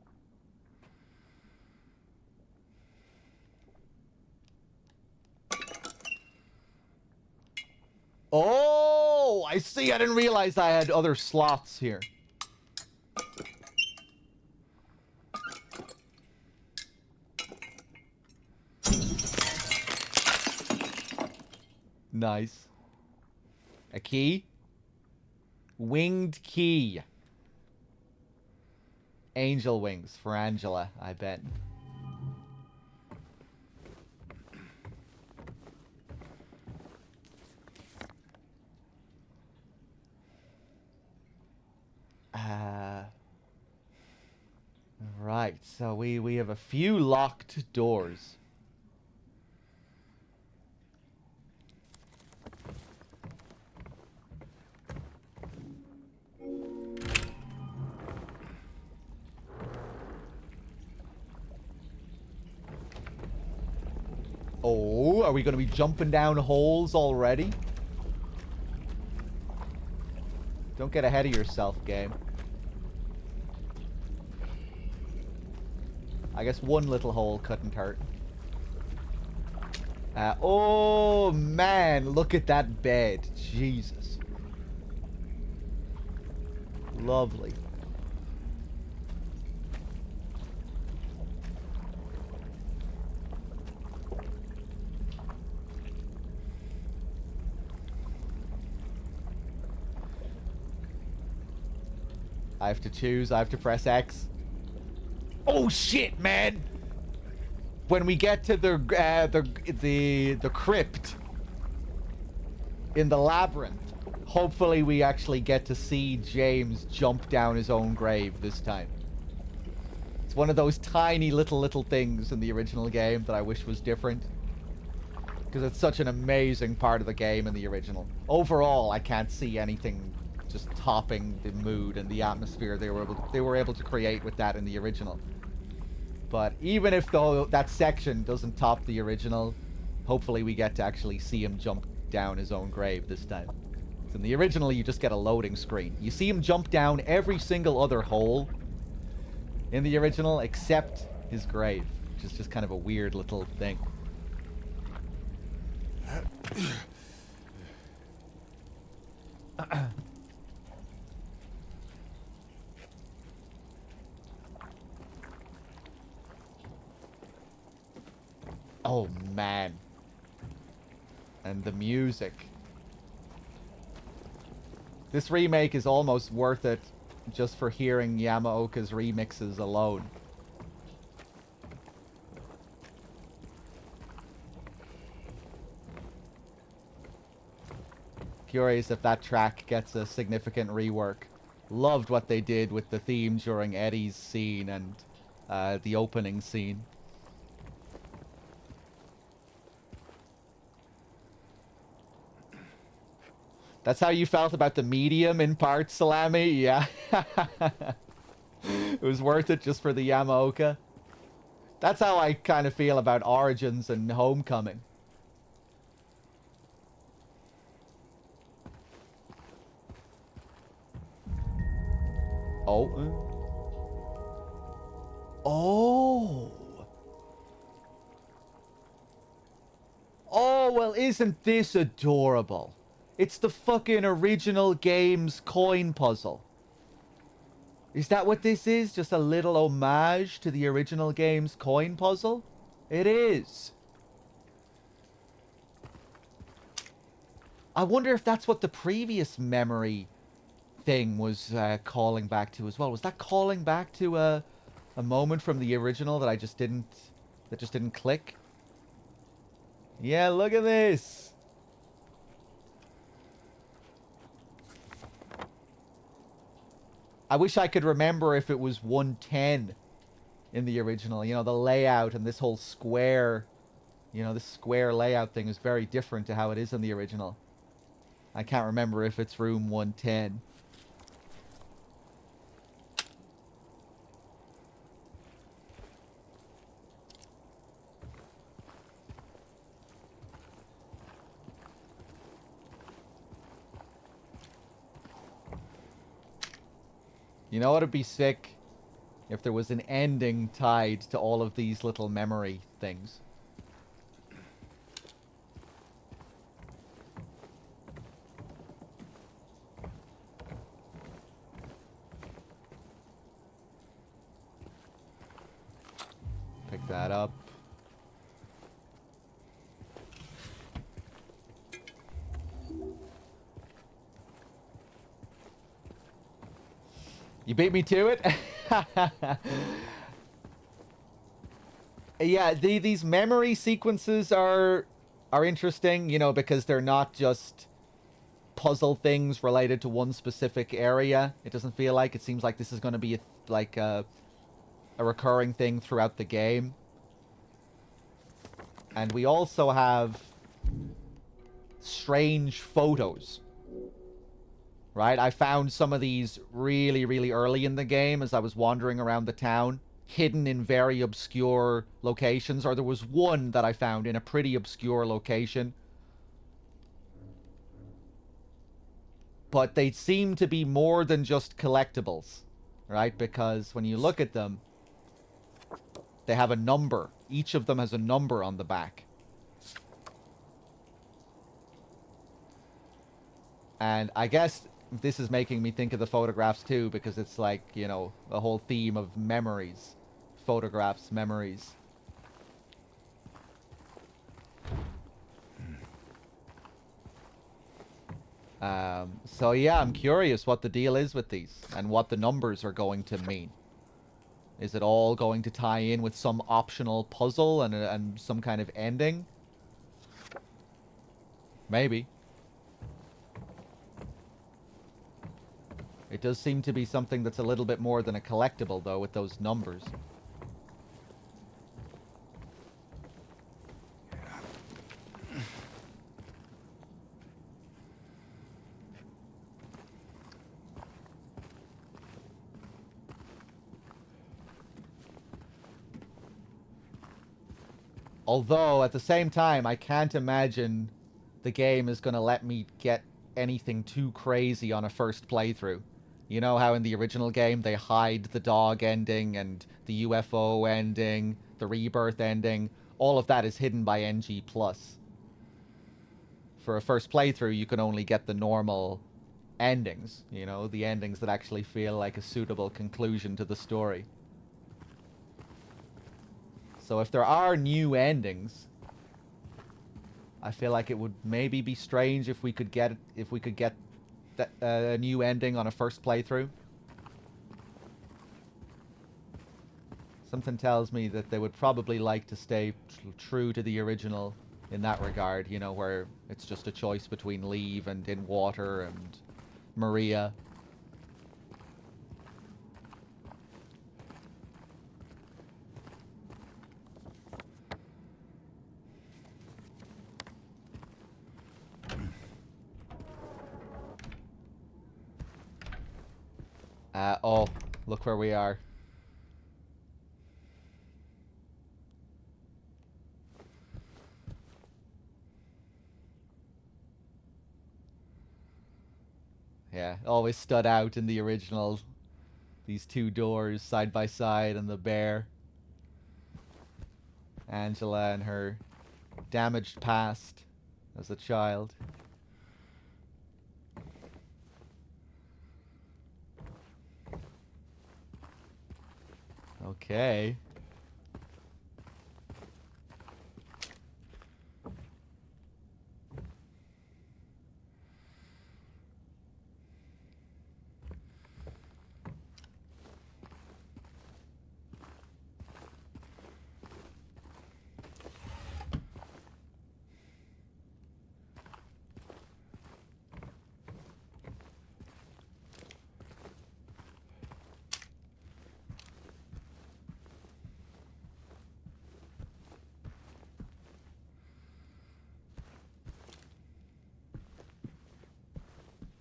Oh, I see. I didn't realize I had other slots here. Nice. A key? Winged key. Angel wings for Angela, I bet. Right, so we have a few locked doors. Oh, are we going to be jumping down holes already? Don't get ahead of yourself, game. I guess one little hole couldn't hurt. Oh, man, look at that bed. Jesus. Lovely. I have to choose. I have to press X. Oh shit, man! When we get to the crypt in the labyrinth, hopefully we actually get to see James jump down his own grave this time. It's one of those tiny little things in the original game that I wish was different. Because it's such an amazing part of the game in the original. Overall, I can't see anything just topping the mood and the atmosphere they were able to create with that in the original. But even if though that section doesn't top the original, hopefully we get to actually see him jump down his own grave this time. So in the original, you just get a loading screen. You see him jump down every single other hole in the original except his grave, which is just kind of a weird little thing. Oh, man. And the music. This remake is almost worth it just for hearing Yamaoka's remixes alone. Curious if that track gets a significant rework. Loved what they did with the theme during Eddie's scene and the opening scene. That's how you felt about the medium in part, Salami? Yeah. It was worth it just for the Yamaoka. That's how I kind of feel about Origins and Homecoming. Oh. Oh. Oh, well, isn't this adorable? It's the fucking original game's coin puzzle. Is that what this is? Just a little homage to the original game's coin puzzle? It is. I wonder if that's what the previous memory thing was calling back to as well. Was that calling back to a moment from the original that just didn't click? Yeah, look at this. I wish I could remember if it was 110 in the original. You know, the layout and this whole square, you know, this square layout thing is very different to how it is in the original. I can't remember if it's room 110. You know what would be sick? If there was an ending tied to all of these little memory things. Pick that up. You beat me to it? Yeah, these memory sequences are interesting, you know, because they're not just puzzle things related to one specific area. It doesn't feel like it seems like this is going to be like a recurring thing throughout the game. And we also have strange photos, right? I found some of these really, really early in the game as I was wandering around the town, hidden in very obscure locations, or there was one that I found in a pretty obscure location. But they seem to be more than just collectibles, right? Because when you look at them, they have a number. Each of them has a number on the back. And I guess this is making me think of the photographs too, because it's like, you know, a whole theme of memories. Photographs, memories. So yeah, I'm curious what the deal is with these and what the numbers are going to mean. Is it all going to tie in with some optional puzzle and some kind of ending? Maybe. It does seem to be something that's a little bit more than a collectible, though, with those numbers. Although, at the same time, I can't imagine the game is going to let me get anything too crazy on a first playthrough. You know how in the original game they hide the dog ending and the UFO ending, the rebirth ending? All of that is hidden by NG+. For a first playthrough, you can only get the normal endings, you know, the endings that actually feel like a suitable conclusion to the story. So if there are new endings, I feel like it would maybe be strange if we could get a new ending on a first playthrough. Something tells me that they would probably like to stay true to the original in that regard, you know, where it's just a choice between leave and in water and Maria. Oh, look where we are. Yeah, always stood out in the original. These two doors side by side and the bear. Angela and her damaged past as a child. Okay.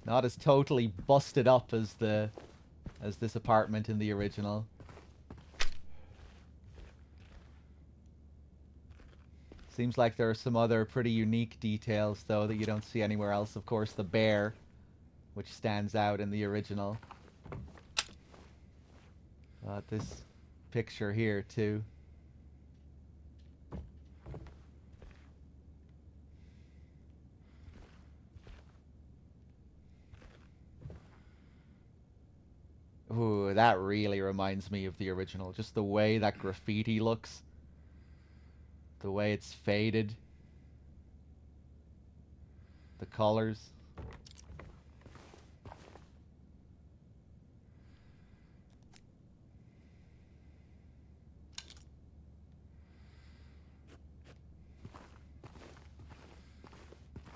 Not as totally busted up as this apartment in the original. Seems like there are some other pretty unique details, though, that you don't see anywhere else. Of course, the bear, which stands out in the original. This picture here, too. Ooh, that really reminds me of the original. Just the way that graffiti looks. The way it's faded. The colors.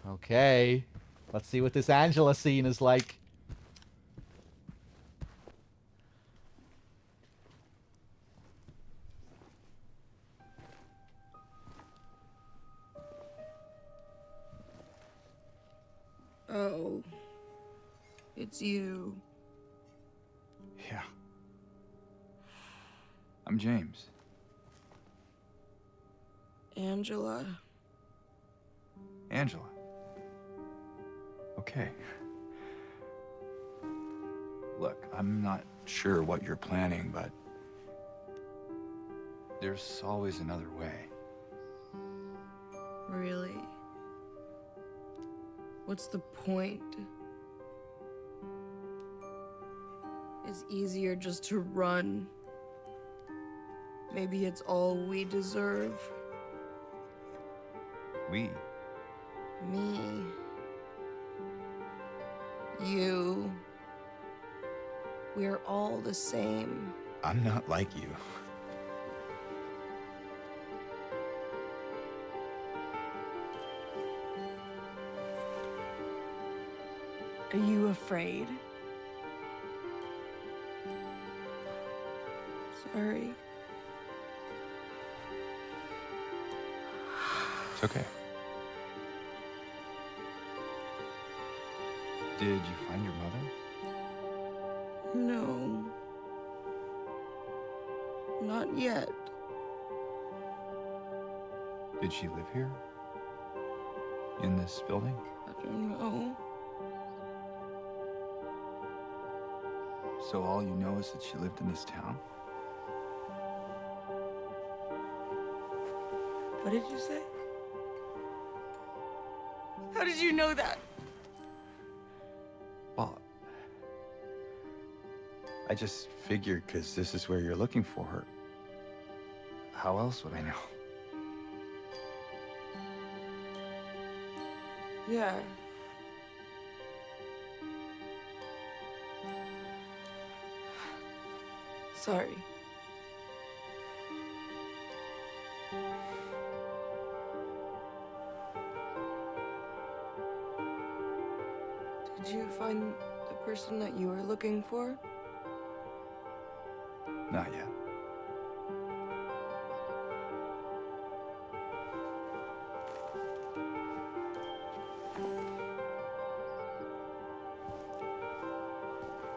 Okay. Let's see what this Angela scene is like. Oh. It's you. Yeah. I'm James. Angela. Angela. Okay. Look, I'm not sure what you're planning, but there's always another way. Really? What's the point? It's easier just to run. Maybe it's all we deserve. We? Me. You. We're all the same. I'm not like you. Are you afraid? Sorry. It's okay. Did you find your mother? No. Not yet. Did she live here? In this building? I don't know. So all you know is that she lived in this town? What did you say? How did you know that? Well, I just figured because this is where you're looking for her. How else would I know? Yeah. Sorry. Did you find the person that you were looking for? Not yet.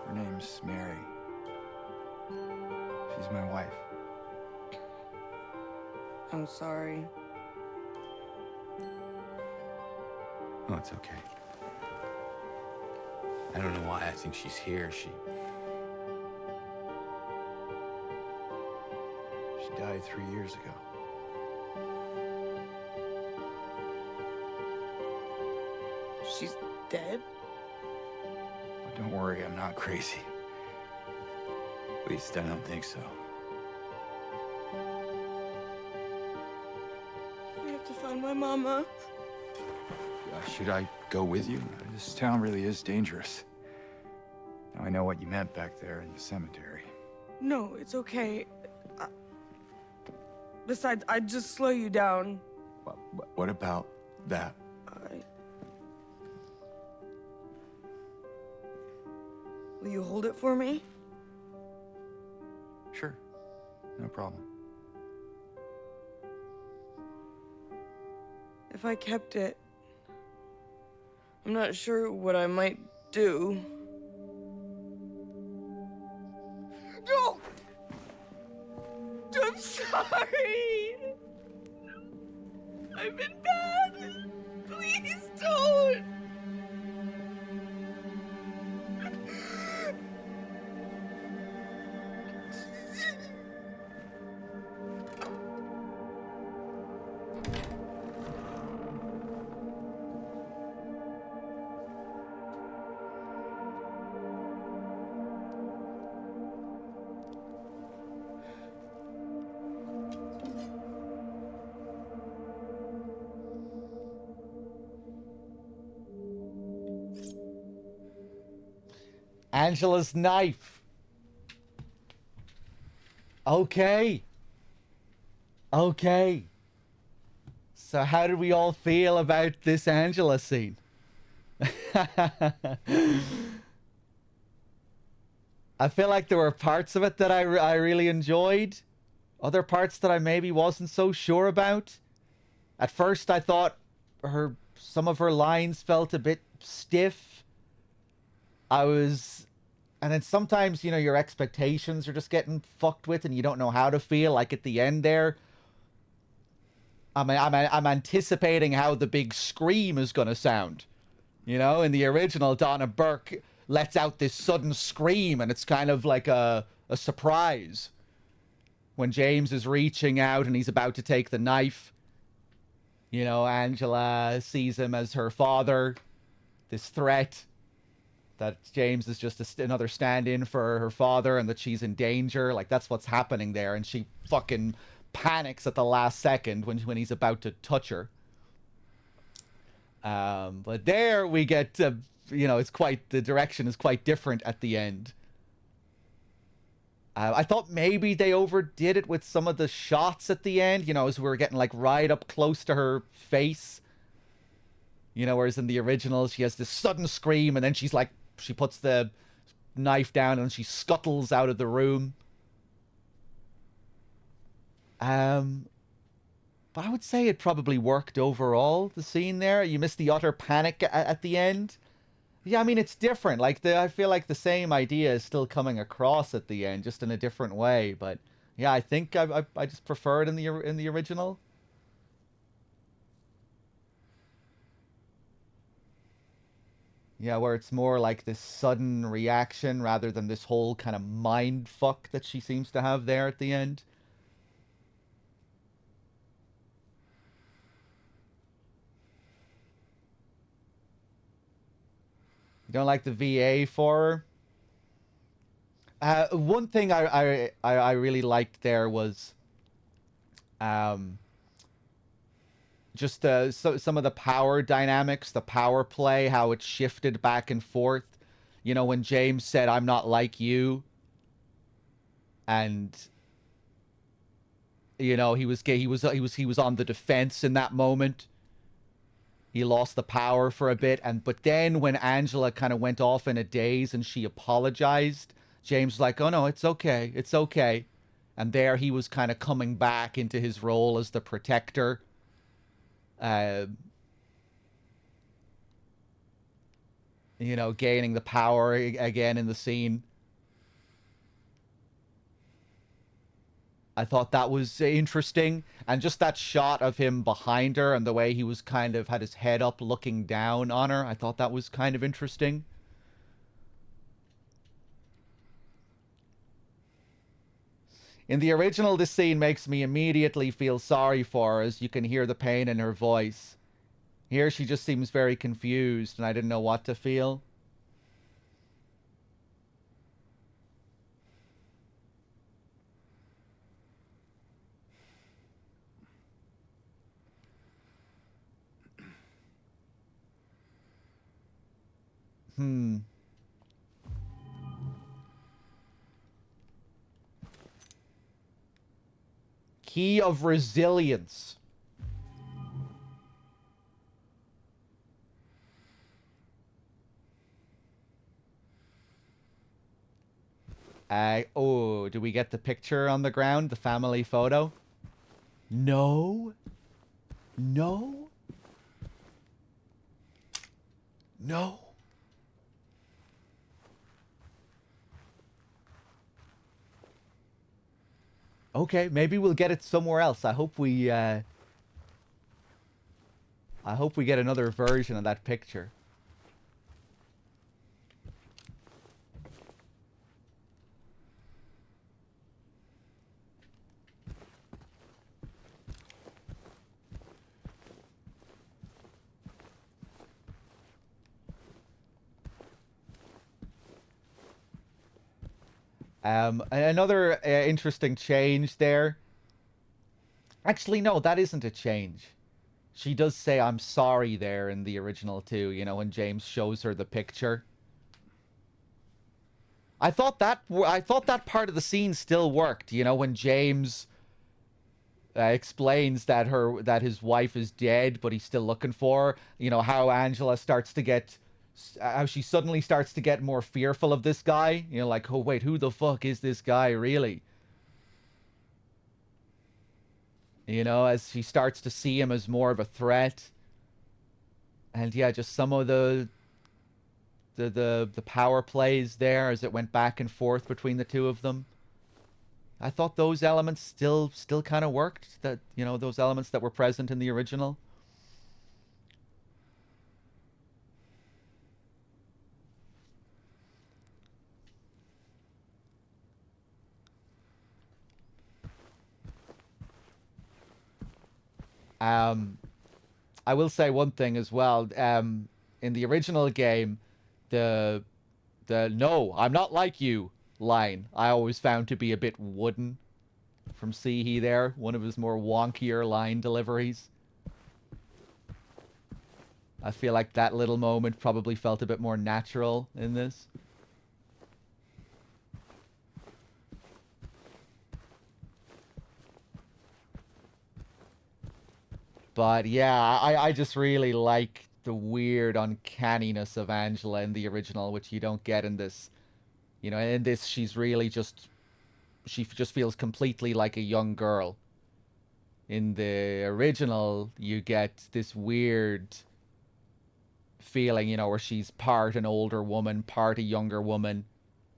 Her name's Mary. She's my wife. I'm sorry. Oh, it's okay. I don't know why I think she's here. She died 3 years ago. She's dead? Oh, don't worry, I'm not crazy. At least I don't think so. We have to find my mama. Should I go with you? This town really is dangerous. Now I know what you meant back there in the cemetery. No, it's okay. Besides, I'd just slow you down. What about that? Will you hold it for me? Sure, no problem. If I kept it, I'm not sure what I might do. No! I'm sorry! I've been bad! Please don't! Angela's knife. Okay. Okay. So how did we all feel about this Angela scene? I feel like there were parts of it that I really enjoyed. Other parts that I maybe wasn't so sure about. At first I thought some of her lines felt a bit stiff. And then sometimes, you know, your expectations are just getting fucked with and you don't know how to feel. Like at the end there, I'm anticipating how the big scream is going to sound. You know, in the original, Donna Burke lets out this sudden scream and it's kind of like a surprise. When James is reaching out and he's about to take the knife, you know, Angela sees him as her father, this threat that James is just another stand-in for her father and that she's in danger. Like, that's what's happening there. And she fucking panics at the last second when he's about to touch her. But there we get, you know, the direction is quite different at the end. I thought maybe they overdid it with some of the shots at the end, you know, as we were getting like right up close to her face. You know, whereas in the original, she has this sudden scream and then she's like, she puts the knife down and she scuttles out of the room. But I would say it probably worked overall, the scene there. You missed the utter panic at the end. Yeah, I mean, it's different. Like, I feel like the same idea is still coming across at the end, just in a different way. But yeah, I think I just prefer it in the original. Yeah, where it's more like this sudden reaction rather than this whole kind of mind fuck that she seems to have there at the end. You don't like the VA for her? One thing I really liked there was just some of the power dynamics, the power play, how it shifted back and forth. You know, when James said, "I'm not like you," and you know, he was on the defense in that moment. He lost the power for a bit, but then when Angela kind of went off in a daze and she apologized, James was like, "Oh no, it's okay, it's okay," and there he was kind of coming back into his role as the protector. You know, gaining the power again in the scene. I thought that was interesting. And just that shot of him behind her and the way he was kind of had his head up looking down on her, I thought that was kind of interesting. In the original, this scene makes me immediately feel sorry for her, as you can hear the pain in her voice. Here she just seems very confused and I didn't know what to feel. Key of resilience. Oh, do we get the picture on the ground? The family photo? No. No. No. Okay, maybe we'll get it somewhere else. I hope we get another version of that picture. Another interesting change there. Actually, no, that isn't a change. She does say "I'm sorry" there in the original too, you know, when James shows her the picture. I thought that part of the scene still worked, you know, when James explains that his wife is dead, but he's still looking for her. You know how Angela starts to get, how she suddenly starts to get more fearful of this guy. You know, like, oh wait, who the fuck is this guy really? You know, as she starts to see him as more of a threat. And yeah, just some of the power plays there as it went back and forth between the two of them. I thought those elements still kind of worked. That, you know, those elements that were present in the original. I will say one thing as well. In the original game, the "No, I'm not like you" line I always found to be a bit wooden from Sihi there. One of his more wonkier line deliveries. I feel like that little moment probably felt a bit more natural in this. But yeah, I just really like the weird uncanniness of Angela in the original, which you don't get in this. You know, in this, she just feels completely like a young girl. In the original, you get this weird feeling, you know, where she's part an older woman, part a younger woman.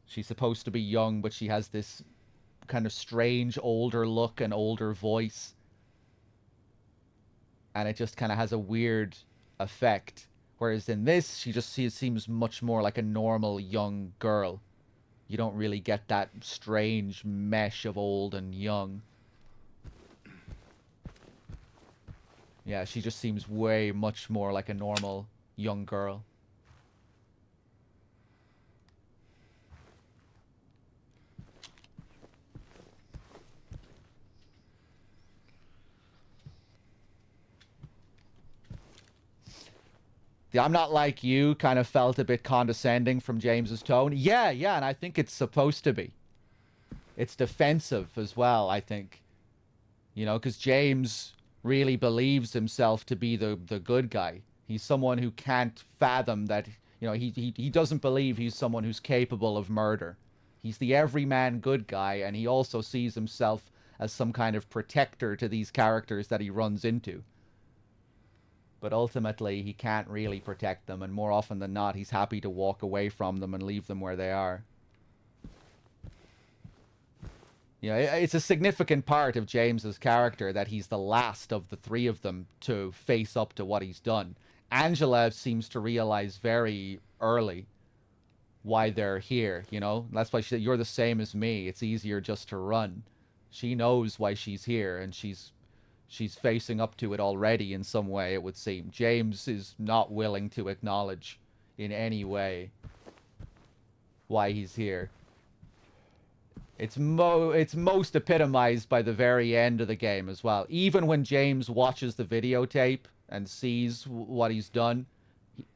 She's supposed to be young, but she has this kind of strange older look and older voice. And it just kind of has a weird effect. Whereas in this, seems much more like a normal young girl. You don't really get that strange mesh of old and young. Yeah, she just seems way much more like a normal young girl. The "I'm not like you" kind of felt a bit condescending from James's tone. Yeah, and I think it's supposed to be. It's defensive as well, I think. You know, because James really believes himself to be the good guy. He's someone who can't fathom that, you know, he doesn't believe he's someone who's capable of murder. He's the everyman good guy, and he also sees himself as some kind of protector to these characters that he runs into. But ultimately, he can't really protect them, and more often than not, he's happy to walk away from them and leave them where they are. You know, it's a significant part of James's character that he's the last of the three of them to face up to what he's done. Angela seems to realize very early why they're here, you know? That's why she said, "You're the same as me. It's easier just to run." She knows why she's here, and she's facing up to it already in some way, it would seem. James is not willing to acknowledge in any way why he's here. It's most epitomized by the very end of the game as well. Even when James watches the videotape and sees what he's done,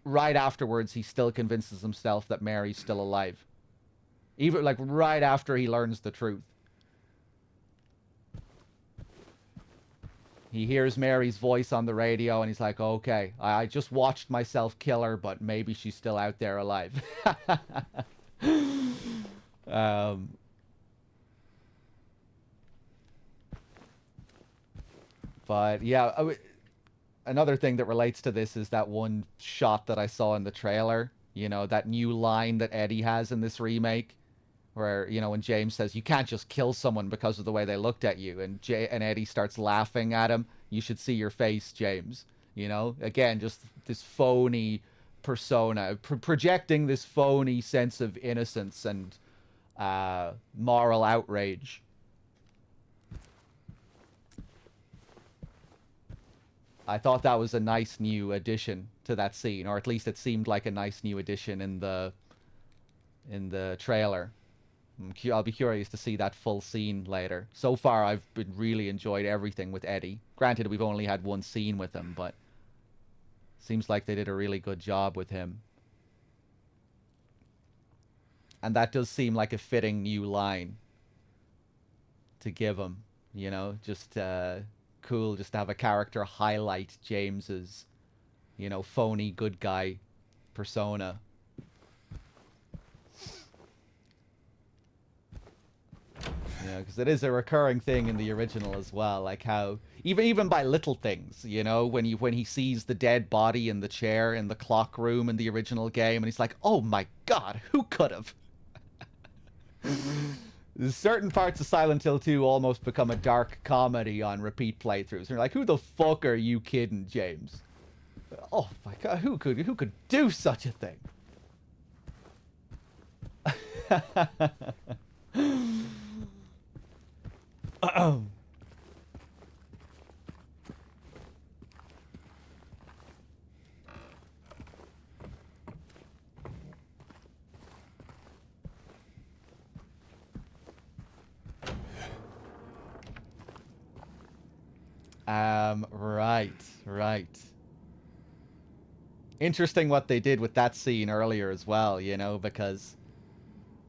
right afterwards he still convinces himself that Mary's still alive. Even like right after he learns the truth. He hears Mary's voice on the radio and he's like, okay, I just watched myself kill her, but maybe she's still out there alive. But yeah, another thing that relates to this is that one shot that I saw in the trailer. You know, that new line that Eddie has in this remake. Where, you know, when James says, "You can't just kill someone because of the way they looked at you," and Eddie starts laughing at him. "You should see your face, James." You know, again, just this phony persona, projecting this phony sense of innocence and moral outrage. I thought that was a nice new addition to that scene, or at least it seemed like a nice new addition in the trailer. I'll be curious to see that full scene later. So far, I've been really enjoyed everything with Eddie. Granted, we've only had one scene with him, but seems like they did a really good job with him. And that does seem like a fitting new line to give him. You know, just cool just to have a character highlight James's, you know, phony good guy persona. Yeah, because it is a recurring thing in the original as well, like how even by little things, you know, when he sees the dead body in the chair in the clock room in the original game, and he's like, "Oh my God, who could have?" Certain parts of Silent Hill 2 almost become a dark comedy on repeat playthroughs. And you're like, "Who the fuck are you kidding, James? Oh my God, who could do such a thing?" Right. Interesting what they did with that scene earlier as well, you know, because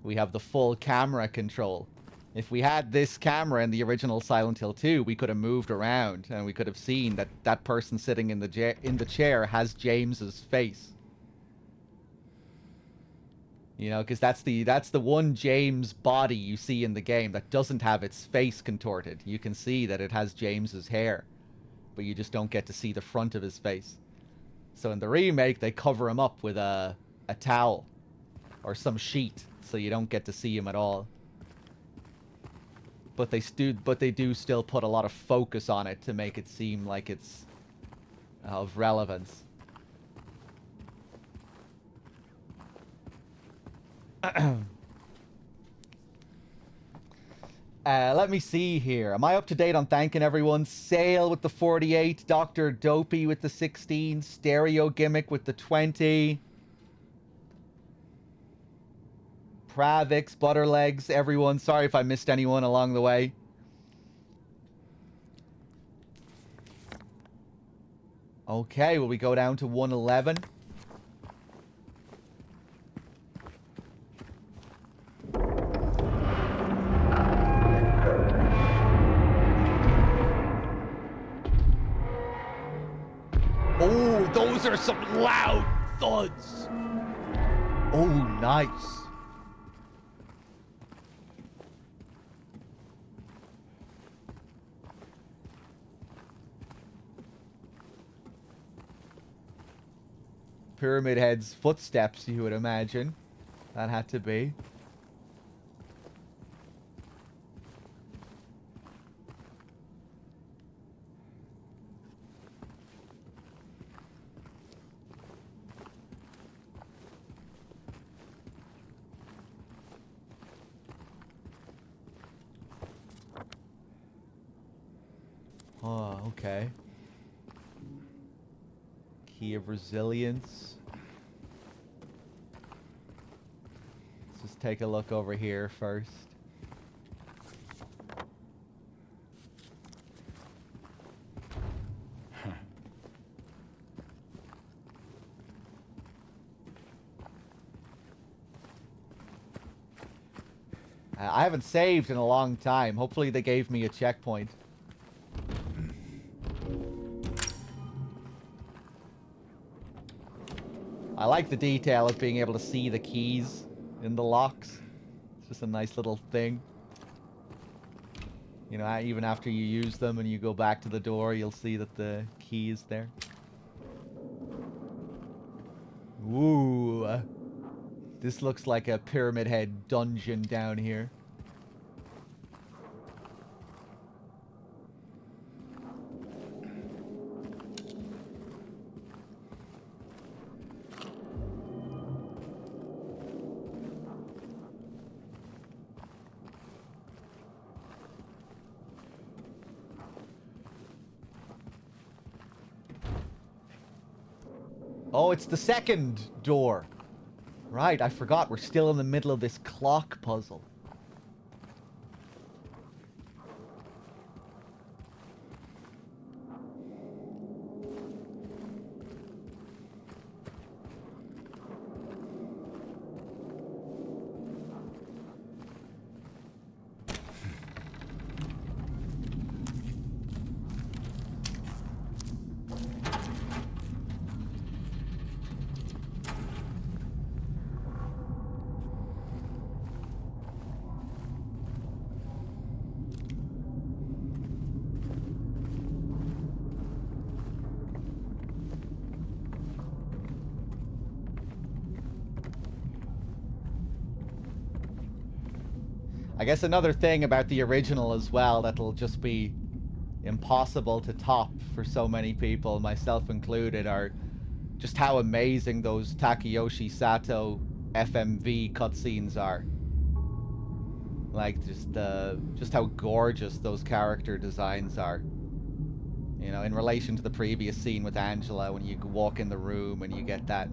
we have the full camera control. If we had this camera in the original Silent Hill 2, we could have moved around and we could have seen that that person sitting in the chair has James's face. You know, because that's the one James body you see in the game that doesn't have its face contorted. You can see that it has James's hair, but you just don't get to see the front of his face. So in the remake, they cover him up with a towel or some sheet, so you don't get to see him at all. But they do still put a lot of focus on it to make it seem like it's of relevance. Let me see here. Am I up to date on thanking everyone? Sale with the 48, Dr. Dopey with the 16, Stereo Gimmick with the 20, Pravix, Butterlegs, everyone. Sorry if I missed anyone along the way. Okay, will we go down to 111? Oh, those are some loud thuds. Oh, nice. Pyramid Head's footsteps, you would imagine. That had to be. Oh, okay. Key of Resilience. Let's just take a look over here first. I haven't saved in a long time. Hopefully they gave me a checkpoint. I like the detail of being able to see the keys in the locks. It's just a nice little thing. You know, even after you use them and you go back to the door, you'll see that the key is there. Ooh. This looks like a Pyramid Head dungeon down here. Oh, it's the second door. Right, I forgot. We're still in the middle of this clock puzzle. I guess another thing about the original as well that'll just be impossible to top for so many people, myself included, are just how amazing those Takayoshi Sato FMV cutscenes are. Like, just how gorgeous those character designs are. You know, in relation to the previous scene with Angela, when you walk in the room and you get that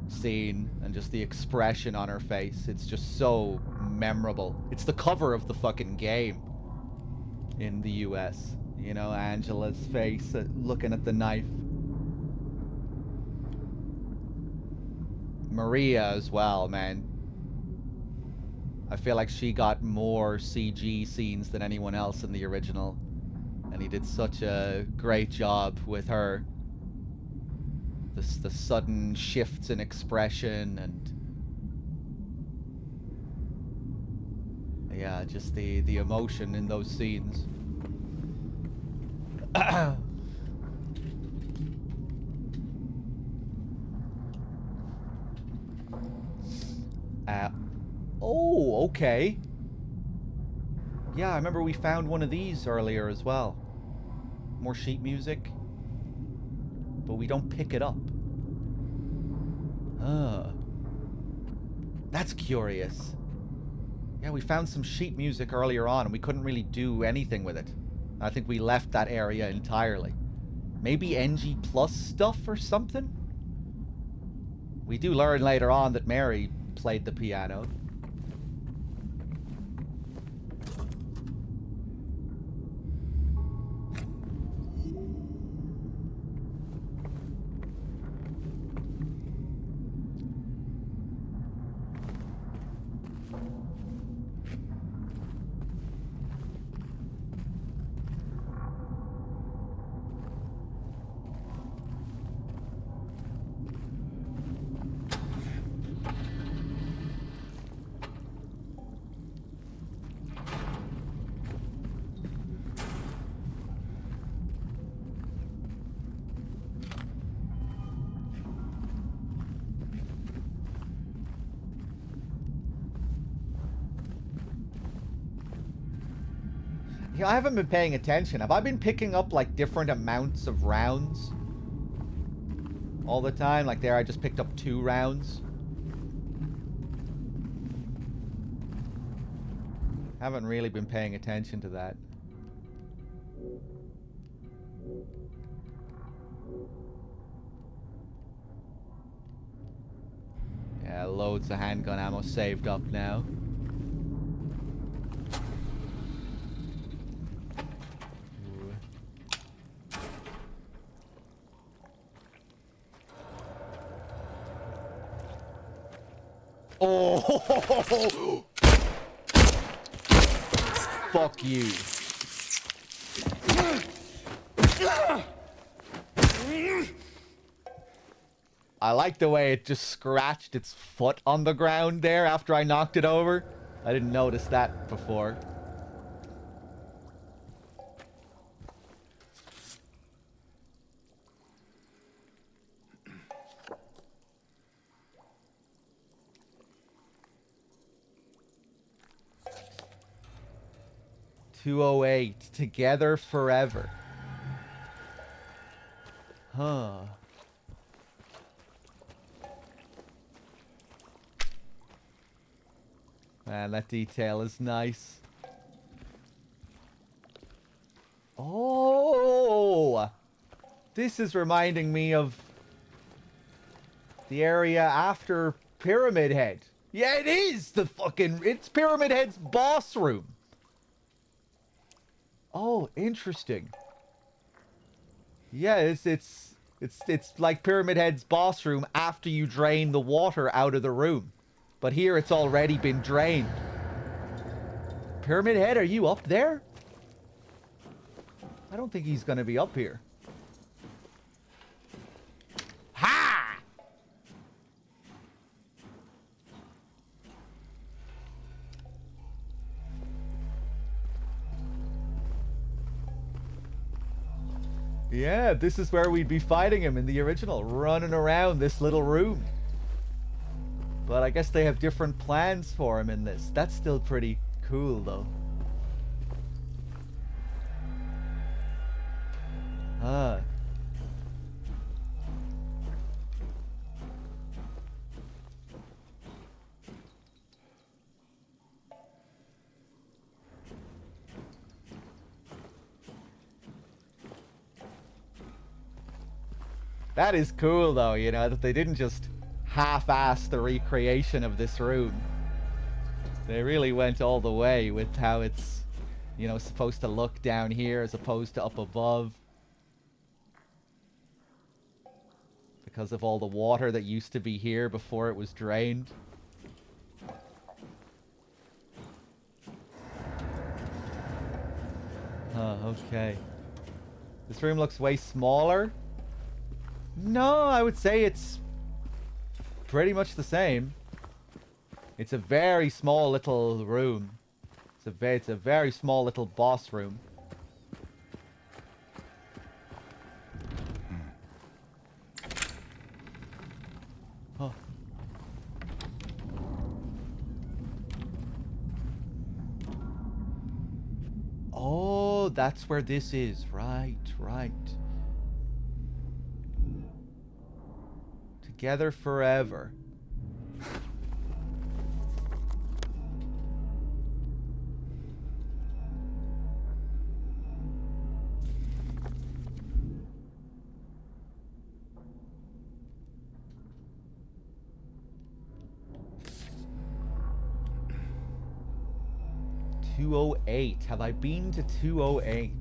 scene and just the expression on her face, it's just so memorable. It's the cover of the fucking game in the US. You know, Angela's face looking at the knife. Maria as well, man. I feel like she got more CG scenes than anyone else in the original. And he did such a great job with her. The sudden shifts in expression and... yeah, just the emotion in those scenes. Oh, okay. Yeah, I remember we found one of these earlier as well. More sheet music. But we don't pick it up. That's curious. Yeah, we found some sheet music earlier on and we couldn't really do anything with it. I think we left that area entirely. Maybe NG Plus stuff or something? We do learn later on that Mary played the piano. Yeah, I haven't been paying attention. Have I been picking up, like, different amounts of rounds all the time? Like, there I just picked up 2 rounds. Haven't really been paying attention to that. Yeah, loads of handgun ammo saved up now. Oh! Fuck you. I like the way it just scratched its foot on the ground there after I knocked it over. I didn't notice that before. .208 together forever. Huh. Man, that detail is nice. Oh! This is reminding me of the area after Pyramid Head. Yeah, it is it's Pyramid Head's boss room. Oh, interesting. Yeah, it's like Pyramid Head's boss room after you drain the water out of the room. But here it's already been drained. Pyramid Head, are you up there? I don't think he's gonna be up here. Ha! Yeah, this is where we'd be fighting him in the original, running around this little room. But I guess they have different plans for him in this. That's still pretty cool, though. Ah. That is cool, though, you know, that they didn't just half-ass the recreation of this room. They really went all the way with how it's, you know, supposed to look down here as opposed to up above. Because of all the water that used to be here before it was drained. Oh, okay. This room looks way smaller. No, I would say it's pretty much the same. It's a very small little room. It's a very small little boss room. Oh. Oh, that's where this is. Right, right. Together forever. .208. Have I been to 208?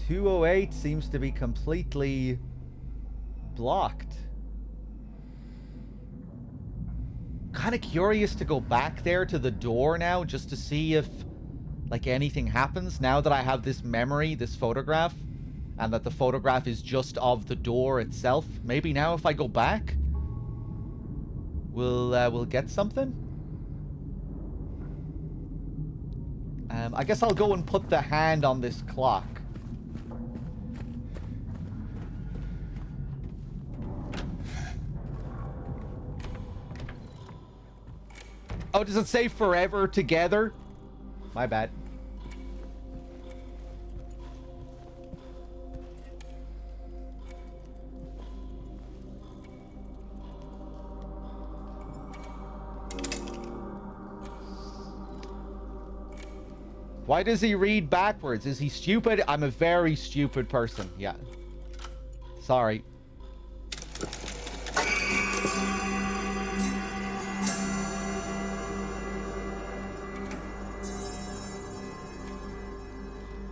.208 seems to be completely blocked. Kind of curious to go back there to the door now just to see if like anything happens now that I have this memory, this photograph, and that the photograph is just of the door itself. Maybe now if I go back, we'll get something. I guess I'll go and put the hand on this clock. Oh, does it say forever together? My bad. Why does he read backwards? Is he stupid? I'm a very stupid person. Yeah. Sorry.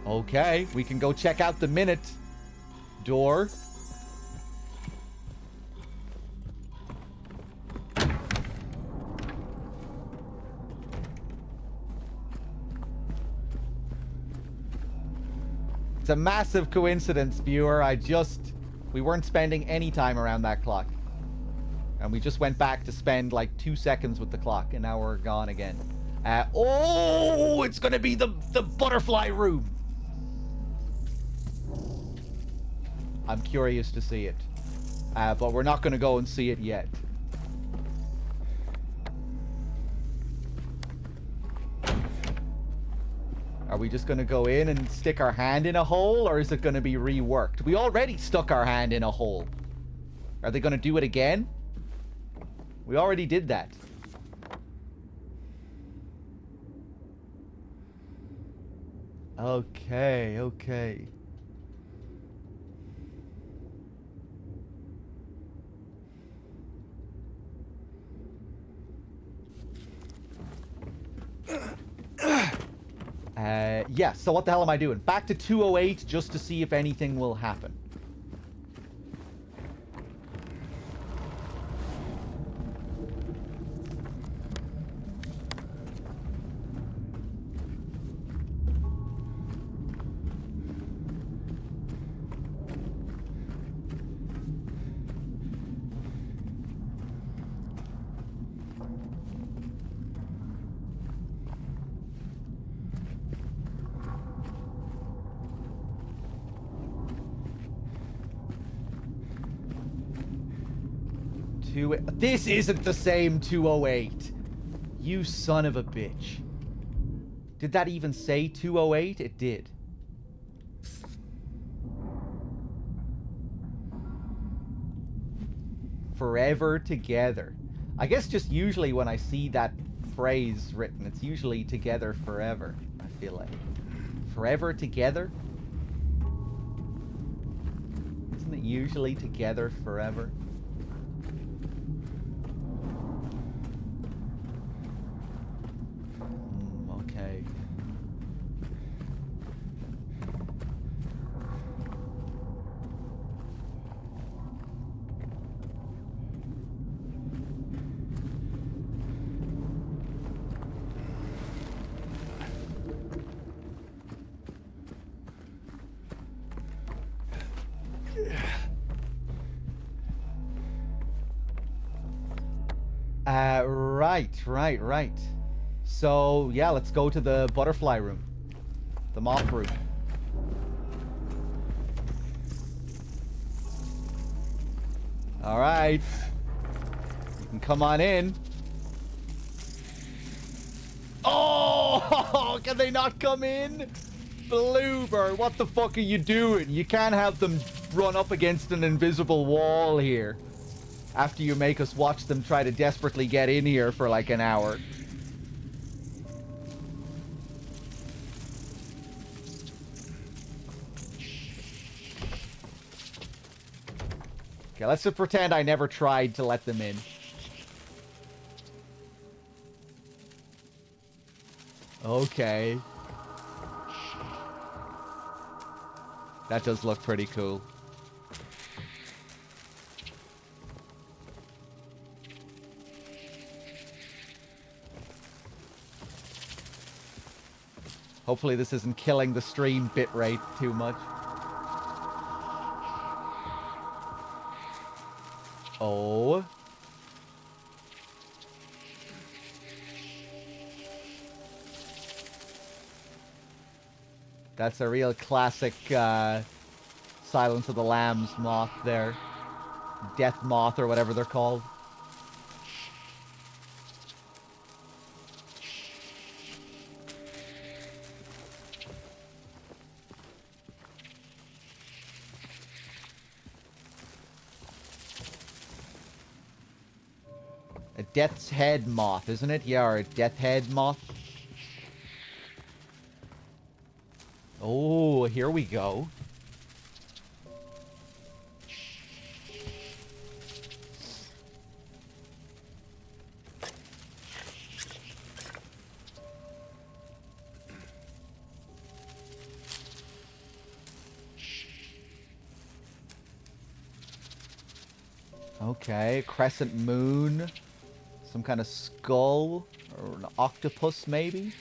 Okay, we can go check out the minute door. It's a massive coincidence, viewer. We weren't spending any time around that clock. And we just went back to spend like 2 seconds with the clock, and now we're gone again. Oh, it's gonna be the butterfly room. I'm curious to see it. But we're not gonna go and see it yet. Are we just gonna go in and stick our hand in a hole, or is it gonna be reworked? We already stuck our hand in a hole. Are they gonna do it again? We already did that. Okay, okay. Yeah, so what the hell am I doing? Back to 208 just to see if anything will happen. This isn't the same 208. You son of a bitch. Did that even say 208? It did. Forever together. I guess just usually when I see that phrase written, it's usually together forever, I feel like. Forever together? Isn't it usually together forever? Okay. Right. So, yeah, let's go to the butterfly room. The moth room. Alright. You can come on in. Oh! Can they not come in? Bluebird, what the fuck are you doing? You can't have them run up against an invisible wall here. After you make us watch them try to desperately get in here for like an hour. Okay, let's just pretend I never tried to let them in. Okay. That does look pretty cool. Hopefully this isn't killing the stream bitrate too much. Oh. That's a real classic Silence of the Lambs moth there. Death moth or whatever they're called. A death's head moth, isn't it? Yeah, or a death head moth. Oh, here we go. Okay, crescent moon. Some kind of skull. Or an octopus, maybe?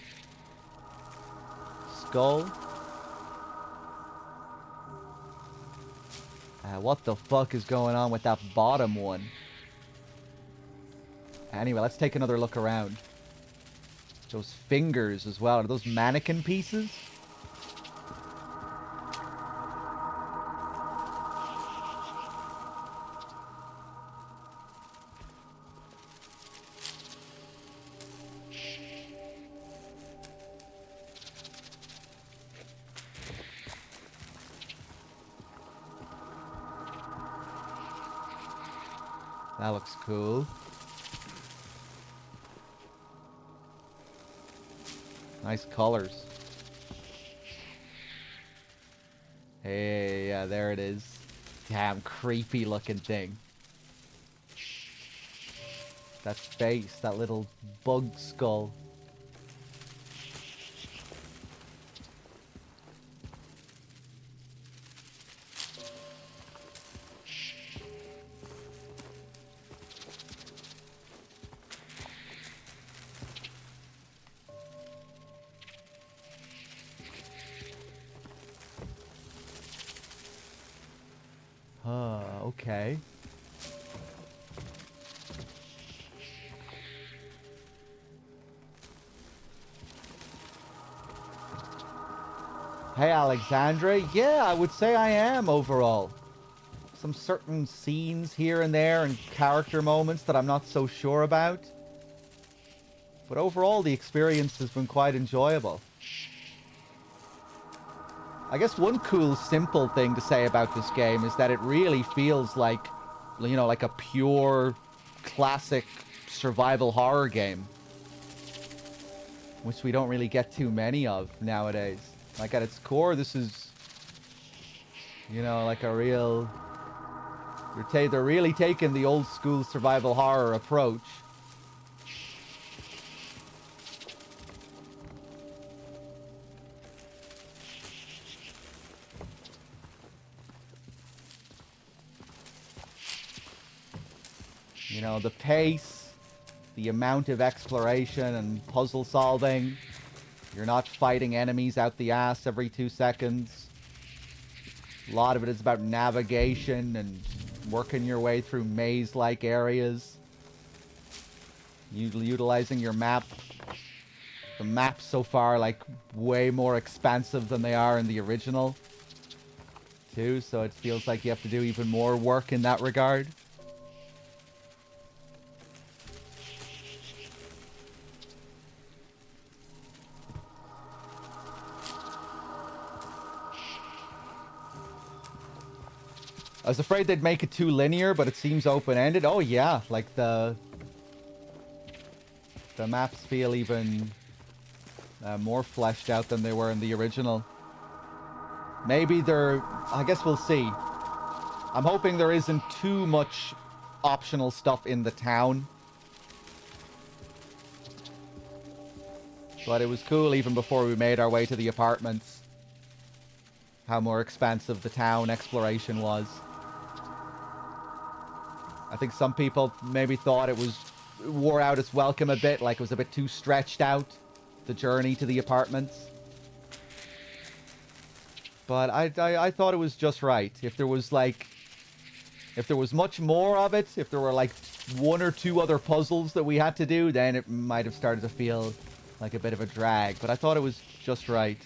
Skull. What the fuck is going on with that bottom one? Anyway, let's take another look around. Those fingers as well. Are those mannequin pieces? That looks cool. Nice colors. Hey, yeah, there it is. Damn creepy looking thing. That face, that little bug skull. Okay. Hey, Alexandra. Yeah, I would say I am overall. some certain scenes here and there and character moments that I'm not so sure about. But overall, the experience has been quite enjoyable. I guess one cool, simple thing to say about this game is that it really feels like, you know, like a pure, classic survival horror game. Which we don't really get too many of nowadays. Like, at its core, this is, you know, like a real... They're really taking the old school survival horror approach. You know, the pace, the amount of exploration and puzzle solving. You're not fighting enemies out the ass every 2 seconds. A lot of it is about navigation and working your way through maze-like areas. Utilizing your map. The maps so far, like, way more expansive than they are in the original, too, so it feels like you have to do even more work in that regard. I was afraid they'd make it too linear, but it seems open-ended. Oh yeah, like the maps feel even more fleshed out than they were in the original. Maybe they're... I guess we'll see. I'm hoping there isn't too much optional stuff in the town. But it was cool even before we made our way to the apartments. How more expansive the town exploration was. I think some people maybe thought it wore out its welcome a bit, like it was a bit too stretched out, the journey to the apartments. But I thought it was just right. If there was much more of it, if there were like 1 or 2 other puzzles that we had to do, then it might have started to feel like a bit of a drag. But I thought it was just right.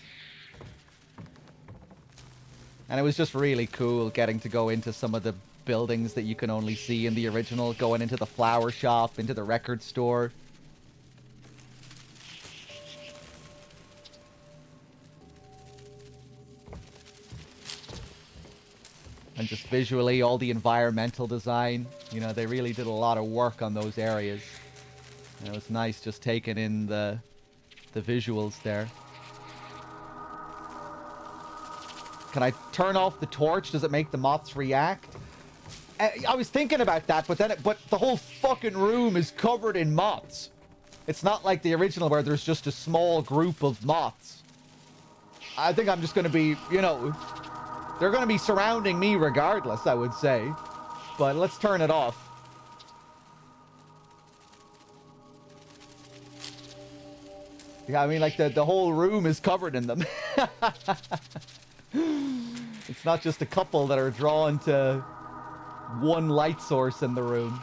And it was just really cool getting to go into some of the buildings that you can only see in the original, going into the flower shop, into the record store. And just visually, all the environmental design, you know, they really did a lot of work on those areas. And it was nice just taking in the visuals there. Can I turn off the torch? Does it make the moths react? I was thinking about that, but the whole fucking room is covered in moths. It's not like the original where there's just a small group of moths. I think I'm just going to be, you know, they're going to be surrounding me regardless, I would say. But let's turn it off. Yeah, I mean, like, the whole room is covered in them. It's not just a couple that are drawn to one light source in the room.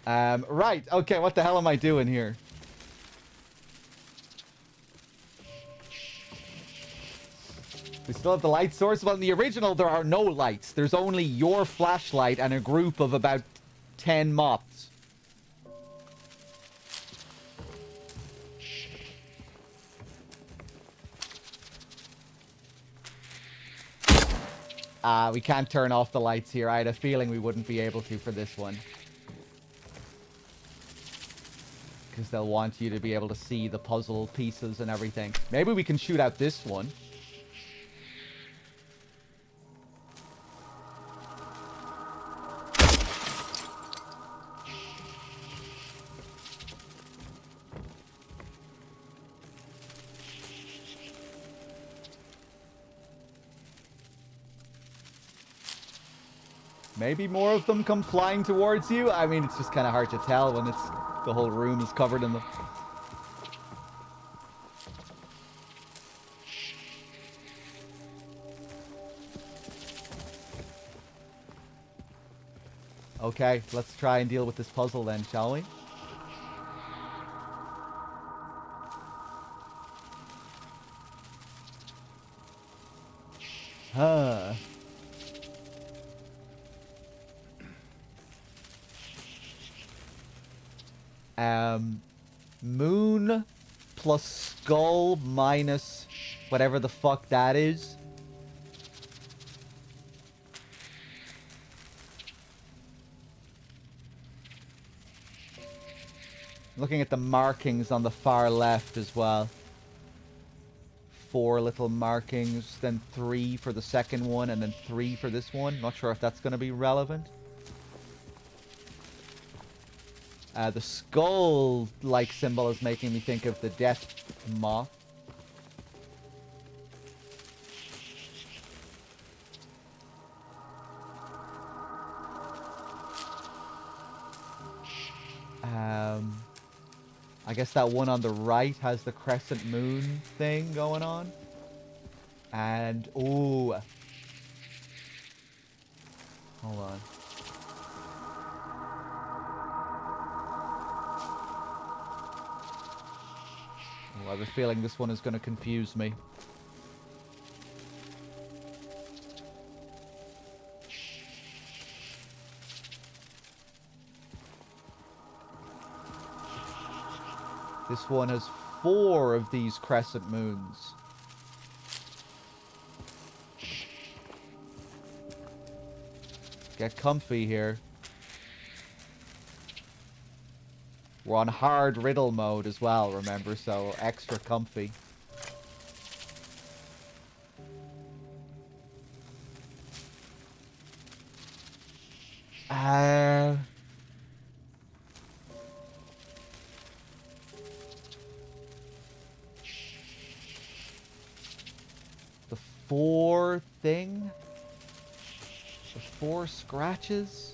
Right, okay, what the hell am I doing here? We still have the light source. Well, in the original, there are no lights. There's only your flashlight and a group of about 10 moths. We can't turn off the lights here. I had a feeling we wouldn't be able to for this one. Because they'll want you to be able to see the puzzle pieces and everything. Maybe we can shoot out this one. Maybe more of them come flying towards you. I mean, it's just kind of hard to tell when it's the whole room is covered in them. Okay, let's try and deal with this puzzle then, shall we? Huh. Moon plus skull minus whatever the fuck that is. Looking at the markings on the far left as well. 4 little markings, then 3 for the second one, and then 3 for this one. Not sure if that's going to be relevant. The skull-like symbol is making me think of the death moth. I guess that one on the right has the crescent moon thing going on. And, ooh. Hold on. Ooh, I have a feeling this one is going to confuse me. This one has 4 of these crescent moons. Get comfy here. We're on hard riddle mode as well, remember, so extra comfy. The 4 thing? The 4 scratches?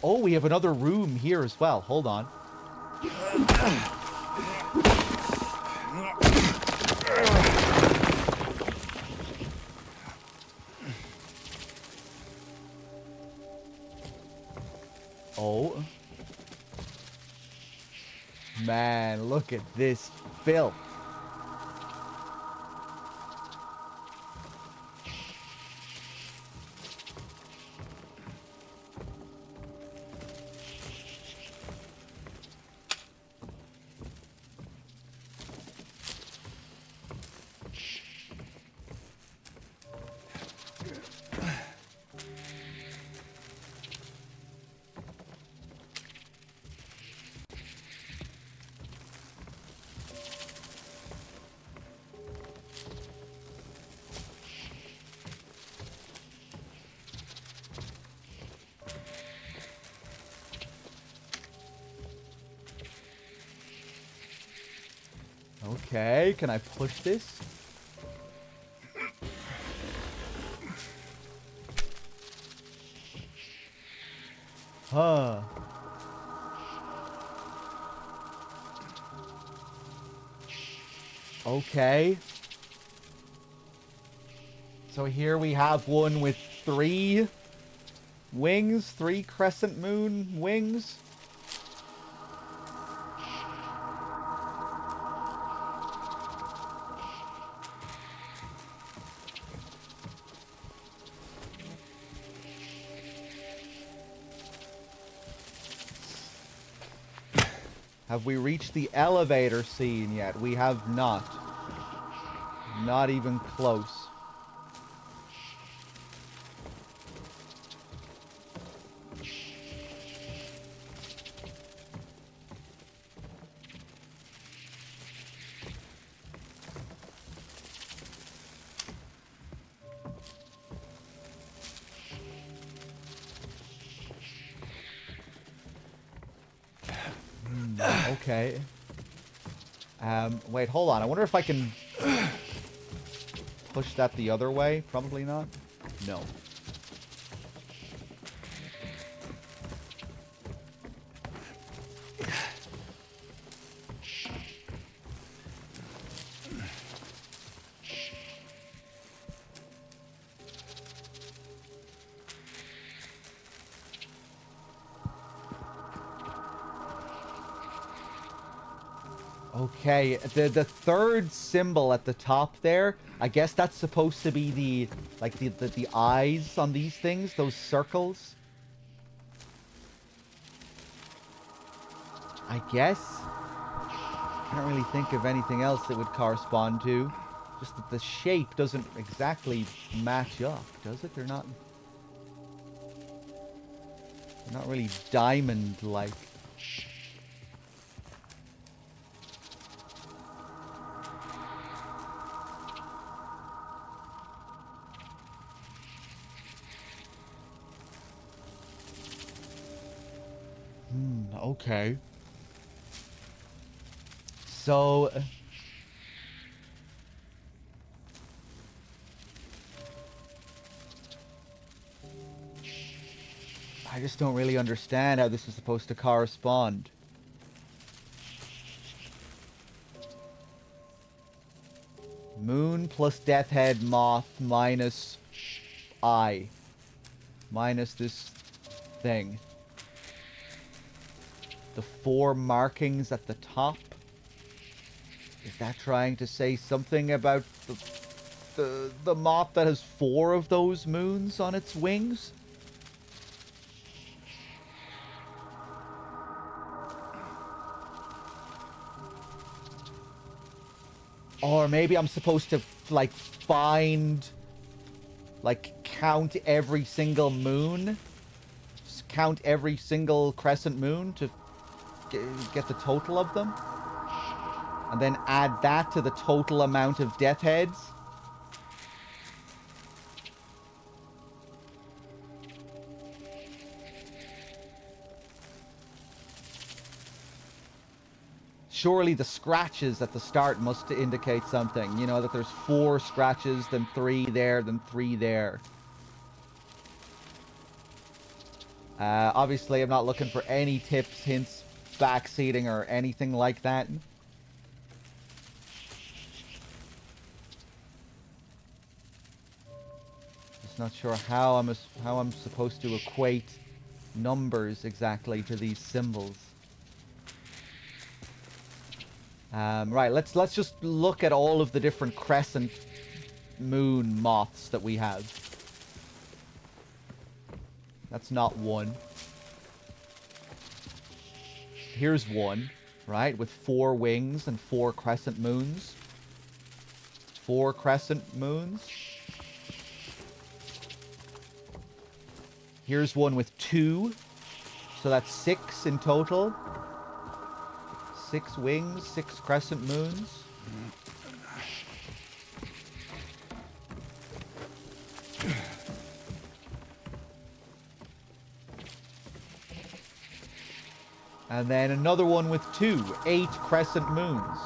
Oh, we have another room here as well. Hold on. Oh. Man, look at this filth. Okay, can I push this? Huh. Okay. So here we have one with 3 wings, 3 crescent moon wings. Have we reached the elevator scene yet? We have not. Not even close. Okay. Wait, hold on. I wonder if I can push that the other way. Probably not. No. Okay, the third symbol at the top there, I guess that's supposed to be the, like, the eyes on these things, those circles. I guess. Can't really think of anything else it would correspond to. Just that the shape doesn't exactly match up, does it? They're not really diamond-like. Okay. So... I just don't really understand how this is supposed to correspond. Moon plus Death Head Moth minus eye. Minus this thing. The 4 markings at the top. Is that trying to say something about the moth that has 4 of those moons on its wings? Or maybe I'm supposed to, like, find... Like, count every single moon? Count every single crescent moon to get the total of them? And then add that to the total amount of death heads? Surely the scratches at the start must indicate something. You know, that there's 4 scratches, then 3 there, then 3 there. Obviously, I'm not looking for any tips, hints, backseating, or anything like that. Just not sure how I'm supposed to equate numbers exactly to these symbols. Right, let's just look at all of the different crescent moon moths that we have. That's not one. Here's one, right, with 4 wings and 4 crescent moons. 4 crescent moons. Here's one with 2. So that's 6 in total. 6 wings, 6 crescent moons. And then another one with 2, 8 crescent moons.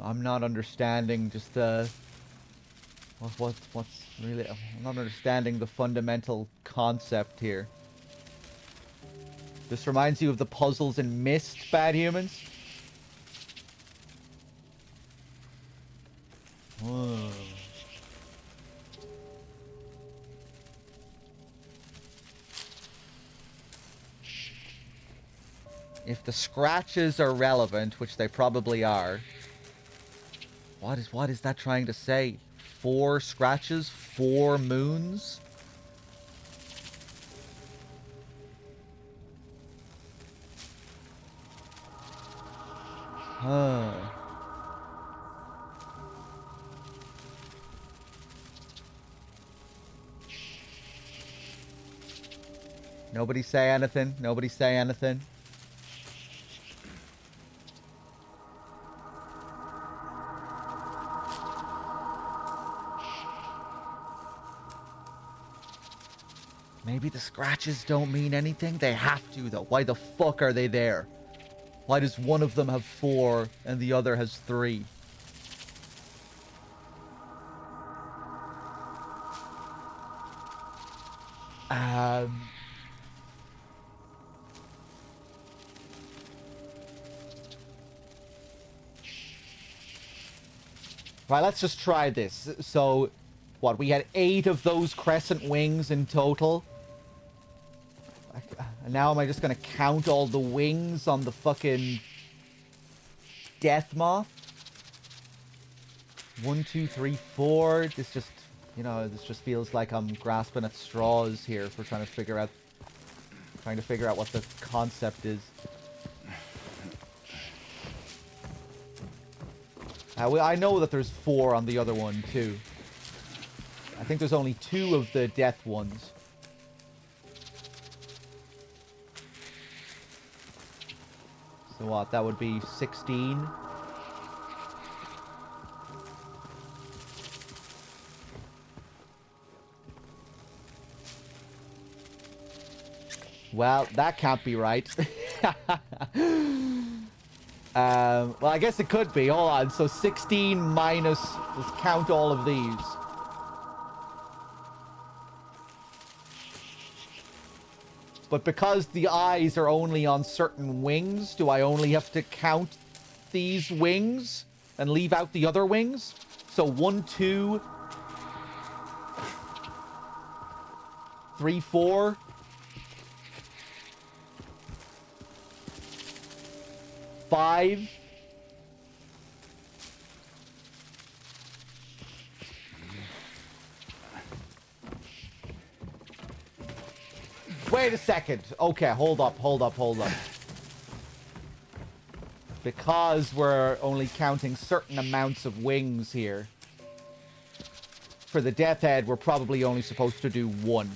I'm not understanding just what's really... I'm not understanding the fundamental concept here. This reminds you of the puzzles in Myst, Bad Humans? Whoa. If the scratches are relevant, which they probably are, what is that trying to say? 4 scratches, 4 moons? Huh. Nobody say anything. Nobody say anything. Maybe the scratches don't mean anything? They have to, though. Why the fuck are they there? Why does one of them have 4 and the other has 3? Um... Right, let's just try this. So, what, we had 8 of those crescent wings in total. And now am I just gonna count all the wings on the fucking death moth? 1, 2, 3, 4. This just, you know, this just feels like I'm grasping at straws here for trying to figure out what the concept is. I know that there's 4 on the other one too. I think there's only 2 of the death ones. So what? That would be 16. Well, that can't be right. Well, I guess it could be. Hold on. So 16 minus... Let's count all of these. But because the eyes are only on certain wings, do I only have to count these wings and leave out the other wings? So 1, 2... 3, 4... 5. Wait a second. Okay, hold up. Because we're only counting certain amounts of wings here. For the death head, we're probably only supposed to do 1.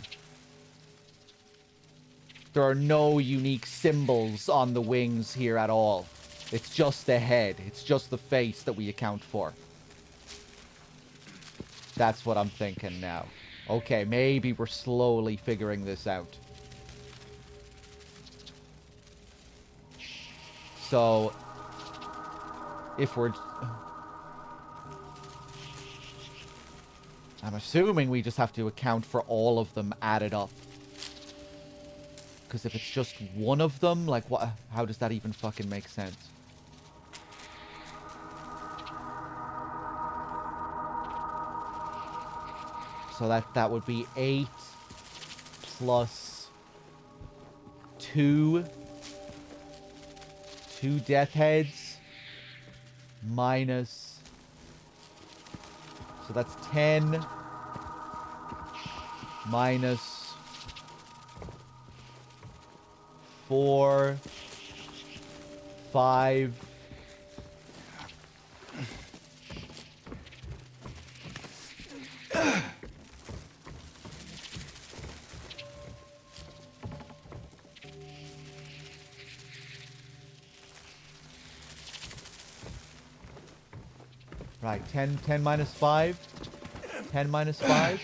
There are no unique symbols on the wings here at all. It's just the head. It's just the face that we account for. That's what I'm thinking now. Okay, maybe we're slowly figuring this out. So, if we're... I'm assuming we just have to account for all of them added up. Because if it's just one of them, like, what? How does that even fucking make sense? So that would be 8 plus 2 death heads minus, so that's 10 minus 4, 5, right, 10 minus 5. 10 minus 5.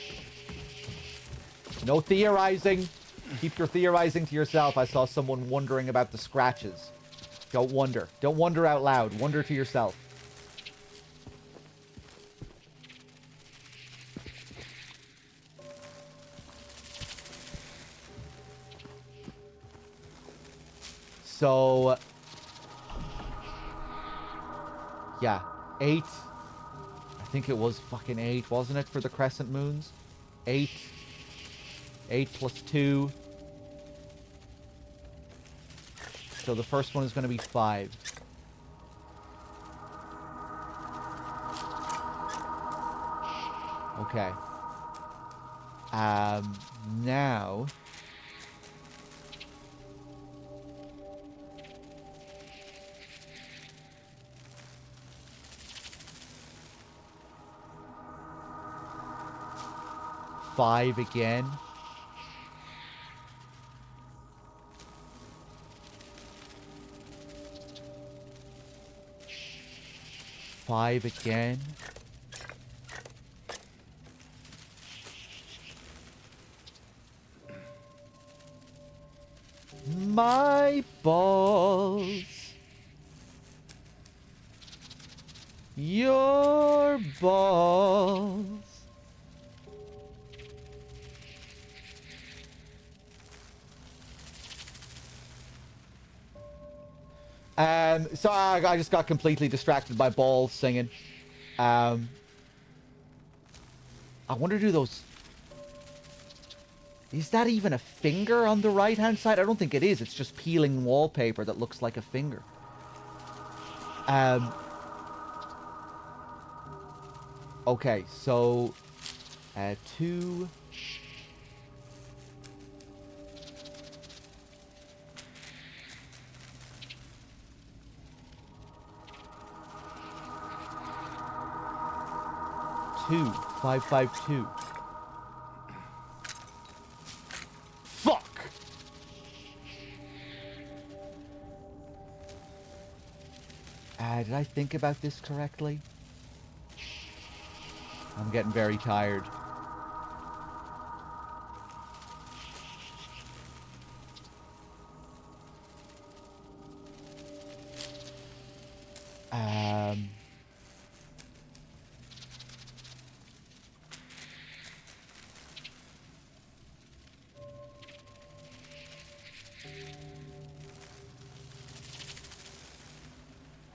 No theorizing. Keep your theorizing to yourself. I saw someone wondering about the scratches. Don't wonder. Don't wonder out loud. Wonder to yourself. So... yeah. 8... I think it was fucking 8, wasn't it, for the crescent moons? 8. 8 plus 2. So the first one is going to be 5. Okay. Now... Five again. Five again. My balls. Your balls. So I just got completely distracted by balls singing. I wonder, do those... Is that even a finger on the right-hand side? I don't think it is. It's just peeling wallpaper that looks like a finger. Okay, so... 2... Two, 552. Fuck! Did I think about this correctly? I'm getting very tired.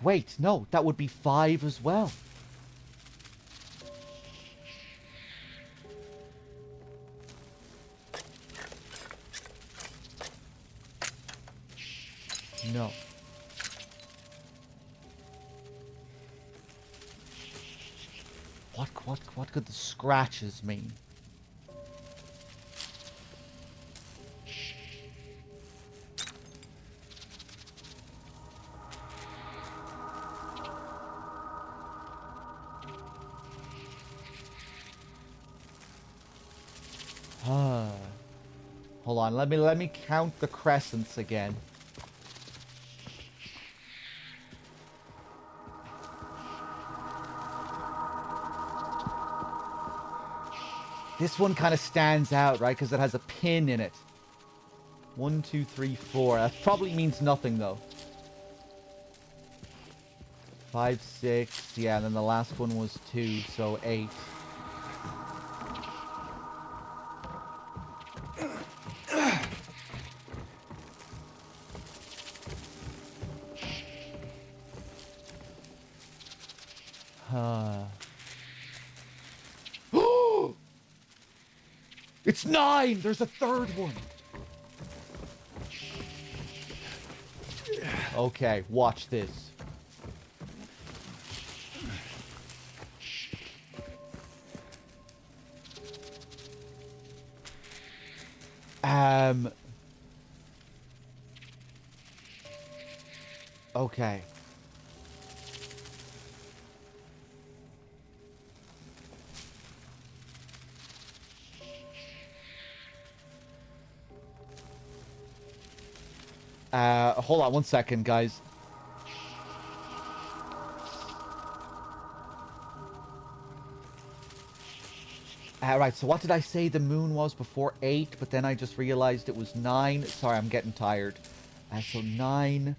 Wait, no, that would be 5 as well. No. What could the scratches mean? Hold on, let me count the crescents again. This one kind of stands out, right? Because it has a pin in it. 1, 2, 3, 4. That probably means nothing, though. 5, 6. Yeah, and then the last one was 2, so 8. It's 9! There's a third one! Okay, watch this. Okay. Hold on one second, guys. Right, so what did I say the moon was before? 8, but then I just realized it was 9. Sorry, I'm getting tired. So 9.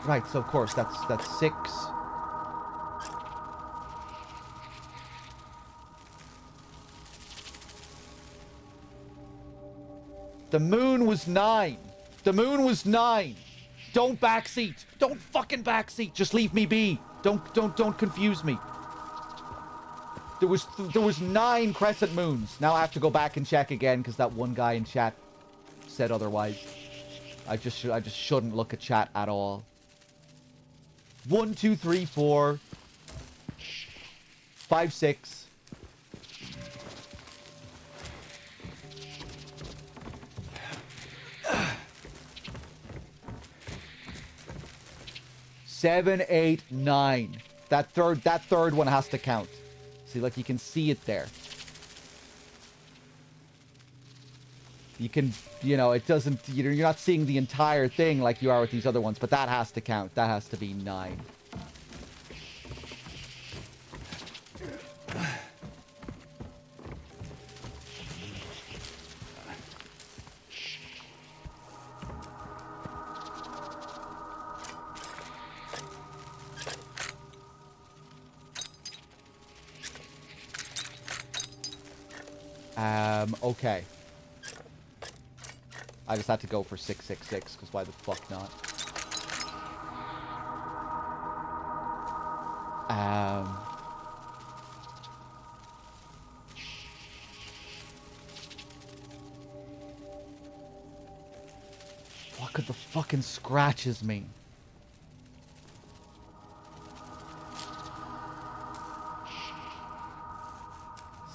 Right, so of course, that's 6. The moon was 9. The moon was 9. Don't backseat. Don't fucking backseat. Just leave me be. Don't confuse me. There was 9 crescent moons. Now I have to go back and check again because that one guy in chat said otherwise. I just shouldn't look at chat at all. 1, 2, 3, 4, 5, 6. Seven, 8, 9. That third one has to count. See, like, you can see it there. You can, you know, it doesn't, you're not seeing the entire thing like you are with these other ones, but that has to count. That has to be 9. Okay. I just had to go for 666, because why the fuck not? What could the fucking scratches mean?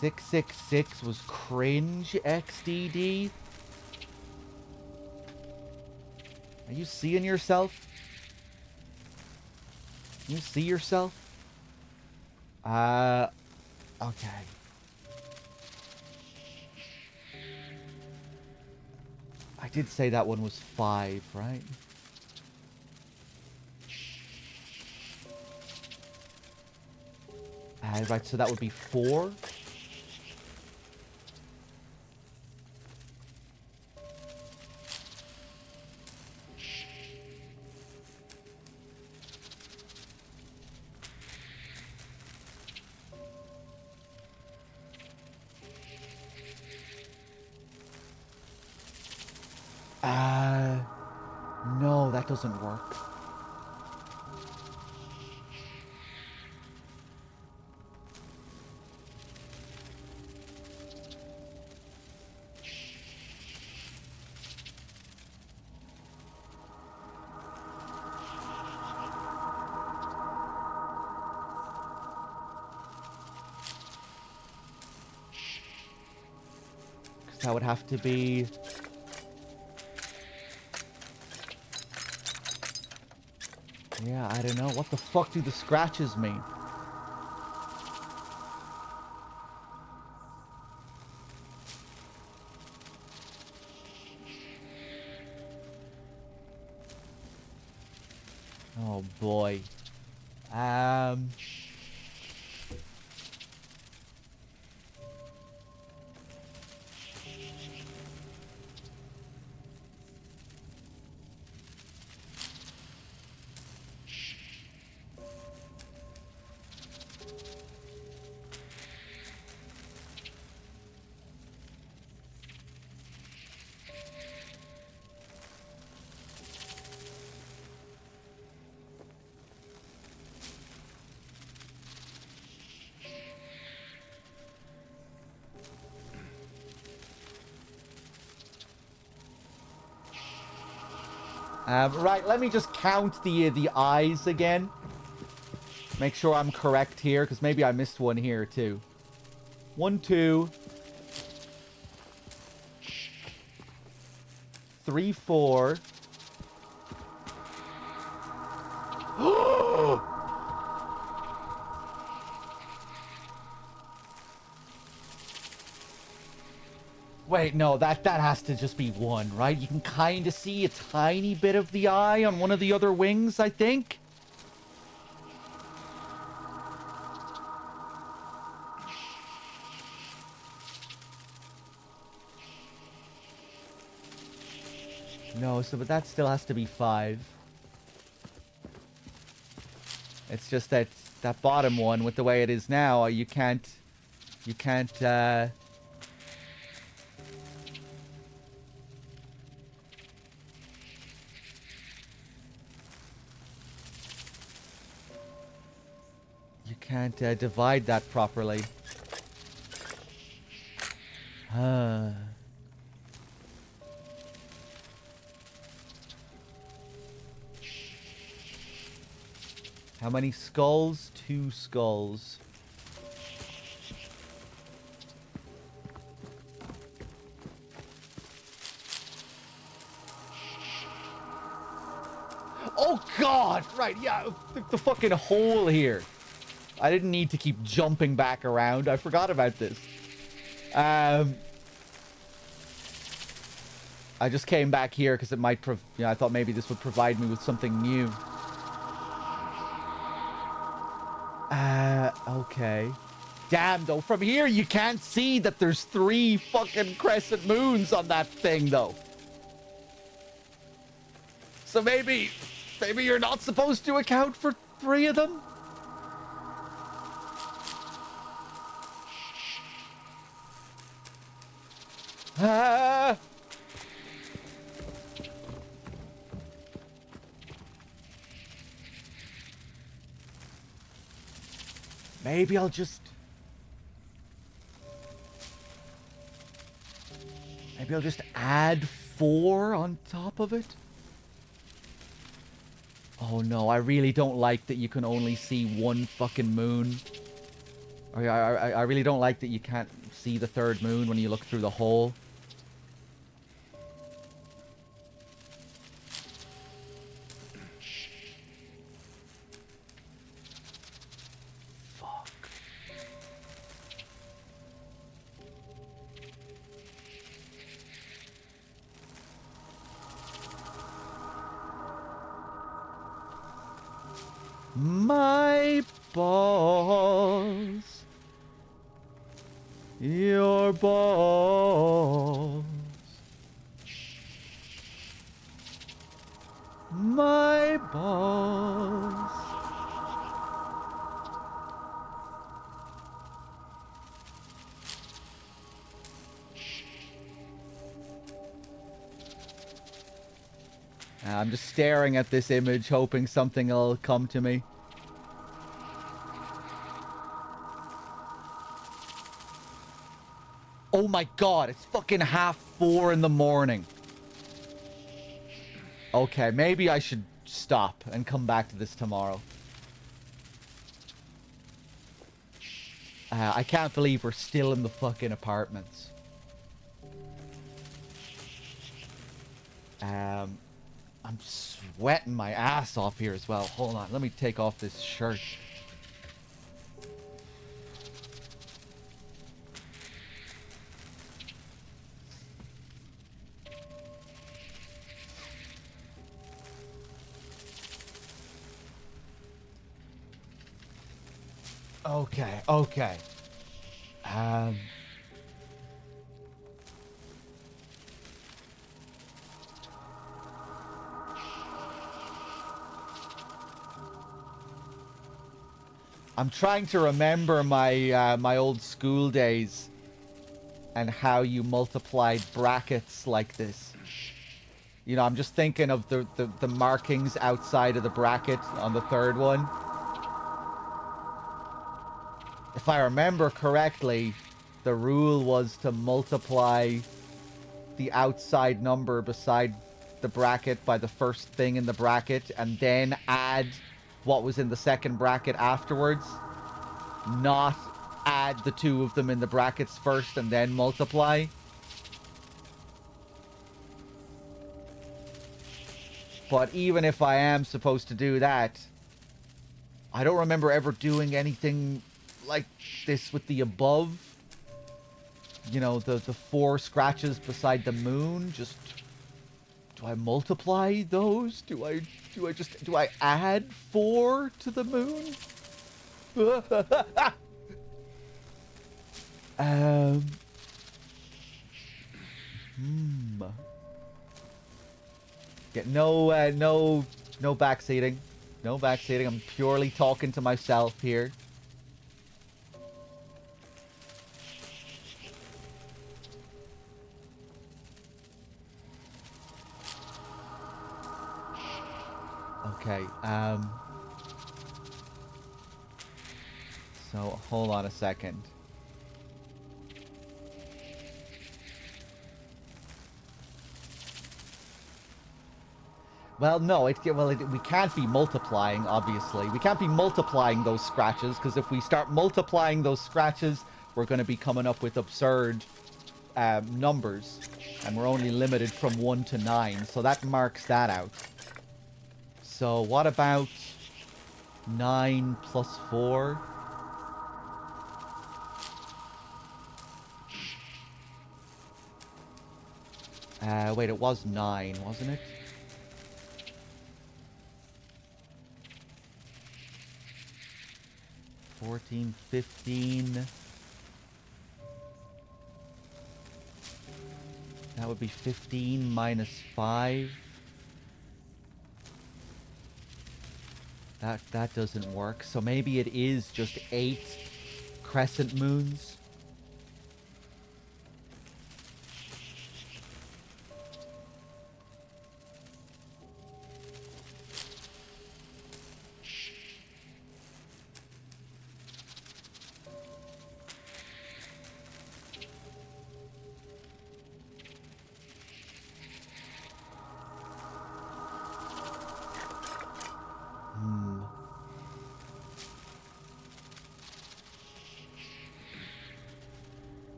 "666" was cringe XDD? Are you seeing yourself? Can you see yourself? Okay. I did say that one was 5, right? Right, so that would be 4. No, that doesn't work. Because that would have to be... Yeah, I don't know. What the fuck do the scratches mean? Oh boy. Right, let me just count the eyes again. Make sure I'm correct here, because maybe I missed one here too. 1, 2, 3, 4. Wait, no, that has to just be 1, right? You can kind of see a tiny bit of the eye on one of the other wings, I think. No, so but that still has to be 5. It's just that that bottom one, with the way it is now, you can't, you can't divide that properly. How many skulls? 2 skulls. Oh god! Right, yeah, the fucking hole here. I didn't need to keep jumping back around. I forgot about this. I just came back here because it might I thought maybe this would provide me with something new. Okay. Damn, though, from here you can't see that there's 3 fucking crescent moons on that thing, though. So maybe you're not supposed to account for 3 of them? Maybe I'll just... Maybe I'll just add 4 on top of it? Oh no, I really don't like that you can only see one fucking moon. I really don't like that you can't see the third moon when you look through the hole. Fuck. My balls. Your balls. My balls. I'm just staring at this image, hoping something will come to me. Oh my god, it's fucking 4:30 in the morning. Okay, maybe I should stop and come back to this tomorrow. I can't believe we're still in the fucking apartments. I'm sweating my ass off here as well. Hold on, let me take off this shirt. Okay, okay. I'm trying to remember my my old school days and how you multiplied brackets like this. You know, I'm just thinking of the markings outside of the bracket on the third one. If I remember correctly, the rule was to multiply the outside number beside the bracket by the first thing in the bracket and then add what was in the second bracket afterwards. Not add the two of them in the brackets first and then multiply. But even if I am supposed to do that, I don't remember ever doing anything like this with the above. You know, the 4 scratches beside the moon. Just, do I multiply those? Do I add 4 to the moon? Get no backseating. No backseating. I'm purely talking to myself here. Okay, so hold on a second. Well, no, we can't be multiplying, obviously. We can't be multiplying those scratches, because if we start multiplying those scratches, we're going to be coming up with absurd numbers. And we're only limited from 1 to 9, so that marks that out. So what about 9 plus 4? Wait, it was 9, wasn't it? $14, $15. That would be 15 minus 5. That doesn't work. So maybe it is just 8 crescent moons.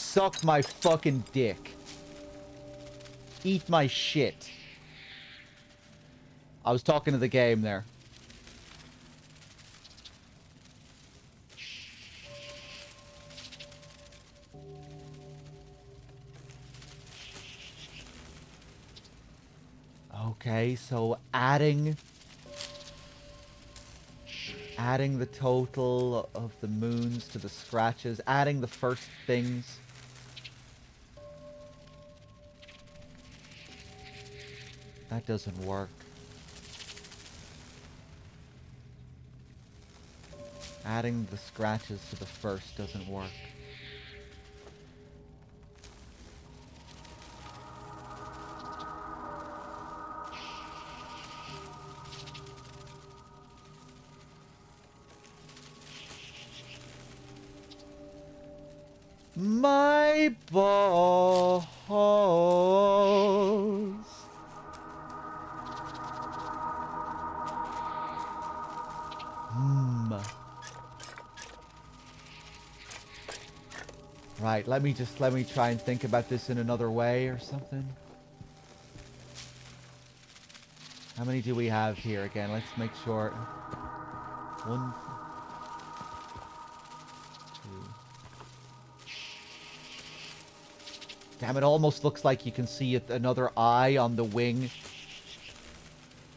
Suck my fucking dick. Eat my shit. I was talking to the game there. Okay, so adding the total of the moons to the scratches, adding the first things. That doesn't work. Adding the scratches to the first doesn't work. My balls. Right, let me try and think about this in another way or something. How many do we have here again? Let's make sure. 1, 2. Damn, it almost looks like you can see another eye on the wing.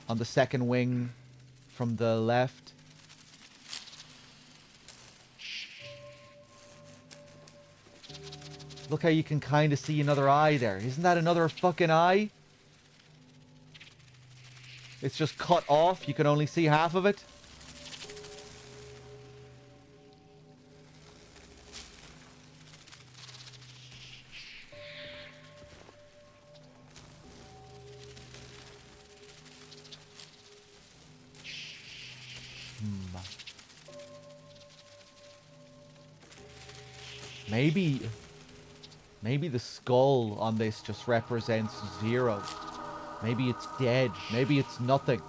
On the second wing from the left. Look how you can kind of see another eye there. Isn't that another fucking eye? It's just cut off. You can only see half of it. Maybe the skull on this just represents 0. Maybe it's dead. Maybe it's nothing.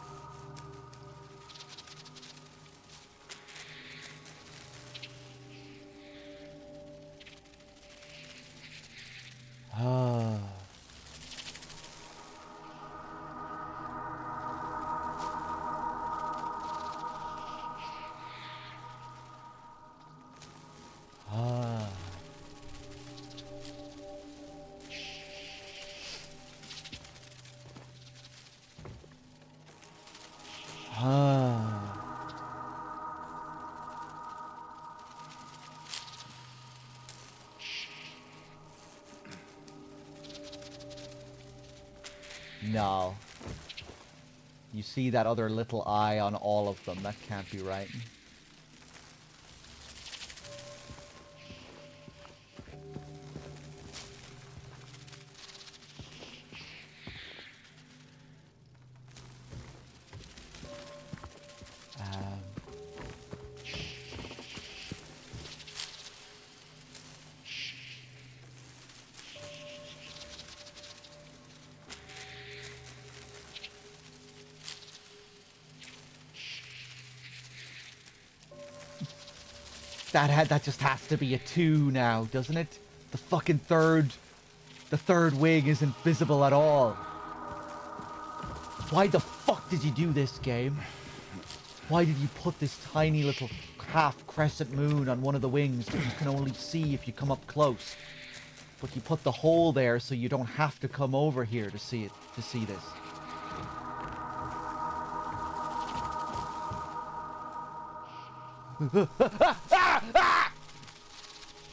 Ah. No. You see that other little eye on all of them. That can't be right. That just has to be a 2 now, doesn't it? The fucking third wing isn't visible at all. Why the fuck did you do this, game? Why did you put this tiny little half crescent moon on one of the wings that you can only see if you come up close? But you put the hole there so you don't have to come over here to see it, to see this.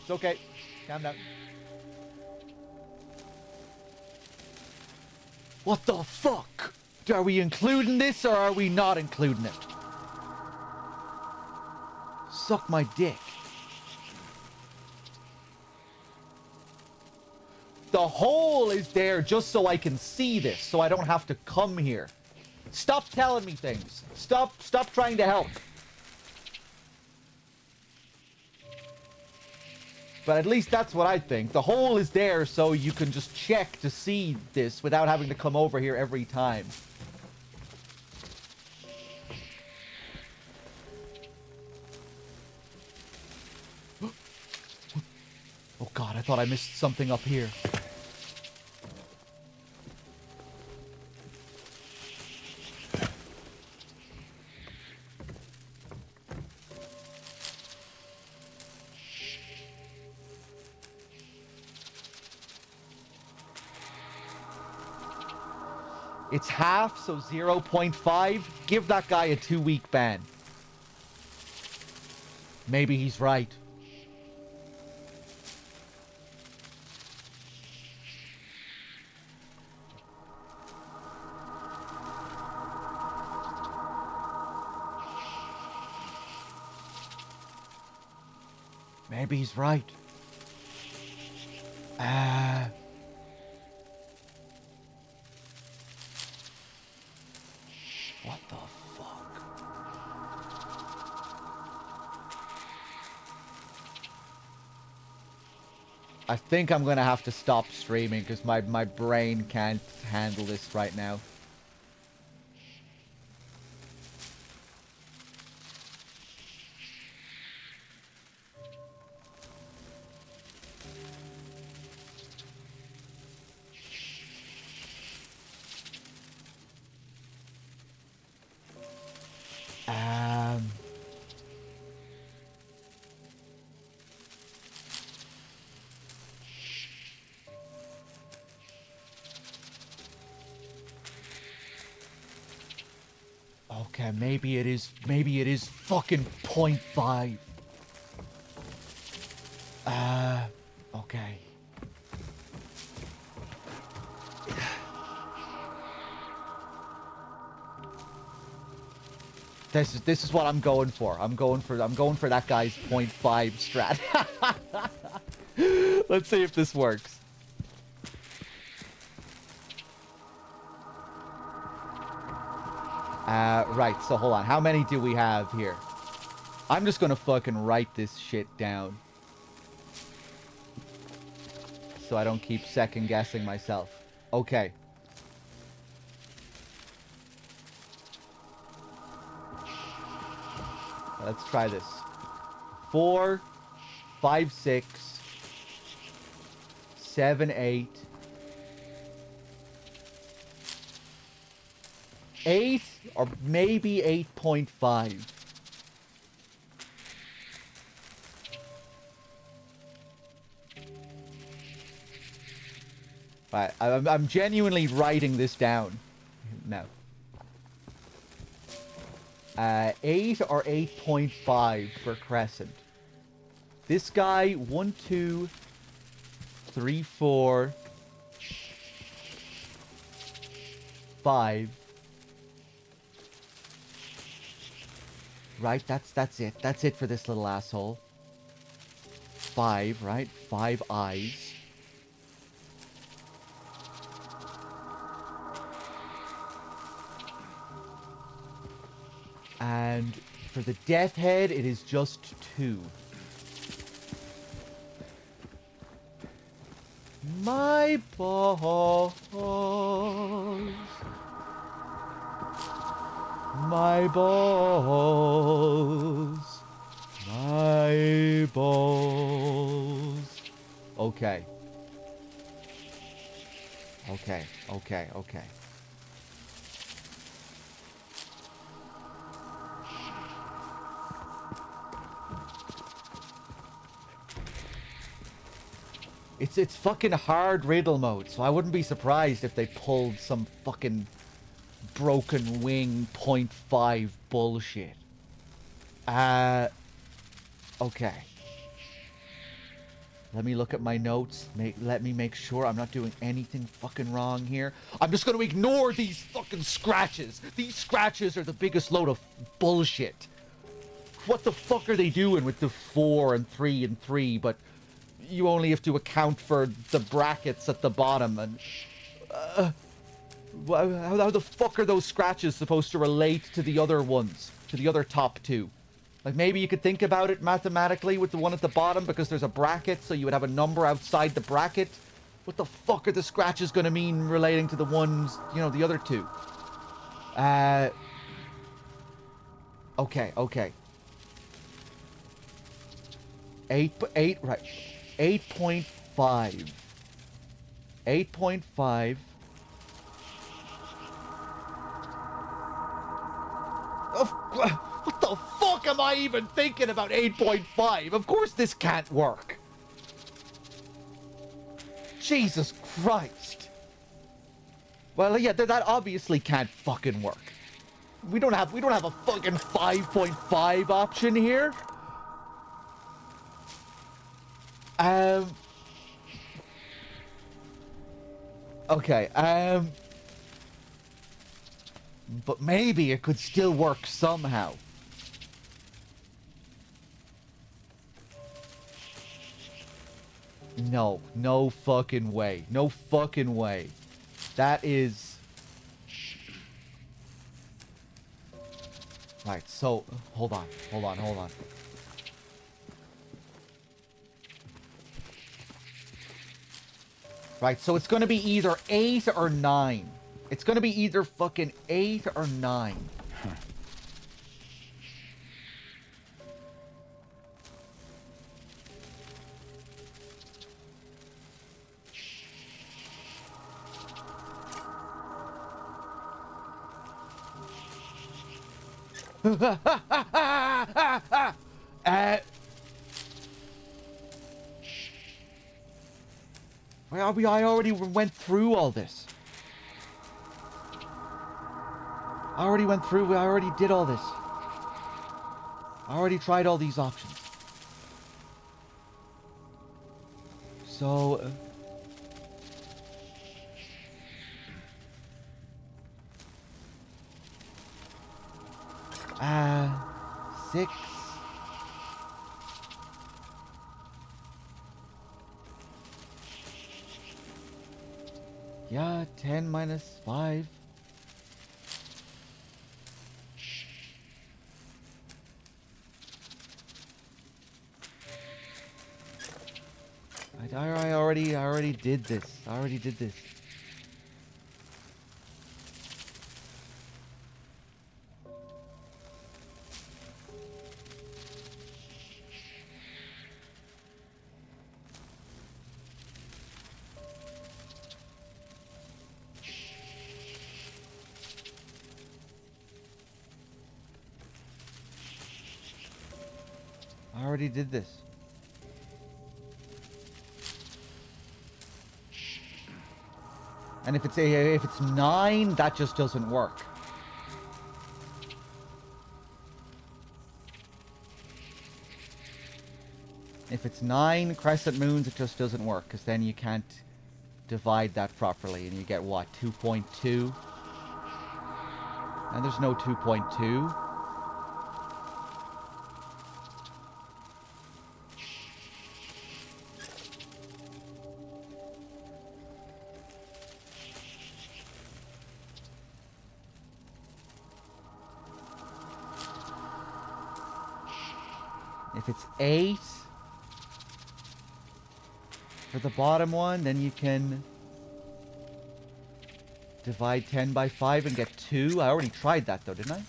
It's okay. Calm down. What the fuck? Are we including this or are we not including it? Suck my dick. The hole is there just so I can see this, so I don't have to come here. Stop telling me things. Stop trying to help. But at least that's what I think. The hole is there so you can just check to see this without having to come over here every time. Oh god, thought I missed something up here. It's half, so 0.5. Give that guy a 2-week ban. Maybe he's right. Maybe he's right. What the fuck? I think I'm gonna have to stop streaming because my brain can't handle this right now. Okay, maybe it is fucking 0.5. Okay. This is what I'm going for. I'm going for that guy's 0.5 strat. Let's see if this works. Right, so hold on. How many do we have here? I'm just gonna fucking write this shit down. So I don't keep second guessing myself. Okay. Let's try this. 4, 5, 6, 7, 8. 8 or maybe 8.5. Right, I'm genuinely writing this down. No. 8 or 8.5 for Crescent. This guy, 1, 2, 3, 4, 5. Right, that's it. That's it for this little asshole. 5, right? 5 eyes. And for the death head, it is just 2. My balls. My balls. My balls. Okay. Okay, okay, okay. It's fucking hard riddle mode, so I wouldn't be surprised if they pulled some fucking broken wing 0.5 bullshit. Okay. Let me look at my notes. Let me make sure I'm not doing anything fucking wrong here. I'm just gonna ignore these fucking scratches. These scratches are the biggest load of bullshit. What the fuck are they doing with the 4 and 3 and 3, but you only have to account for the brackets at the bottom, and how the fuck are those scratches supposed to relate to the other ones, to the other top 2? Like, maybe you could think about it mathematically with the one at the bottom because there's a bracket, so you would have a number outside the bracket. What the fuck are the scratches gonna mean relating to the ones, you know, the other 2? Okay. 8, right. 8.5 8.5. 8.5. What the fuck am I even thinking about 8.5? Of course this can't work. Jesus Christ. Well, yeah, that obviously can't fucking work. We don't have a fucking 5.5 option here. Okay, but maybe it could still work somehow. No, no fucking way. No fucking way. That is... Right, so, hold on. Right, so it's gonna be either 8 or 9. It's gonna be either fucking 8 or 9. I already went through all this. I already did all this. I already tried all these options. So... 6... Yeah, 10 minus 5. I already did this. And if it's 9, that just doesn't work. If it's 9 crescent moons, it just doesn't work, because then you can't divide that properly, and you get what, 2.2? And there's no 2.2. If it's 8 for the bottom one, then you can divide 10 by 5 and get 2. I already tried that though, didn't I?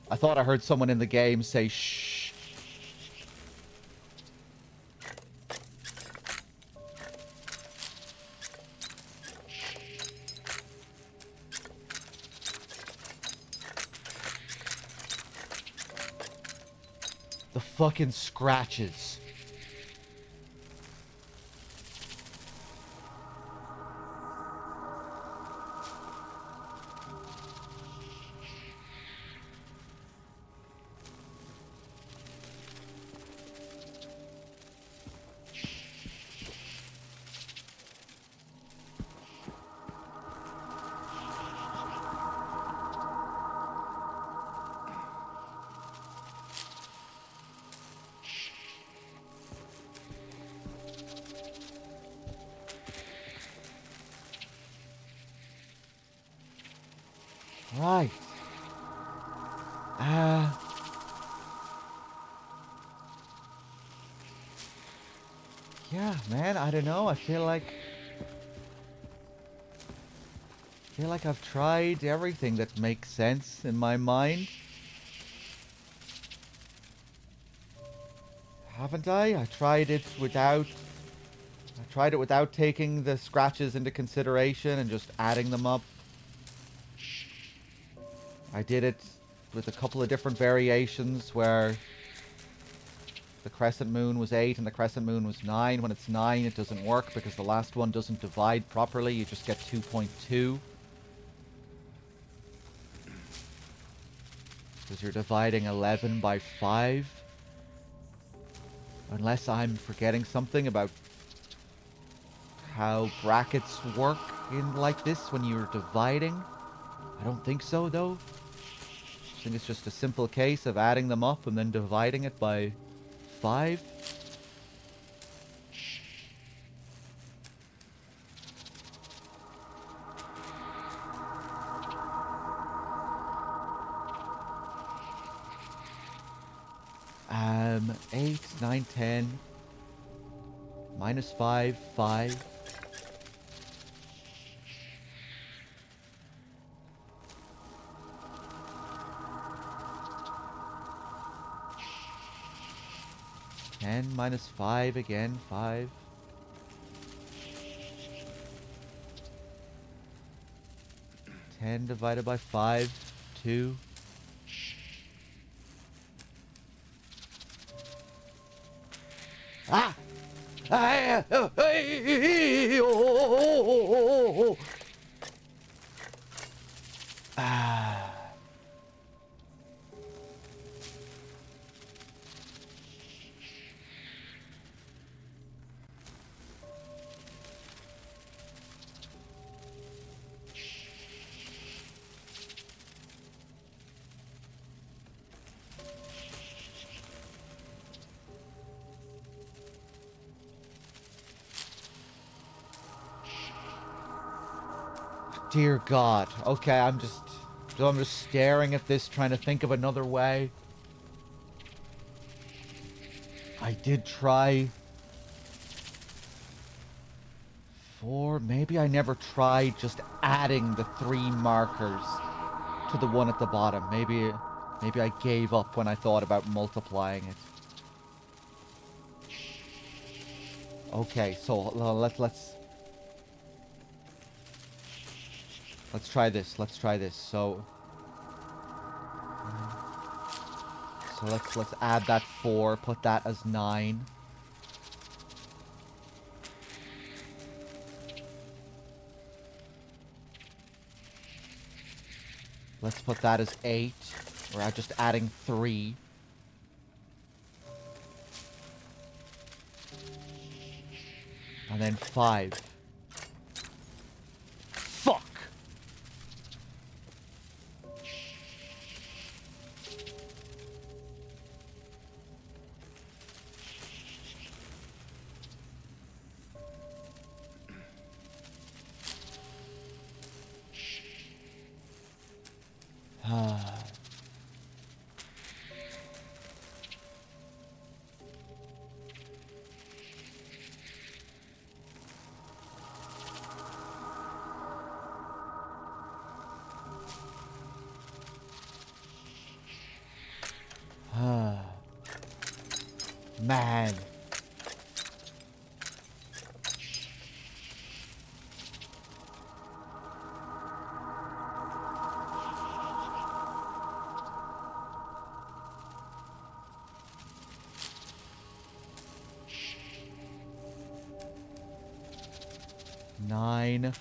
I thought I heard someone in the game say shh. The fucking scratches. Right. Yeah, man, I don't know. I feel like I've tried everything that makes sense in my mind. Haven't I? I tried it without taking the scratches into consideration and just adding them up. I did it with a couple of different variations where the crescent moon was 8 and the crescent moon was 9. When it's 9, it doesn't work because the last one doesn't divide properly. You just get 2.2. Because you're dividing 11 by 5. Unless I'm forgetting something about how brackets work in like this when you're dividing. I don't think so, though. I think it's just a simple case of adding them up and then dividing it by 5. 8, 9, 10. Minus 5, 5. And minus 5 again, 5. 10 divided by 5, 2. Ah! Ah. Dear God. Okay, I'm just staring at this, trying to think of another way. I did try 4. Maybe I never tried just adding the 3 markers to the one at the bottom. Maybe I gave up when I thought about multiplying it. Okay, so let's try this. Let's try this. So let's add that 4, put that as 9. Let's put that as 8. We're just adding 3. And then 5. Fuck! Man. Nine.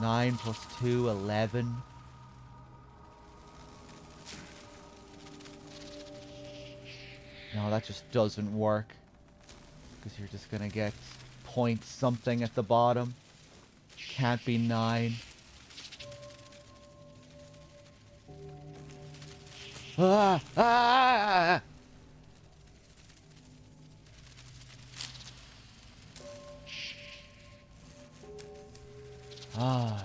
9 plus 2, 11. No, that just doesn't work. Because you're just gonna get point something at the bottom. Can't be 9. Ah! Ah! Ah.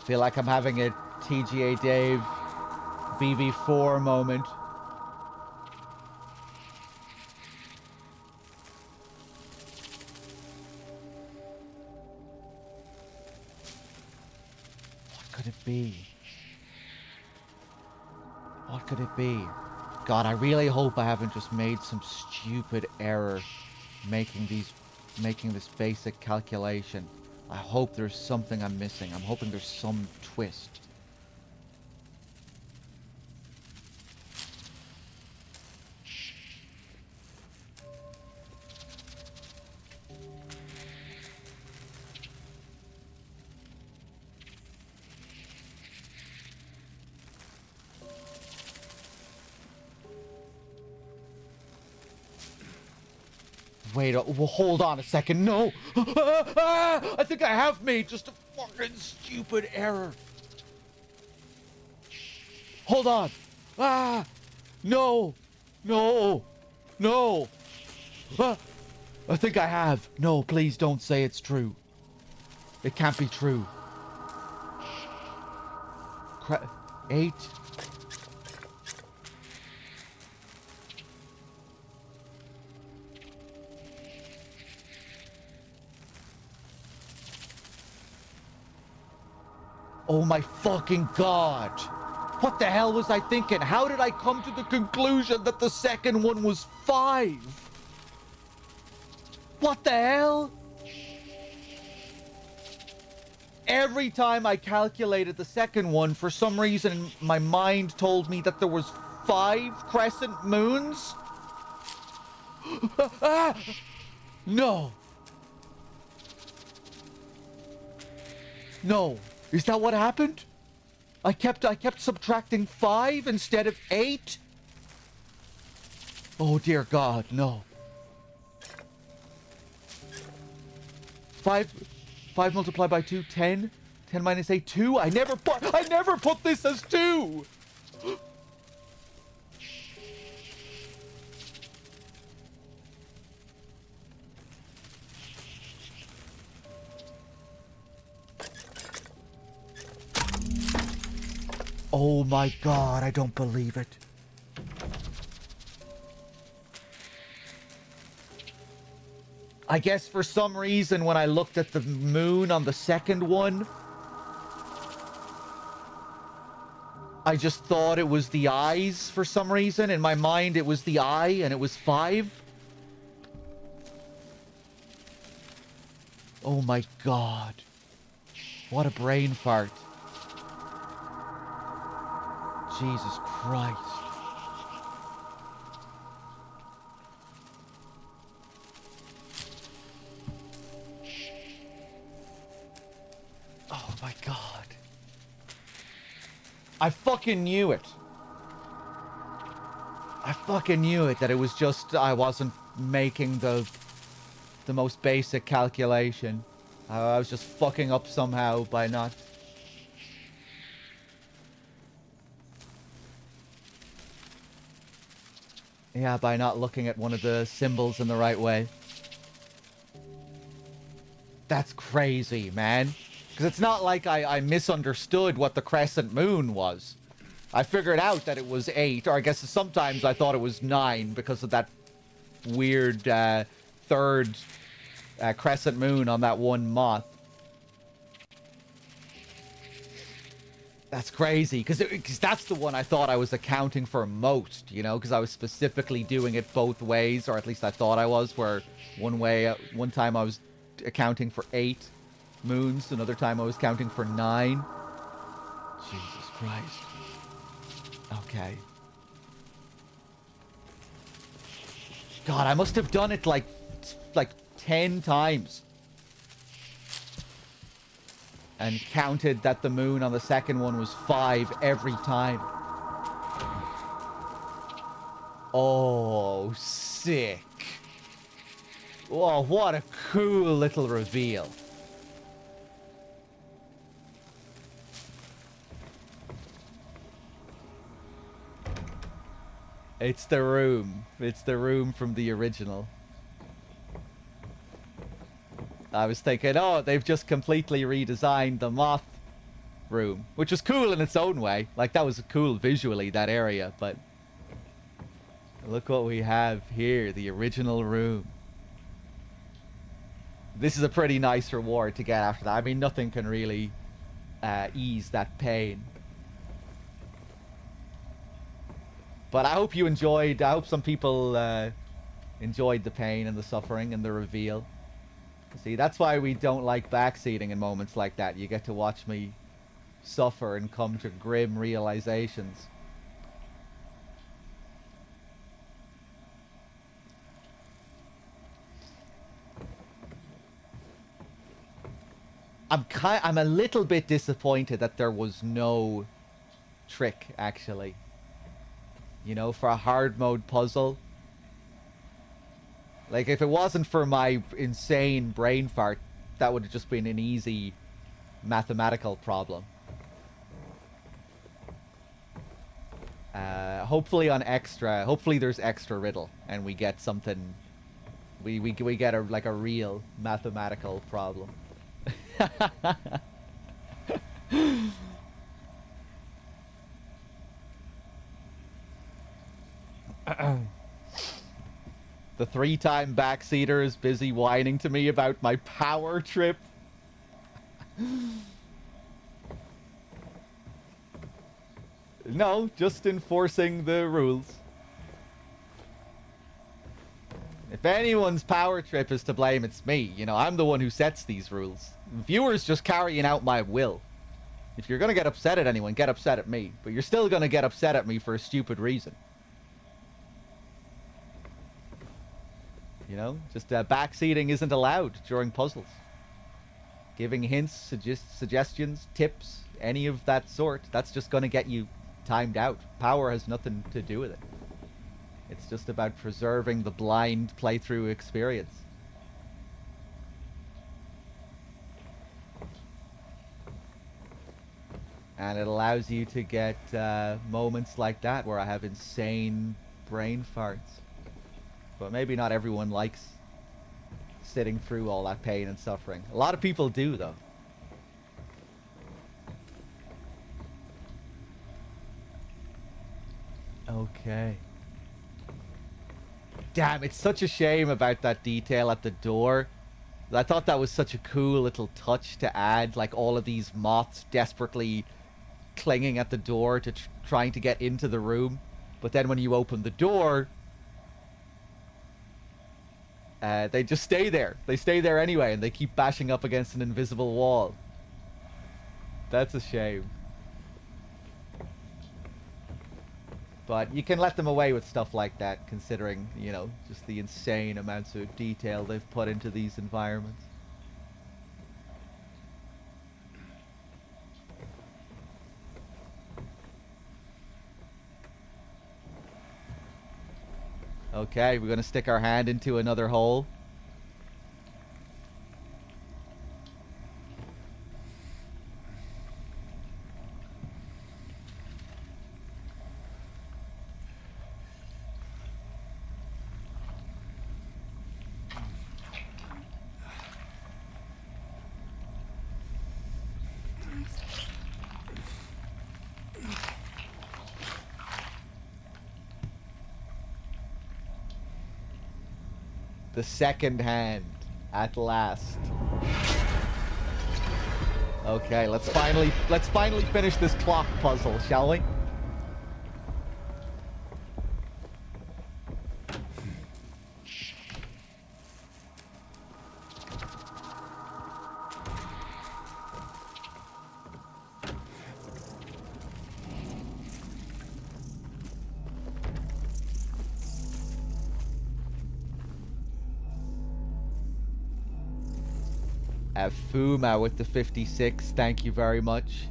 Feel like I'm having a TGA Dave VV4 moment. What could it be? What could it be? God, I really hope I haven't just made some stupid error making this basic calculation. I hope there's something I'm missing. I'm hoping there's some twist. Wait, well, hold on a second. No! I think I have made just a fucking stupid error. Hold on. Ah! No! No! No! Ah! I think I have. No, please don't say it's true. It can't be true. 8? Oh my fucking god! What the hell was I thinking? How did I come to the conclusion that the second one was 5? What the hell? Every time I calculated the second one, for some reason, my mind told me that there was 5 crescent moons? No. No. Is that what happened? I kept subtracting 5 instead of 8? Oh dear God, no. 5 multiplied by 2, 10. 10 minus 8, 2. I never put this as 2. Oh my God, I don't believe it. I guess for some reason when I looked at the moon on the second one, I just thought it was the eyes for some reason. In my mind, it was the eye and it was 5. Oh my God. What a brain fart. Jesus Christ. Oh my God. I fucking knew it. I fucking knew it, that it was just I wasn't making the most basic calculation. I was just fucking up somehow by not... Yeah, by not looking at one of the symbols in the right way. That's crazy, man. Because it's not like I misunderstood what the crescent moon was. I figured out that it was 8, or I guess sometimes I thought it was 9 because of that weird third crescent moon on that one moth. That's crazy, because that's the one I thought I was accounting for most, you know, because I was specifically doing it both ways, or at least I thought I was, where one time I was accounting for 8 moons, another time I was counting for 9. Jesus Christ. Okay. God, I must have done it like 10 times. And counted that the moon on the second one was 5 every time. Oh, sick. Oh, what a cool little reveal. It's the room. It's the room from the original. I was thinking, oh, they've just completely redesigned the moth room, which was cool in its own way. Like, that was cool visually, that area, but look what we have here, the original room. This is a pretty nice reward to get after that. I mean, nothing can really ease that pain. But I hope you enjoyed, I hope some people enjoyed the pain and the suffering and the reveal. See, that's why we don't like backseating in moments like that. You get to watch me suffer and come to grim realizations. I'm a little bit disappointed that there was no trick, actually. You know, for a hard mode puzzle. Like, if it wasn't for my insane brain fart, that would have just been an easy mathematical problem. Hopefully on extra, hopefully there's extra riddle and we get something, we get a, like a real mathematical problem. The 3-time backseater is busy whining to me about my power trip. No, just enforcing the rules. If anyone's power trip is to blame, it's me. You know, I'm the one who sets these rules. Viewers just carrying out my will. If you're gonna get upset at anyone, get upset at me. But you're still gonna get upset at me for a stupid reason. You know, just backseating isn't allowed during puzzles. Giving hints, suggestions, tips, any of that sort, that's just gonna get you timed out. Power has nothing to do with it. It's just about preserving the blind playthrough experience. And it allows you to get moments like that where I have insane brain farts. But maybe not everyone likes sitting through all that pain and suffering. A lot of people do, though. Okay. Damn, it's such a shame about that detail at the door. I thought that was such a cool little touch to add, like all of these moths desperately clinging at the door to trying to get into the room. But then when you open the door, they just stay there. They stay there anyway, and they keep bashing up against an invisible wall. That's a shame. But you can let them away with stuff like that, considering, you know, just the insane amounts of detail they've put into these environments. Okay, we're gonna stick our hand into another hole. The second hand, at last. Okay, let's finally finish this clock puzzle, shall we? Fuma with the 56, thank you very much.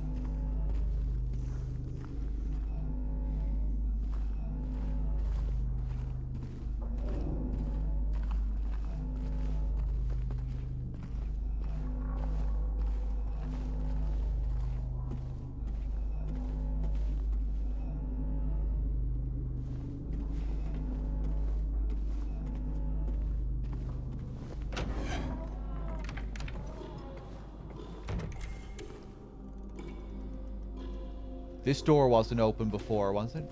This door wasn't open before, was it?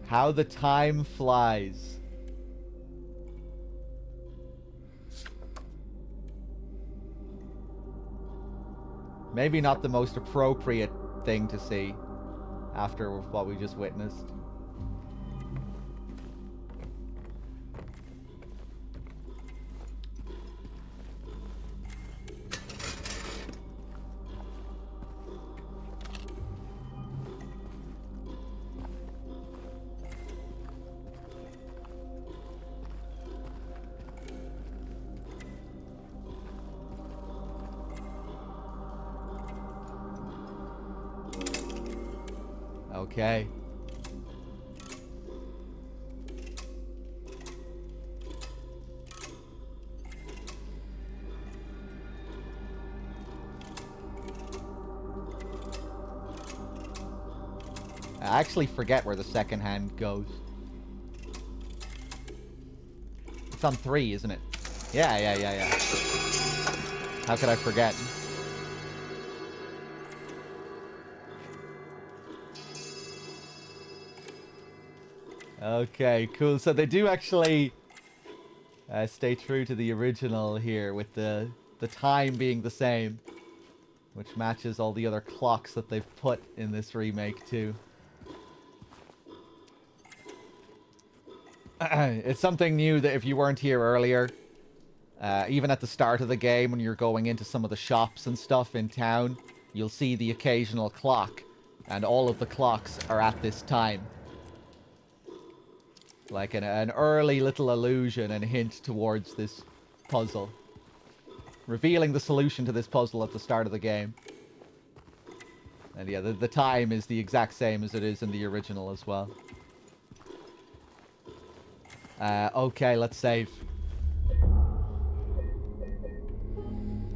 How the time flies. Maybe not the most appropriate thing to see after what we just witnessed. Okay. I actually forget where the second hand goes. It's on 3, isn't it? Yeah. How could I forget? Okay, cool. So they do actually stay true to the original here, with the time being the same, which matches all the other clocks that they've put in this remake too. It's something new that if you weren't here earlier, even at the start of the game when you're going into some of the shops and stuff in town, you'll see the occasional clock, and all of the clocks are at this time. Like an early little allusion and hint towards this puzzle. Revealing the solution to this puzzle at the start of the game. And yeah, the time is the exact same as it is in the original as well. Okay, let's save.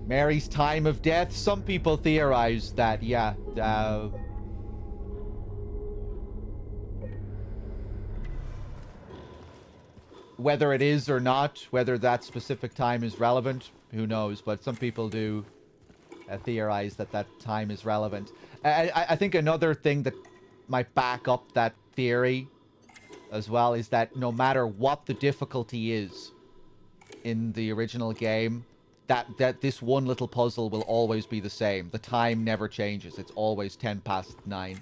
Mary's time of death. Some people theorize that, yeah, whether it is or not, whether that specific time is relevant, who knows? But some people do theorize that that time is relevant. I think another thing that might back up that theory as well is that no matter what the difficulty is in the original game, that this one little puzzle will always be the same. The time never changes. It's always 9:10.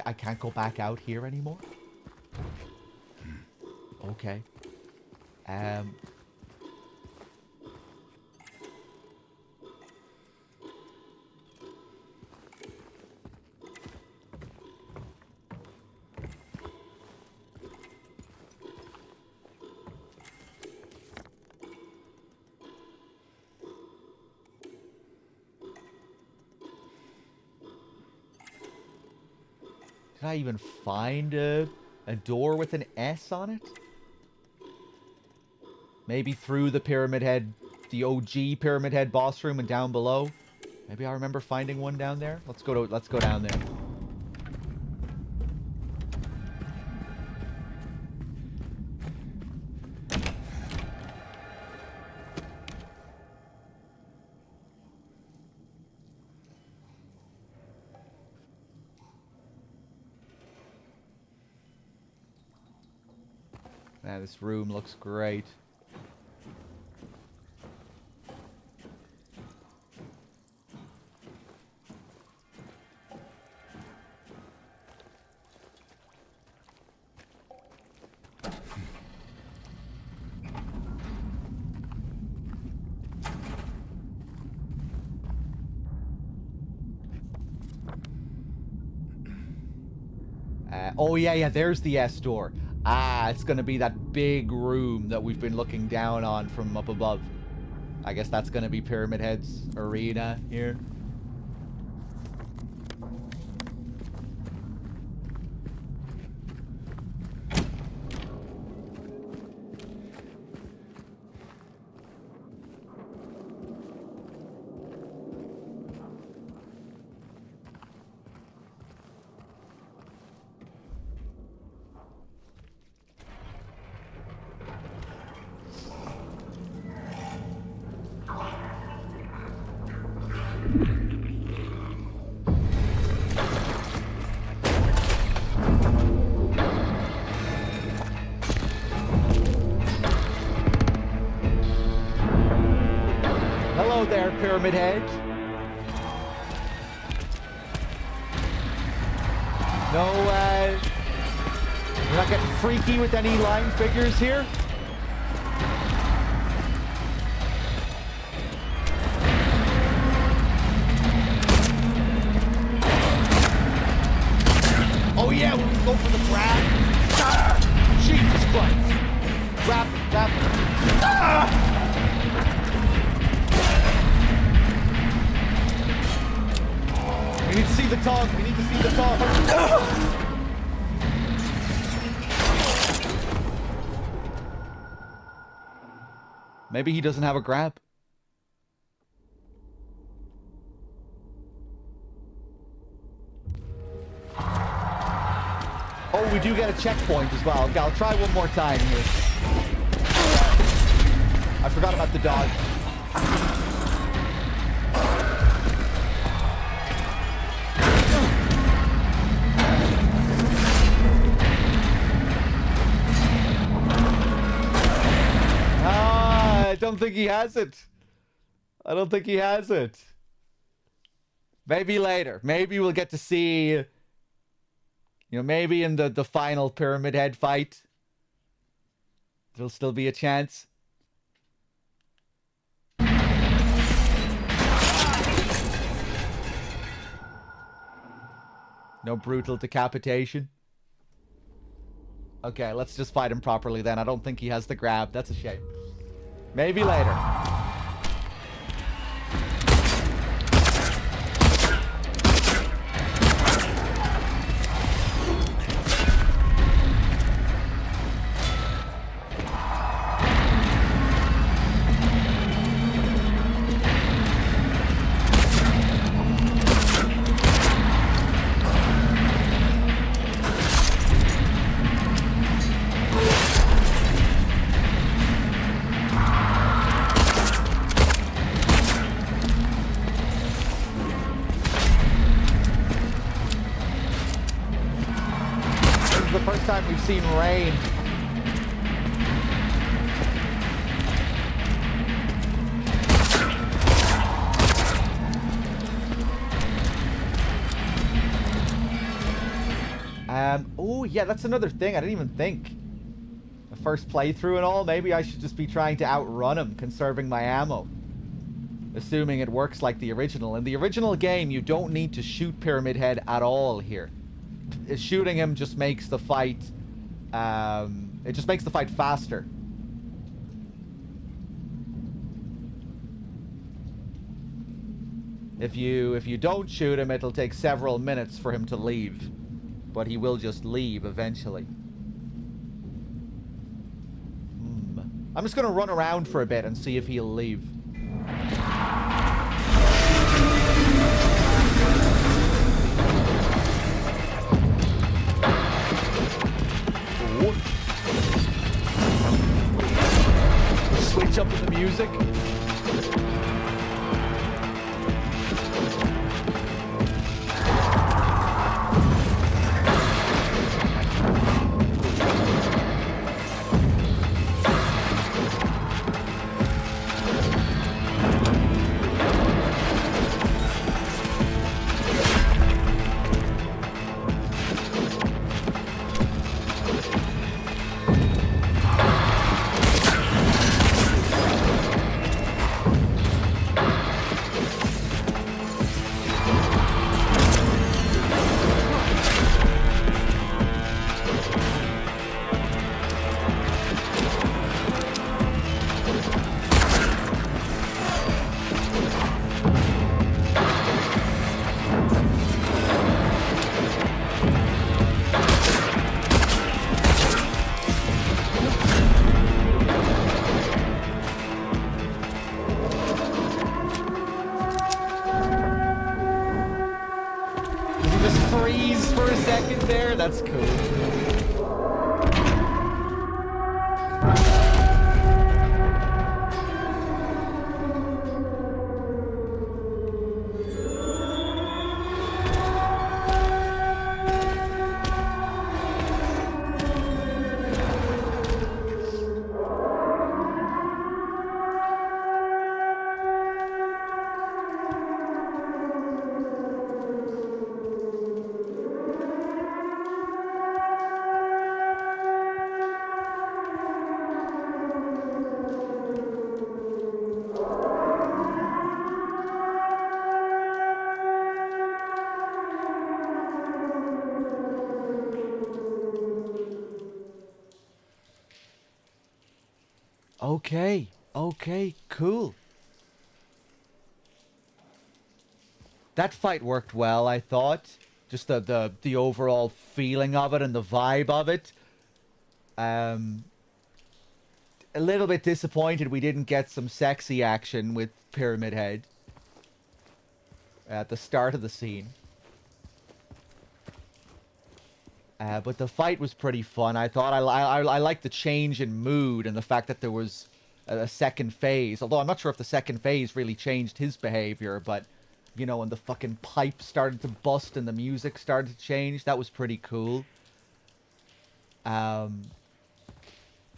I can't go back out here anymore? Okay. Did I even find a door with an S on it? Maybe through the Pyramid Head, the OG Pyramid Head boss room and down below. Maybe I remember finding one down there. Let's go down there. Man, this room looks great. Oh yeah, there's the S door. Ah, it's gonna be that big room that we've been looking down on from up above. I guess that's gonna be Pyramid Head's arena here. Hello there, Pyramid Head. No, we're not getting freaky with any line figures here. Oh yeah, we can go for the grab. Ah, Jesus Christ. Grab, grab. Ah! We need to see the tongue. We need to see the tongue. Ah! Maybe he doesn't have a grab. Oh, we do get a checkpoint as well. Okay, I'll try one more time here. I forgot about the dog. I don't think he has it. I don't think he has it. Maybe later. Maybe we'll get to see, you know, maybe in the final Pyramid Head fight, there'll still be a chance. No brutal decapitation. Okay, let's just fight him properly then. I don't think he has the grab. That's a shame. Maybe later. Time we've seen rain. Oh yeah, that's another thing I didn't even think. The first playthrough and all, maybe I should just be trying to outrun him, conserving my ammo. Assuming it works like the original. In the original game, you don't need to shoot Pyramid Head at all here. Shooting him just makes the fight it just makes the fight faster. If you don't shoot him, it'll take several minutes for him to leave, but he will just leave eventually. I'm just gonna run around for a bit and see if he'll leave. Switch up with the music. That's cool. Okay. Okay, cool. That fight worked well, I thought. Just the overall feeling of it and the vibe of it. A little bit disappointed we didn't get some sexy action with Pyramid Head at the start of the scene. But the fight was pretty fun. I thought I liked the change in mood and the fact that there was a second phase. Although I'm not sure if the second phase really changed his behavior, but you know, when the fucking pipe started to bust and the music started to change, that was pretty cool. I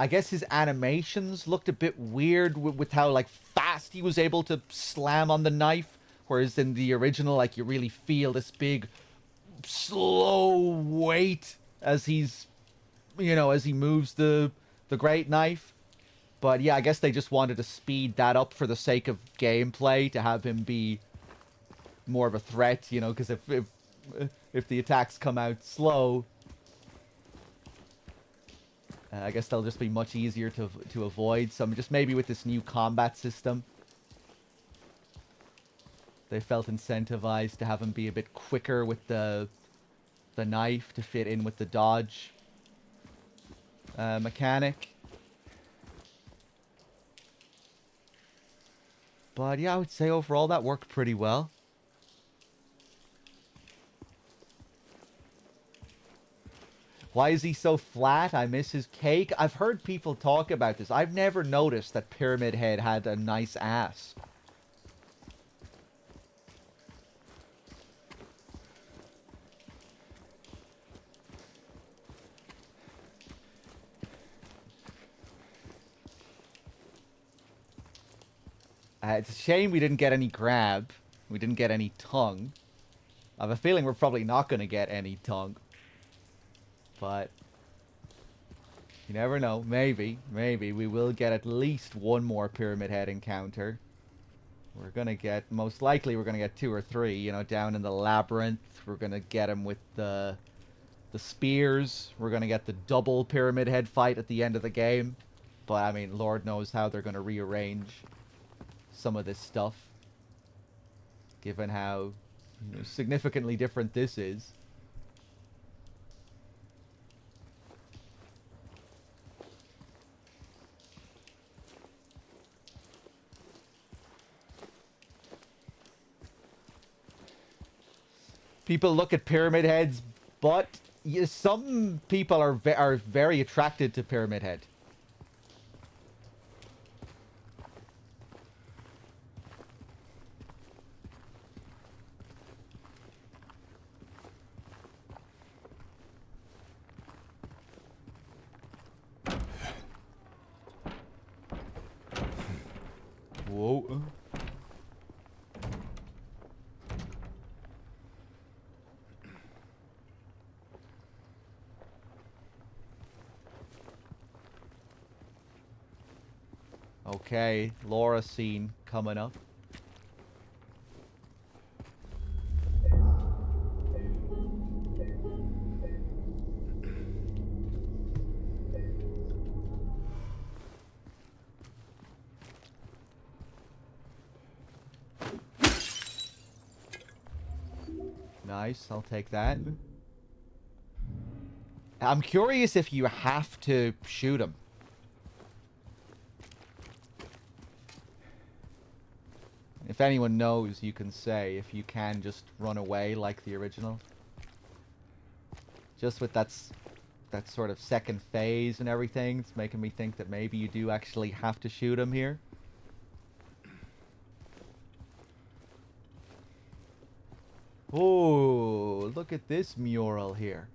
guess his animations looked a bit weird with how like fast he was able to slam on the knife, whereas in the original, like you really feel this big slow weight as he's, you know, as he moves the great knife. But yeah, I guess they just wanted to speed that up for the sake of gameplay, to have him be more of a threat, you know, because if the attacks come out slow, I guess they'll just be much easier to avoid. Some, just maybe with this new combat system, they felt incentivized to have him be a bit quicker with the knife to fit in with the dodge mechanic. But yeah, I would say overall that worked pretty well. Why is he so flat? I miss his cake. I've heard people talk about this. I've never noticed that Pyramid Head had a nice ass. It's a shame we didn't get any grab. We didn't get any tongue. I have a feeling we're probably not going to get any tongue. But you never know. Maybe we will get at least one more Pyramid Head encounter. We're going to get, most likely we're going to get 2 or 3, you know, down in the labyrinth. We're going to get him with the spears. We're going to get the double Pyramid Head fight at the end of the game. But I mean, Lord knows how they're going to rearrange some of this stuff, given how, you know, significantly different this is. People look at Pyramid Head's butt. Some people are very attracted to Pyramid Head. Whoa. Okay, Laura scene coming up. Nice, I'll take that. I'm curious if you have to shoot him. If anyone knows, you can say if you can just run away like the original. Just with that sort of second phase and everything, it's making me think that maybe you do actually have to shoot him here. Oh, look at this mural here.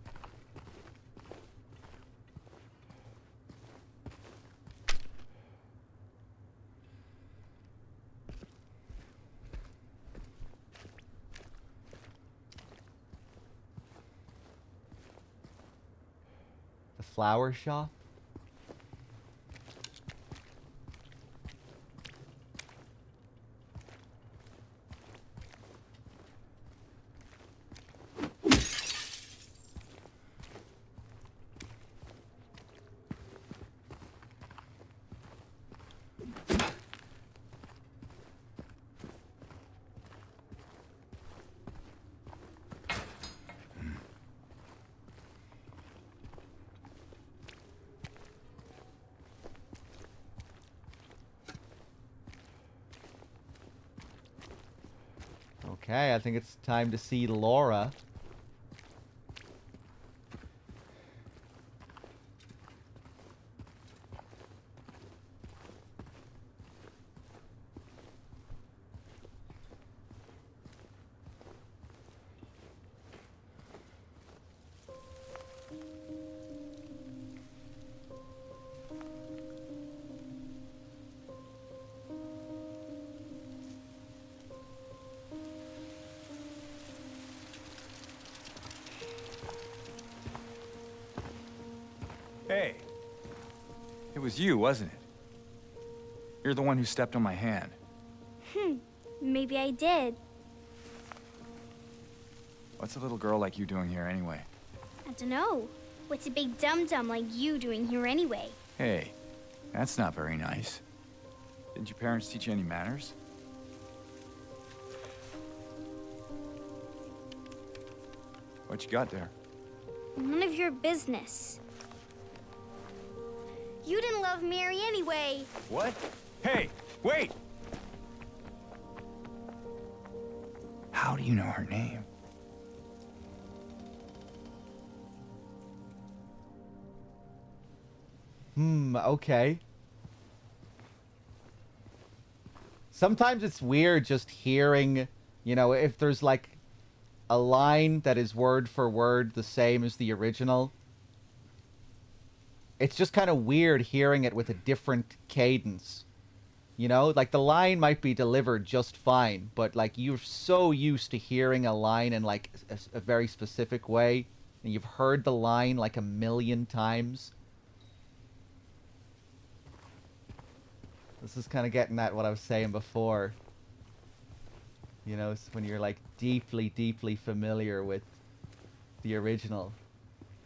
The flower shop. Okay, I think it's time to see Laura. Hey. It was you, wasn't it? You're the one who stepped on my hand. Maybe I did. What's a little girl like you doing here anyway? I don't know. What's a big dum-dum like you doing here anyway? Hey, that's not very nice. Didn't your parents teach you any manners? What you got there? None of your business. You didn't love Mary anyway. What? Hey, wait! How do you know her name? Okay. Sometimes it's weird just hearing, you know, if there's like a line that is word for word the same as the original. It's just kind of weird hearing it with a different cadence. You know, like the line might be delivered just fine, but like you're so used to hearing a line in like a very specific way, and you've heard the line like a million times. This is kind of getting at what I was saying before. You know, it's when you're like deeply, deeply familiar with the original,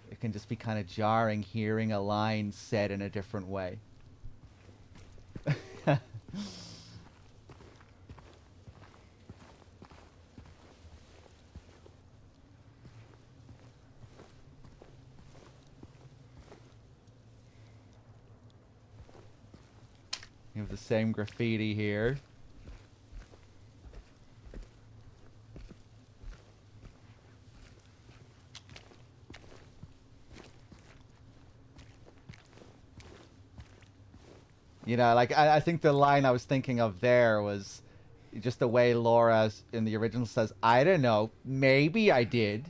it can just be kind of jarring hearing a line said in a different way. You have the same graffiti here. You know, like, I think the line I was thinking of there was just the way Laura in the original says, I don't know, maybe I did.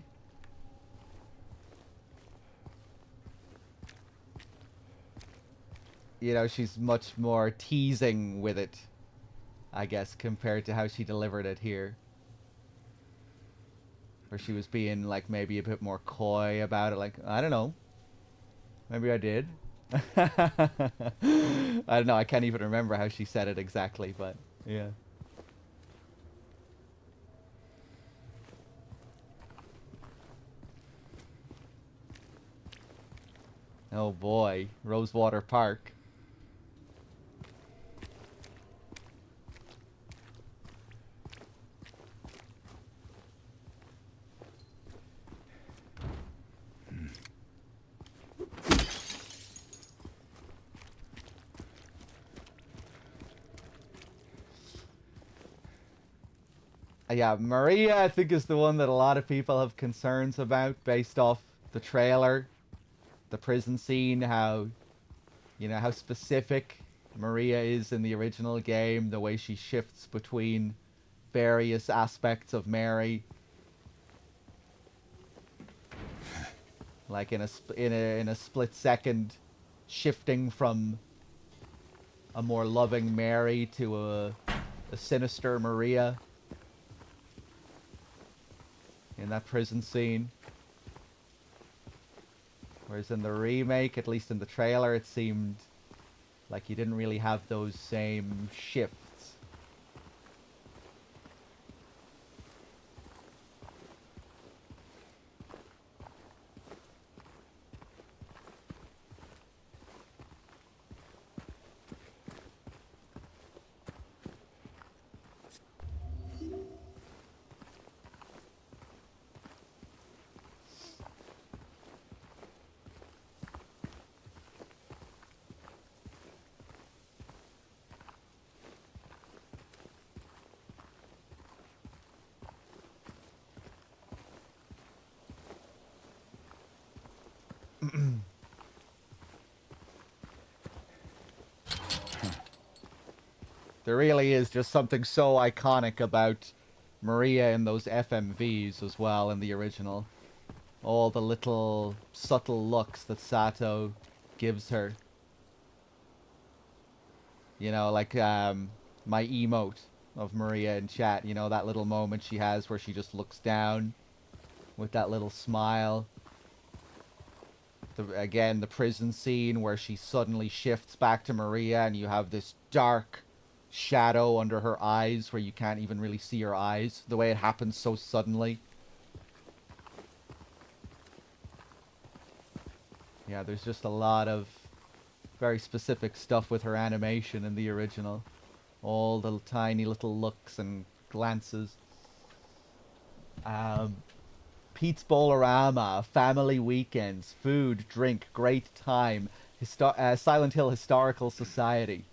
You know, she's much more teasing with it, I guess, compared to how she delivered it here. Where she was being, like, maybe a bit more coy about it, like, I don't know. Maybe I did. I don't know, I can't even remember how she said it exactly, but, yeah. Oh boy, Rosewater Park. Yeah, Maria, I think, is the one that a lot of people have concerns about based off the trailer, the prison scene, how, you know, how specific Maria is in the original game, the way she shifts between various aspects of Mary. Like in a split second, shifting from a more loving Mary to a sinister Maria. In that prison scene. Whereas in the remake, at least in the trailer, it seemed like you didn't really have those same shifts. There really is just something so iconic about Maria in those FMVs as well in the original. All the little subtle looks that Sato gives her. You know, like my emote of Maria in chat. You know, that little moment she has where she just looks down with that little smile. Again, the prison scene where she suddenly shifts back to Maria and you have this dark shadow under her eyes where you can't even really see her eyes. The way it happens so suddenly. Yeah, there's just a lot of very specific stuff with her animation in the original. All the tiny little looks and glances. Pete's Bowlerama, family weekends, food, drink, great time, Silent Hill Historical Society.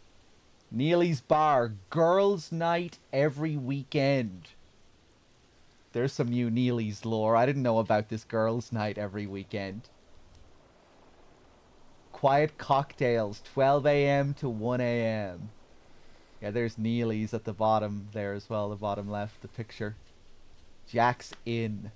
Neely's Bar, girls' night every weekend. There's some new Neely's lore. I didn't know about this girls' night every weekend. Quiet cocktails, 12 a.m. to 1 a.m. Yeah, there's Neely's at the bottom there as well, the bottom left, the picture. Jack's Inn.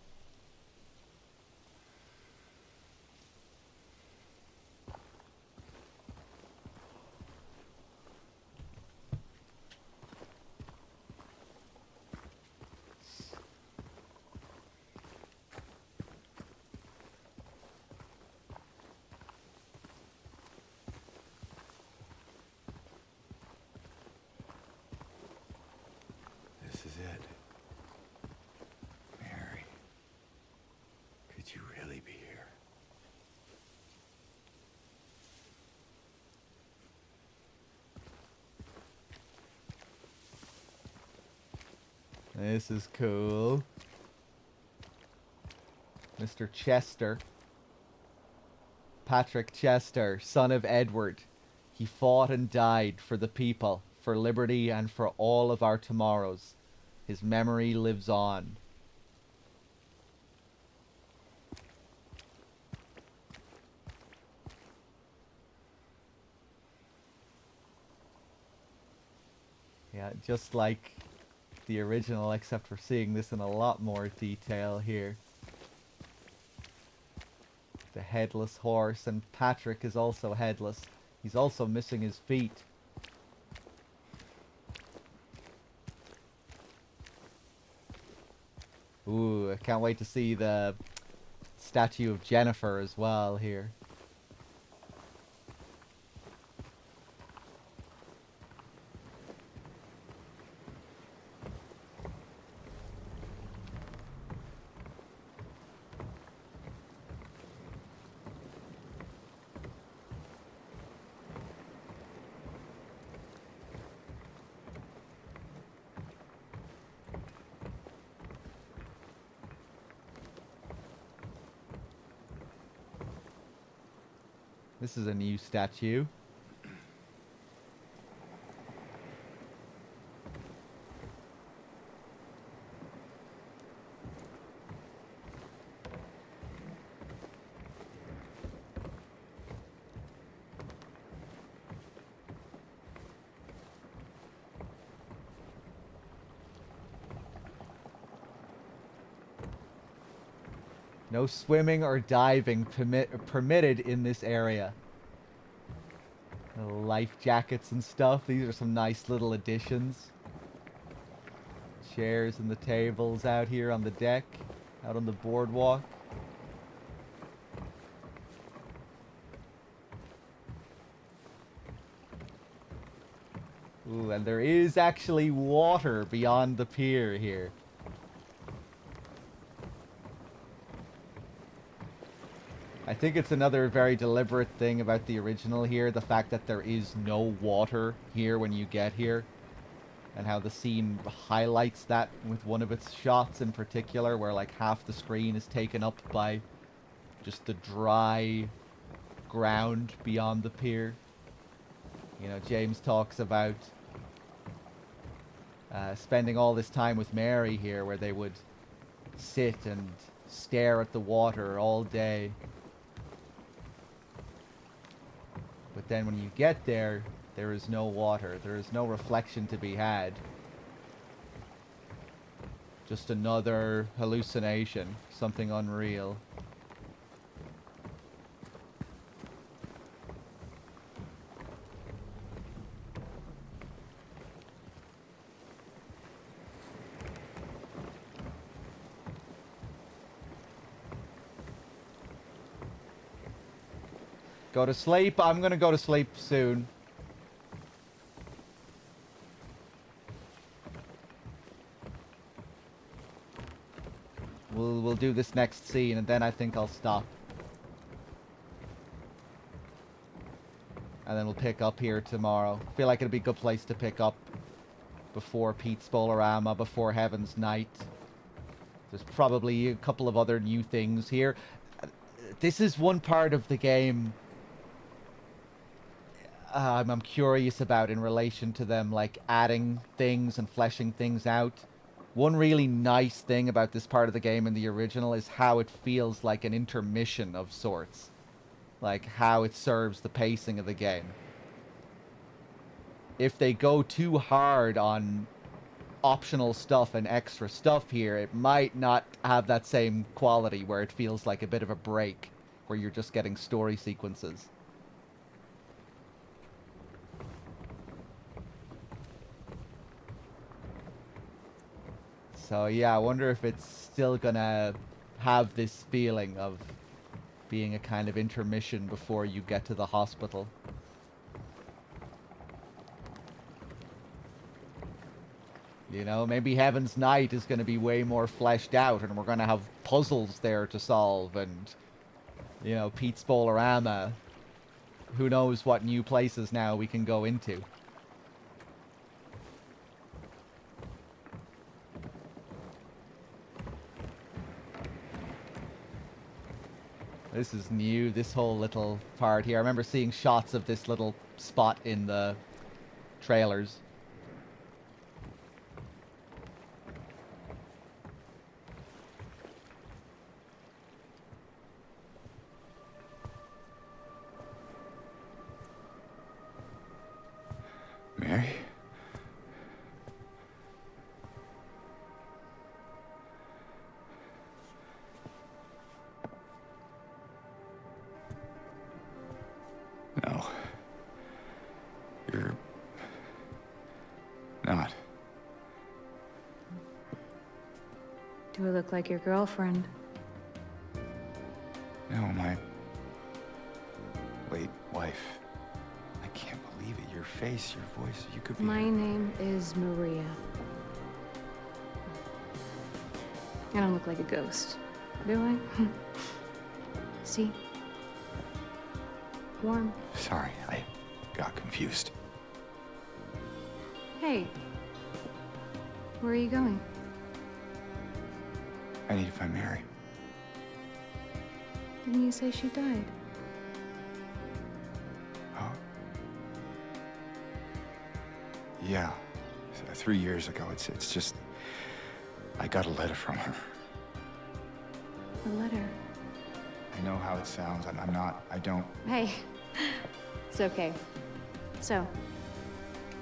This is it. Mary. Could you really be here? This is cool. Mr. Chester. Patrick Chester, son of Edward. He fought and died for the people, for liberty, and for all of our tomorrows. His memory lives on. Yeah, just like the original, except for seeing this in a lot more detail here. The headless horse, and Patrick is also headless. He's also missing his feet. Ooh, I can't wait to see the statue of Jennifer as well here. This is a new statue. No swimming or diving permitted in this area. Little life jackets and stuff. These are some nice little additions. Chairs and the tables out here on the deck, out on the boardwalk. Ooh, and there is actually water beyond the pier here. I think it's another very deliberate thing about the original here, the fact that there is no water here when you get here, and how the scene highlights that with one of its shots in particular, where like half the screen is taken up by just the dry ground beyond the pier. You know, James talks about spending all this time with Mary here, where they would sit and stare at the water all day. But then when you get there, there is no water. There is no reflection to be had. Just another hallucination. Something unreal. Go to sleep. I'm gonna go to sleep soon. We'll do this next scene and then I think I'll stop. And then we'll pick up here tomorrow. Feel like it'd be a good place to pick up before Pete's Bolarama, before Heaven's Night. There's probably a couple of other new things here. This is one part of the game I'm curious about in relation to them, like, adding things and fleshing things out. One really nice thing about this part of the game in the original is how it feels like an intermission of sorts. Like, how it serves the pacing of the game. If they go too hard on optional stuff and extra stuff here, it might not have that same quality where it feels like a bit of a break, where you're just getting story sequences. So yeah, I wonder if it's still gonna have this feeling of being a kind of intermission before you get to the hospital. You know, maybe Heaven's Night is going to be way more fleshed out and we're going to have puzzles there to solve and, you know, Pete's Bolarama. Who knows what new places now we can go into. This is new, this whole little part here. I remember seeing shots of this little spot in the trailers. Mary? No. You're not. Do I look like your girlfriend? No, my late wife. I can't believe it. Your face, your voice, you could be... My name is Maria. I don't look like a ghost, do I? See? Warm. Sorry, I got confused. Hey. Where are you going? I need to find Mary. Didn't you say she died? Oh. Yeah. 3 years ago. It's just... I got a letter from her. A letter? I know how it sounds. I'm not... I don't... Hey. It's okay. So,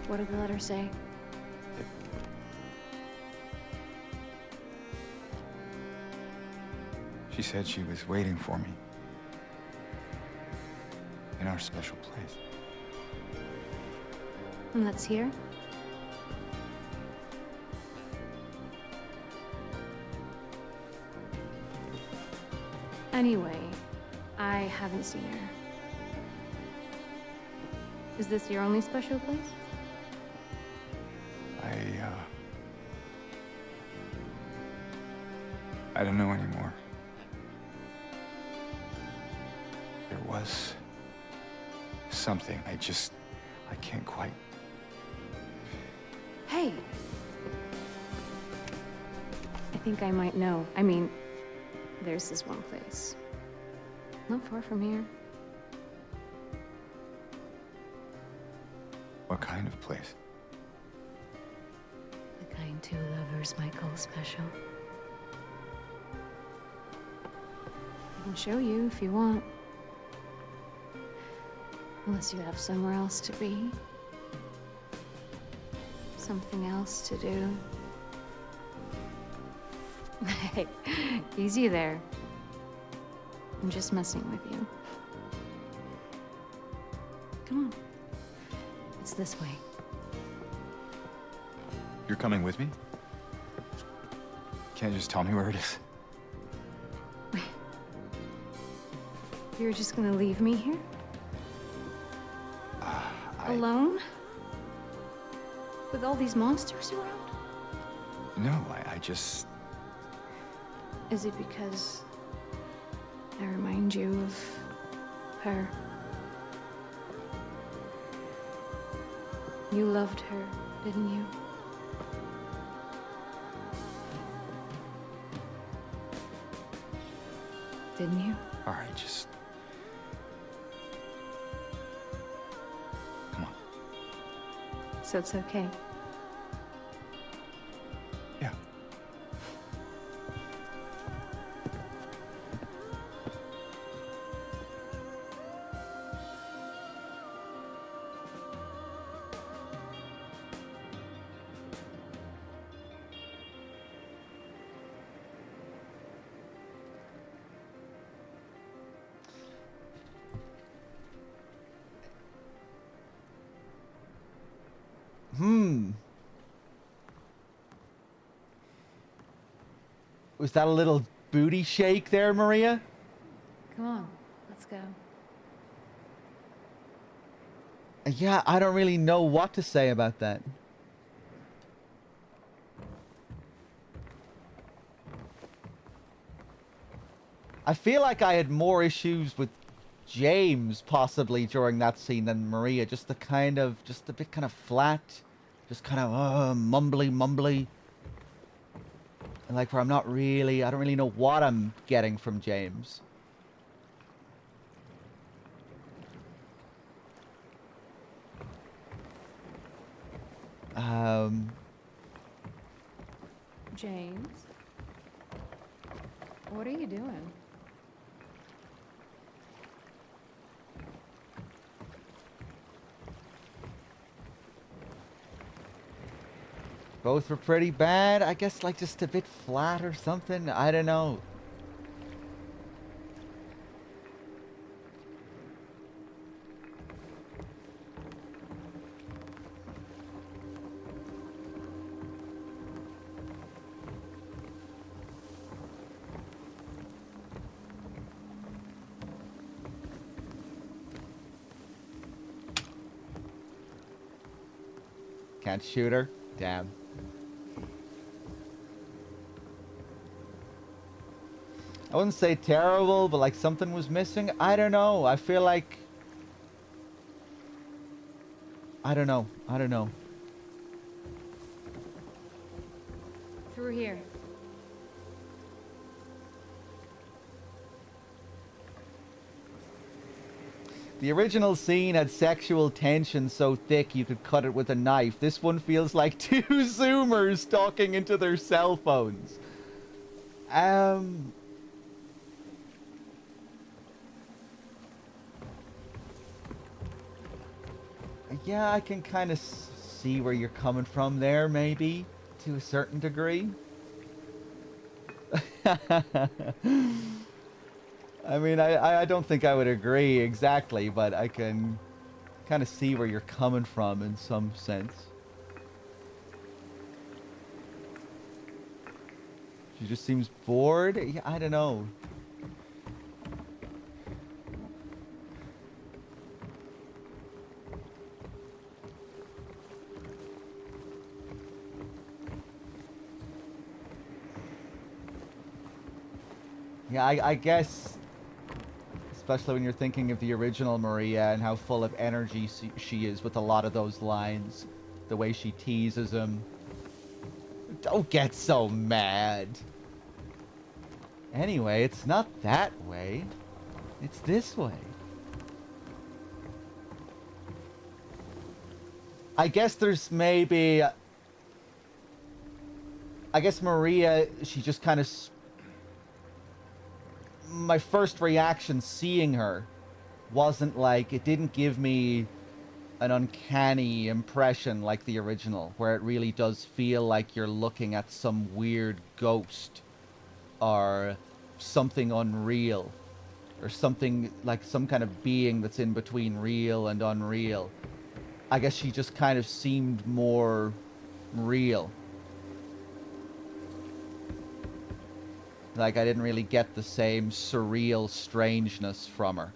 what did the letter say? She said she was waiting for me. In our special place. And that's here? Anyway, I haven't seen her. Is this your only special place? I don't know anymore. There was something. I can't quite. Hey! I think I might know. I mean, there's this one place. Not far from here. What kind of place? The kind two lovers might call special. I can show you if you want. Unless you have somewhere else to be. Something else to do. Hey, easy there. I'm just messing with you. Come on. It's this way. You're coming with me? Can't you just tell me where it is? You're just gonna leave me here? Alone? With all these monsters around? No, I just... Is it because I remind you of her? You loved her, didn't you? Didn't you? All right, just... Come on. So it's okay. Yeah. Was that a little booty shake there, Maria? Come on, let's go. Yeah, I don't really know what to say about that. I feel like I had more issues with James possibly during that scene than Maria. Just a bit kind of flat. Just kind of mumbly. And like where I don't really know what I'm getting from James. James? What are you doing? Both were pretty bad. I guess like just a bit flat or something. I don't know. Can't shoot her? Damn. I wouldn't say terrible, but like something was missing. I don't know. I feel like... I don't know. Through here. The original scene had sexual tension so thick you could cut it with a knife. This one feels like two Zoomers talking into their cell phones. Yeah, I can kind of see where you're coming from there, maybe, to a certain degree. I mean, I don't think I would agree exactly, but I can kind of see where you're coming from in some sense. She just seems bored. Yeah, I don't know. Yeah, I guess, especially when you're thinking of the original Maria and how full of energy she is with a lot of those lines. The way she teases him. Don't get so mad. Anyway, it's not that way. It's this way. I guess there's maybe... I guess Maria, she just kind of... My first reaction seeing her wasn't like, it didn't give me an uncanny impression like the original, where it really does feel like you're looking at some weird ghost or something unreal, or something like some kind of being that's in between real and unreal. I guess she just kind of seemed more real. Like, I didn't really get the same surreal strangeness from her.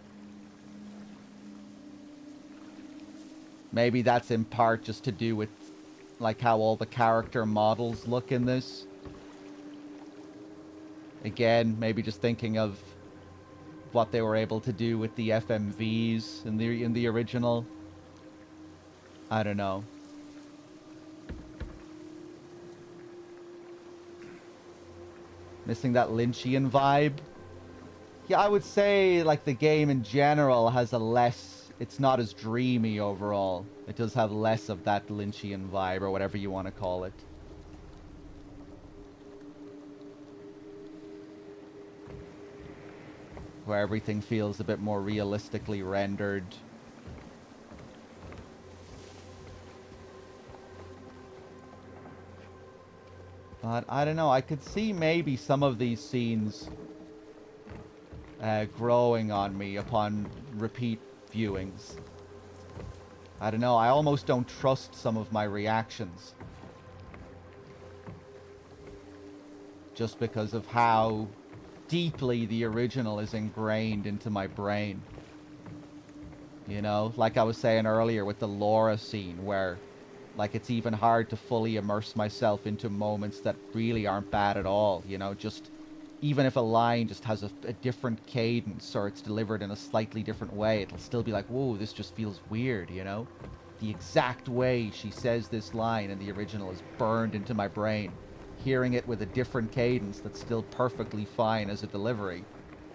Maybe that's in part just to do with, like, how all the character models look in this. Again, maybe just thinking of what they were able to do with the FMVs in the original. I don't know. Missing that Lynchian vibe. Yeah, I would say, like, the game in general has a less... It's not as dreamy overall. It does have less of that Lynchian vibe, or whatever you want to call it. Where everything feels a bit more realistically rendered. But, I don't know, I could see maybe some of these scenes growing on me upon repeat viewings. I don't know, I almost don't trust some of my reactions. Just because of how deeply the original is ingrained into my brain. You know, like I was saying earlier with the Laura scene, where, like, it's even hard to fully immerse myself into moments that really aren't bad at all, you know, just... Even if a line just has a different cadence, or it's delivered in a slightly different way, it'll still be like, whoa, this just feels weird, you know? The exact way she says this line in the original is burned into my brain. Hearing it with a different cadence that's still perfectly fine as a delivery,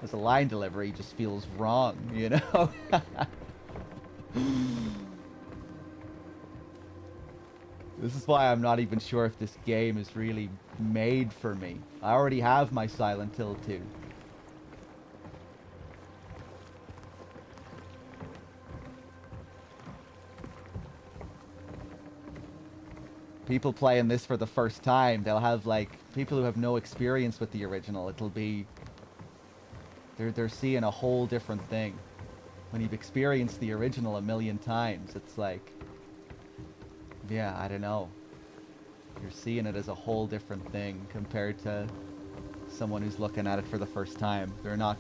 as a line delivery, just feels wrong, you know? This is why I'm not even sure if this game is really made for me. I already have my Silent Hill 2. People playing this for the first time, they'll have, like, people who have no experience with the original. It'll be... They're seeing a whole different thing. When you've experienced the original a million times, it's like... Yeah, I don't know. You're seeing it as a whole different thing compared to someone who's looking at it for the first time. They're not...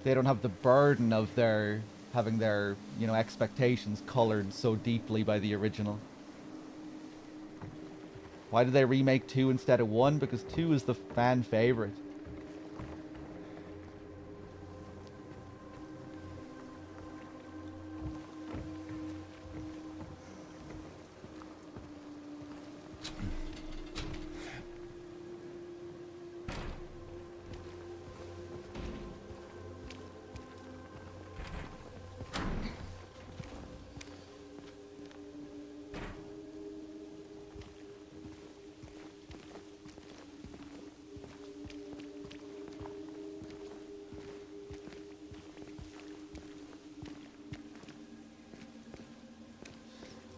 They don't have the burden of their... having their, you know, expectations colored so deeply by the original. Why did they remake 2 instead of 1? Because 2 is the fan favorite.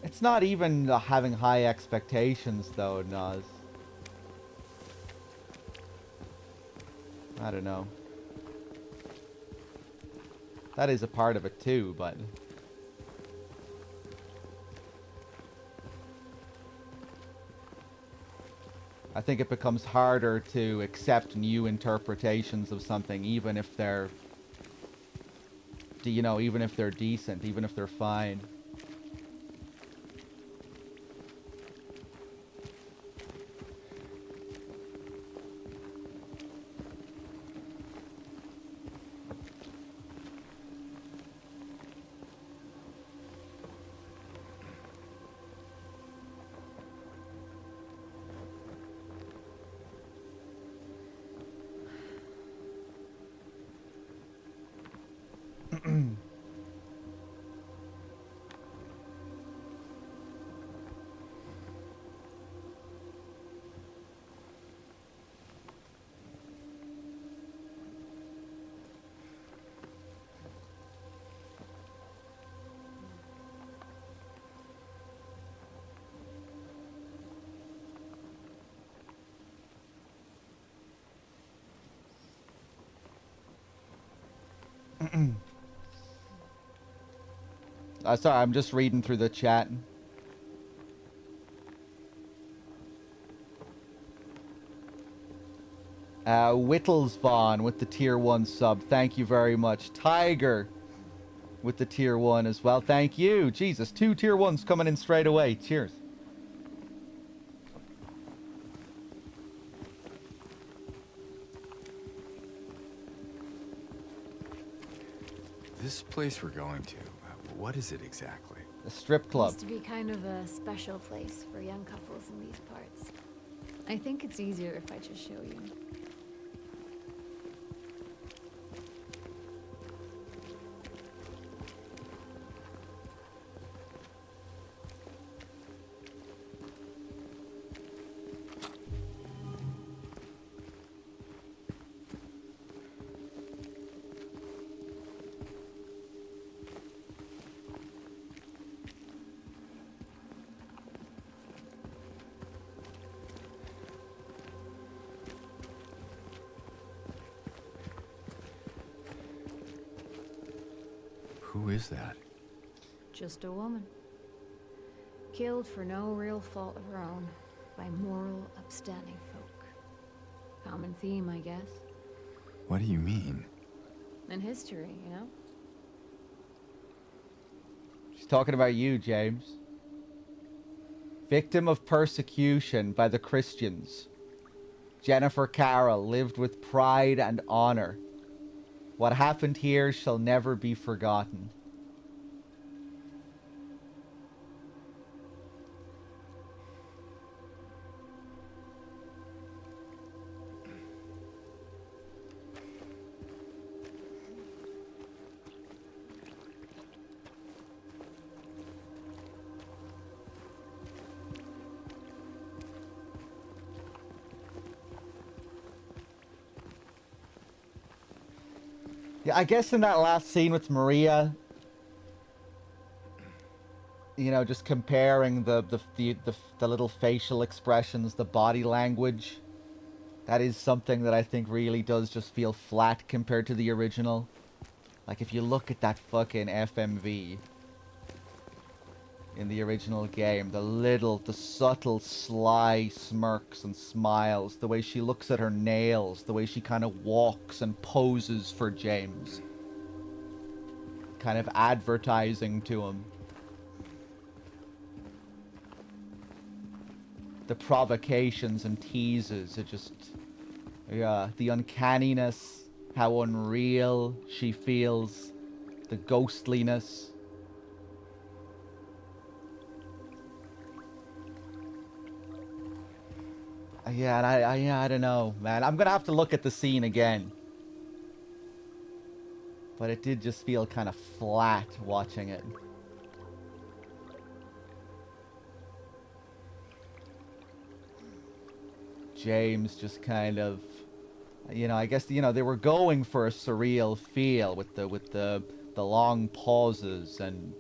It's not even having high expectations, though, Naz. I don't know. That is a part of it, too, but... I think it becomes harder to accept new interpretations of something, even if they're... You know, even if they're decent, even if they're fine. Sorry, I'm just reading through the chat. Whittlesvaughn with the tier 1 sub. Thank you very much. Tiger with the tier 1 as well. Thank you. Jesus, 2 tier 1s coming in straight away. Cheers. This place we're going to, what is it exactly? A strip club. Used to be kind of a special place for young couples in these parts. I think it's easier if I just show you. Who is that? Just a woman. Killed for no real fault of her own by moral, upstanding folk. Common theme, I guess. What do you mean? In history, you know? She's talking about you, James. Victim of persecution by the Christians. Jennifer Carroll lived with pride and honor. What happened here shall never be forgotten. Yeah, I guess in that last scene with Maria, you know, just comparing the little facial expressions, the body language, that is something that I think really does just feel flat compared to the original. Like, if you look at that fucking FMV in the original game, the subtle, sly smirks and smiles, the way she looks at her nails, the way she kind of walks and poses for James. Kind of advertising to him. The provocations and teases, it just... Yeah, the uncanniness, how unreal she feels, the ghostliness. Yeah, and I don't know, man. I'm gonna have to look at the scene again. But it did just feel kind of flat watching it. James just kind of, you know, I guess, you know, they were going for a surreal feel with the long pauses and,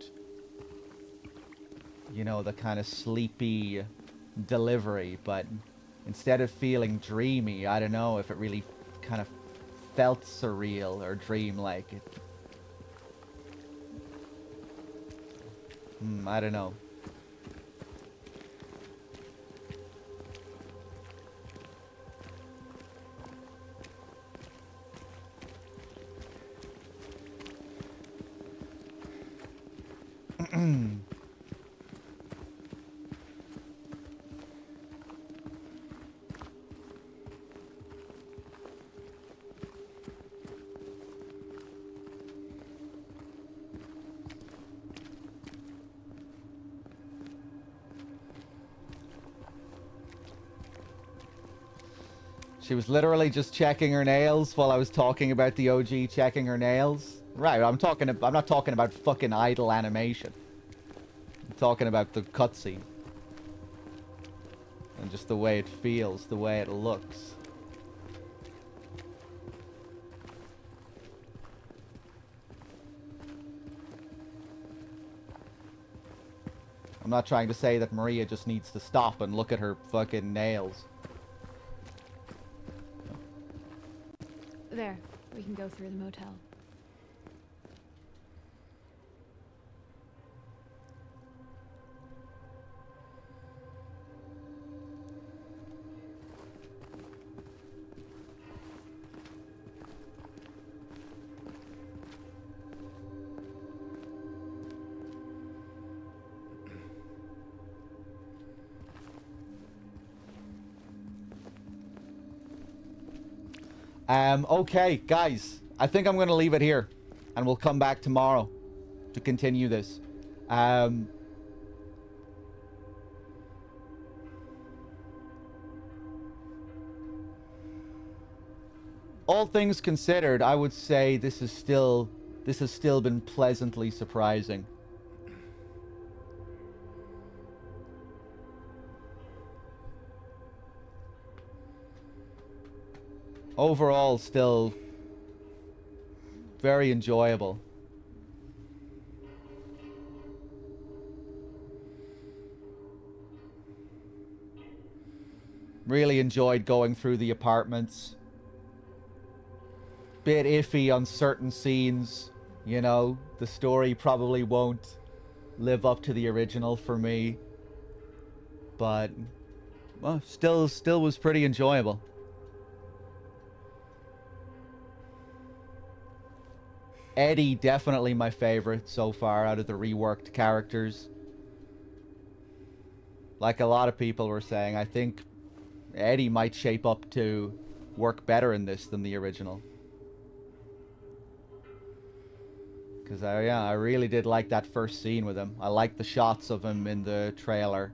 you know, the kind of sleepy delivery, but instead of feeling dreamy, I don't know if it really kind of felt surreal or dreamlike. I don't know. She was literally just checking her nails while I was talking about the OG checking her nails. Right, I'm not talking about fucking idle animation. I'm talking about the cutscene. And just the way it feels, the way it looks. I'm not trying to say that Maria just needs to stop and look at her fucking nails. There, we can go through the motel. Okay, guys. I think I'm going to leave it here. And we'll come back tomorrow to continue this. All things considered, I would say this has still been pleasantly surprising. Overall, still very enjoyable. Really enjoyed going through the apartments. Bit iffy on certain scenes, you know. The story probably won't live up to the original for me, but well, still was pretty enjoyable. Eddie, definitely my favorite so far out of the reworked characters. Like a lot of people were saying, I think Eddie might shape up to work better in this than the original. Because I really did like that first scene with him. I like the shots of him in the trailer.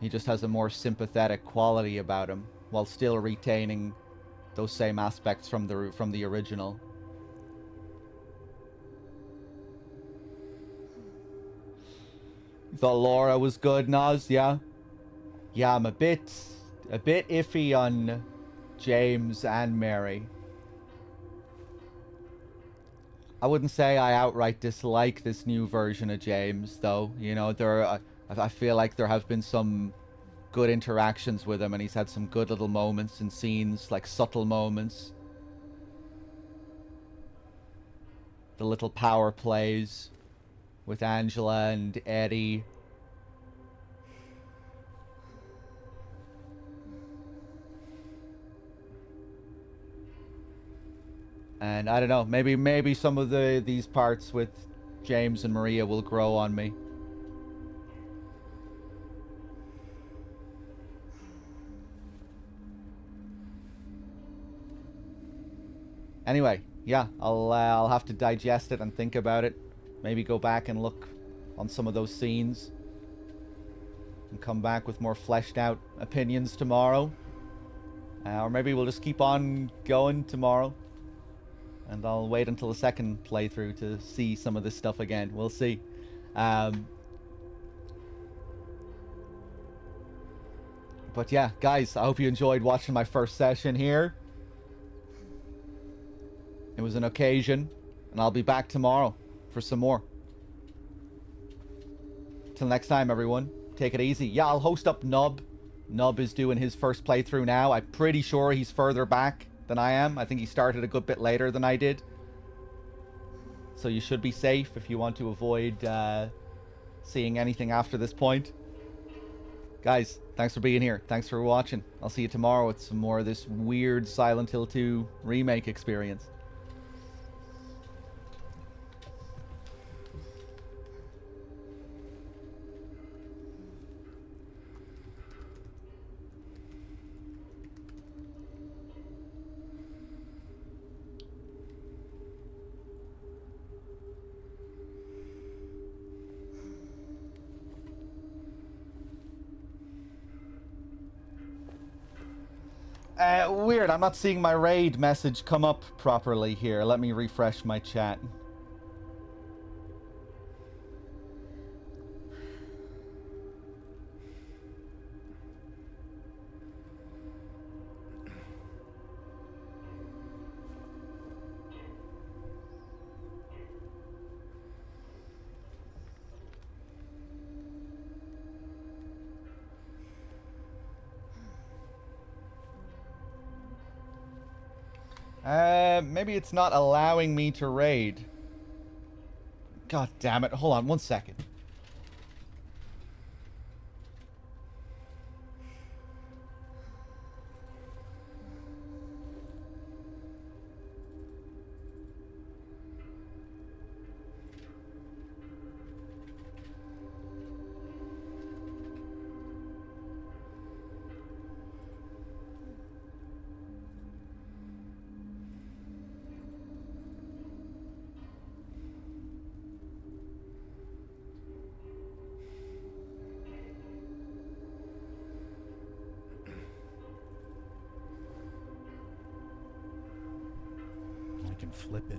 He just has a more sympathetic quality about him, while still retaining those same aspects from the original. You thought Laura was good, Naz? Yeah? Yeah, I'm a bit iffy on James and Mary. I wouldn't say I outright dislike this new version of James, though. You know, I feel like there have been some good interactions with him, and he's had some good little moments and scenes, like subtle moments. The little power plays with Angela and Eddie. And I don't know, maybe some of these parts with James and Maria will grow on me. Anyway, yeah, I'll have to digest it and think about it. Maybe go back and look on some of those scenes and come back with more fleshed out opinions tomorrow. Or maybe we'll just keep on going tomorrow. And I'll wait until the second playthrough to see some of this stuff again. We'll see. But yeah, guys, I hope you enjoyed watching my first session here. It was an occasion, and I'll be back tomorrow for some more. Till next time, everyone, take it easy. Yeah, I'll host up Nub. Nub is doing his first playthrough now. I'm pretty sure he's further back than I am. I think he started a good bit later than I did. So you should be safe if you want to avoid seeing anything after this point. Guys, thanks for being here. Thanks for watching. I'll see you tomorrow with some more of this weird Silent Hill 2 remake experience. Weird, I'm not seeing my raid message come up properly here. Let me refresh my chat. Maybe it's not allowing me to raid. God damn it. Hold on 1 second. flip it.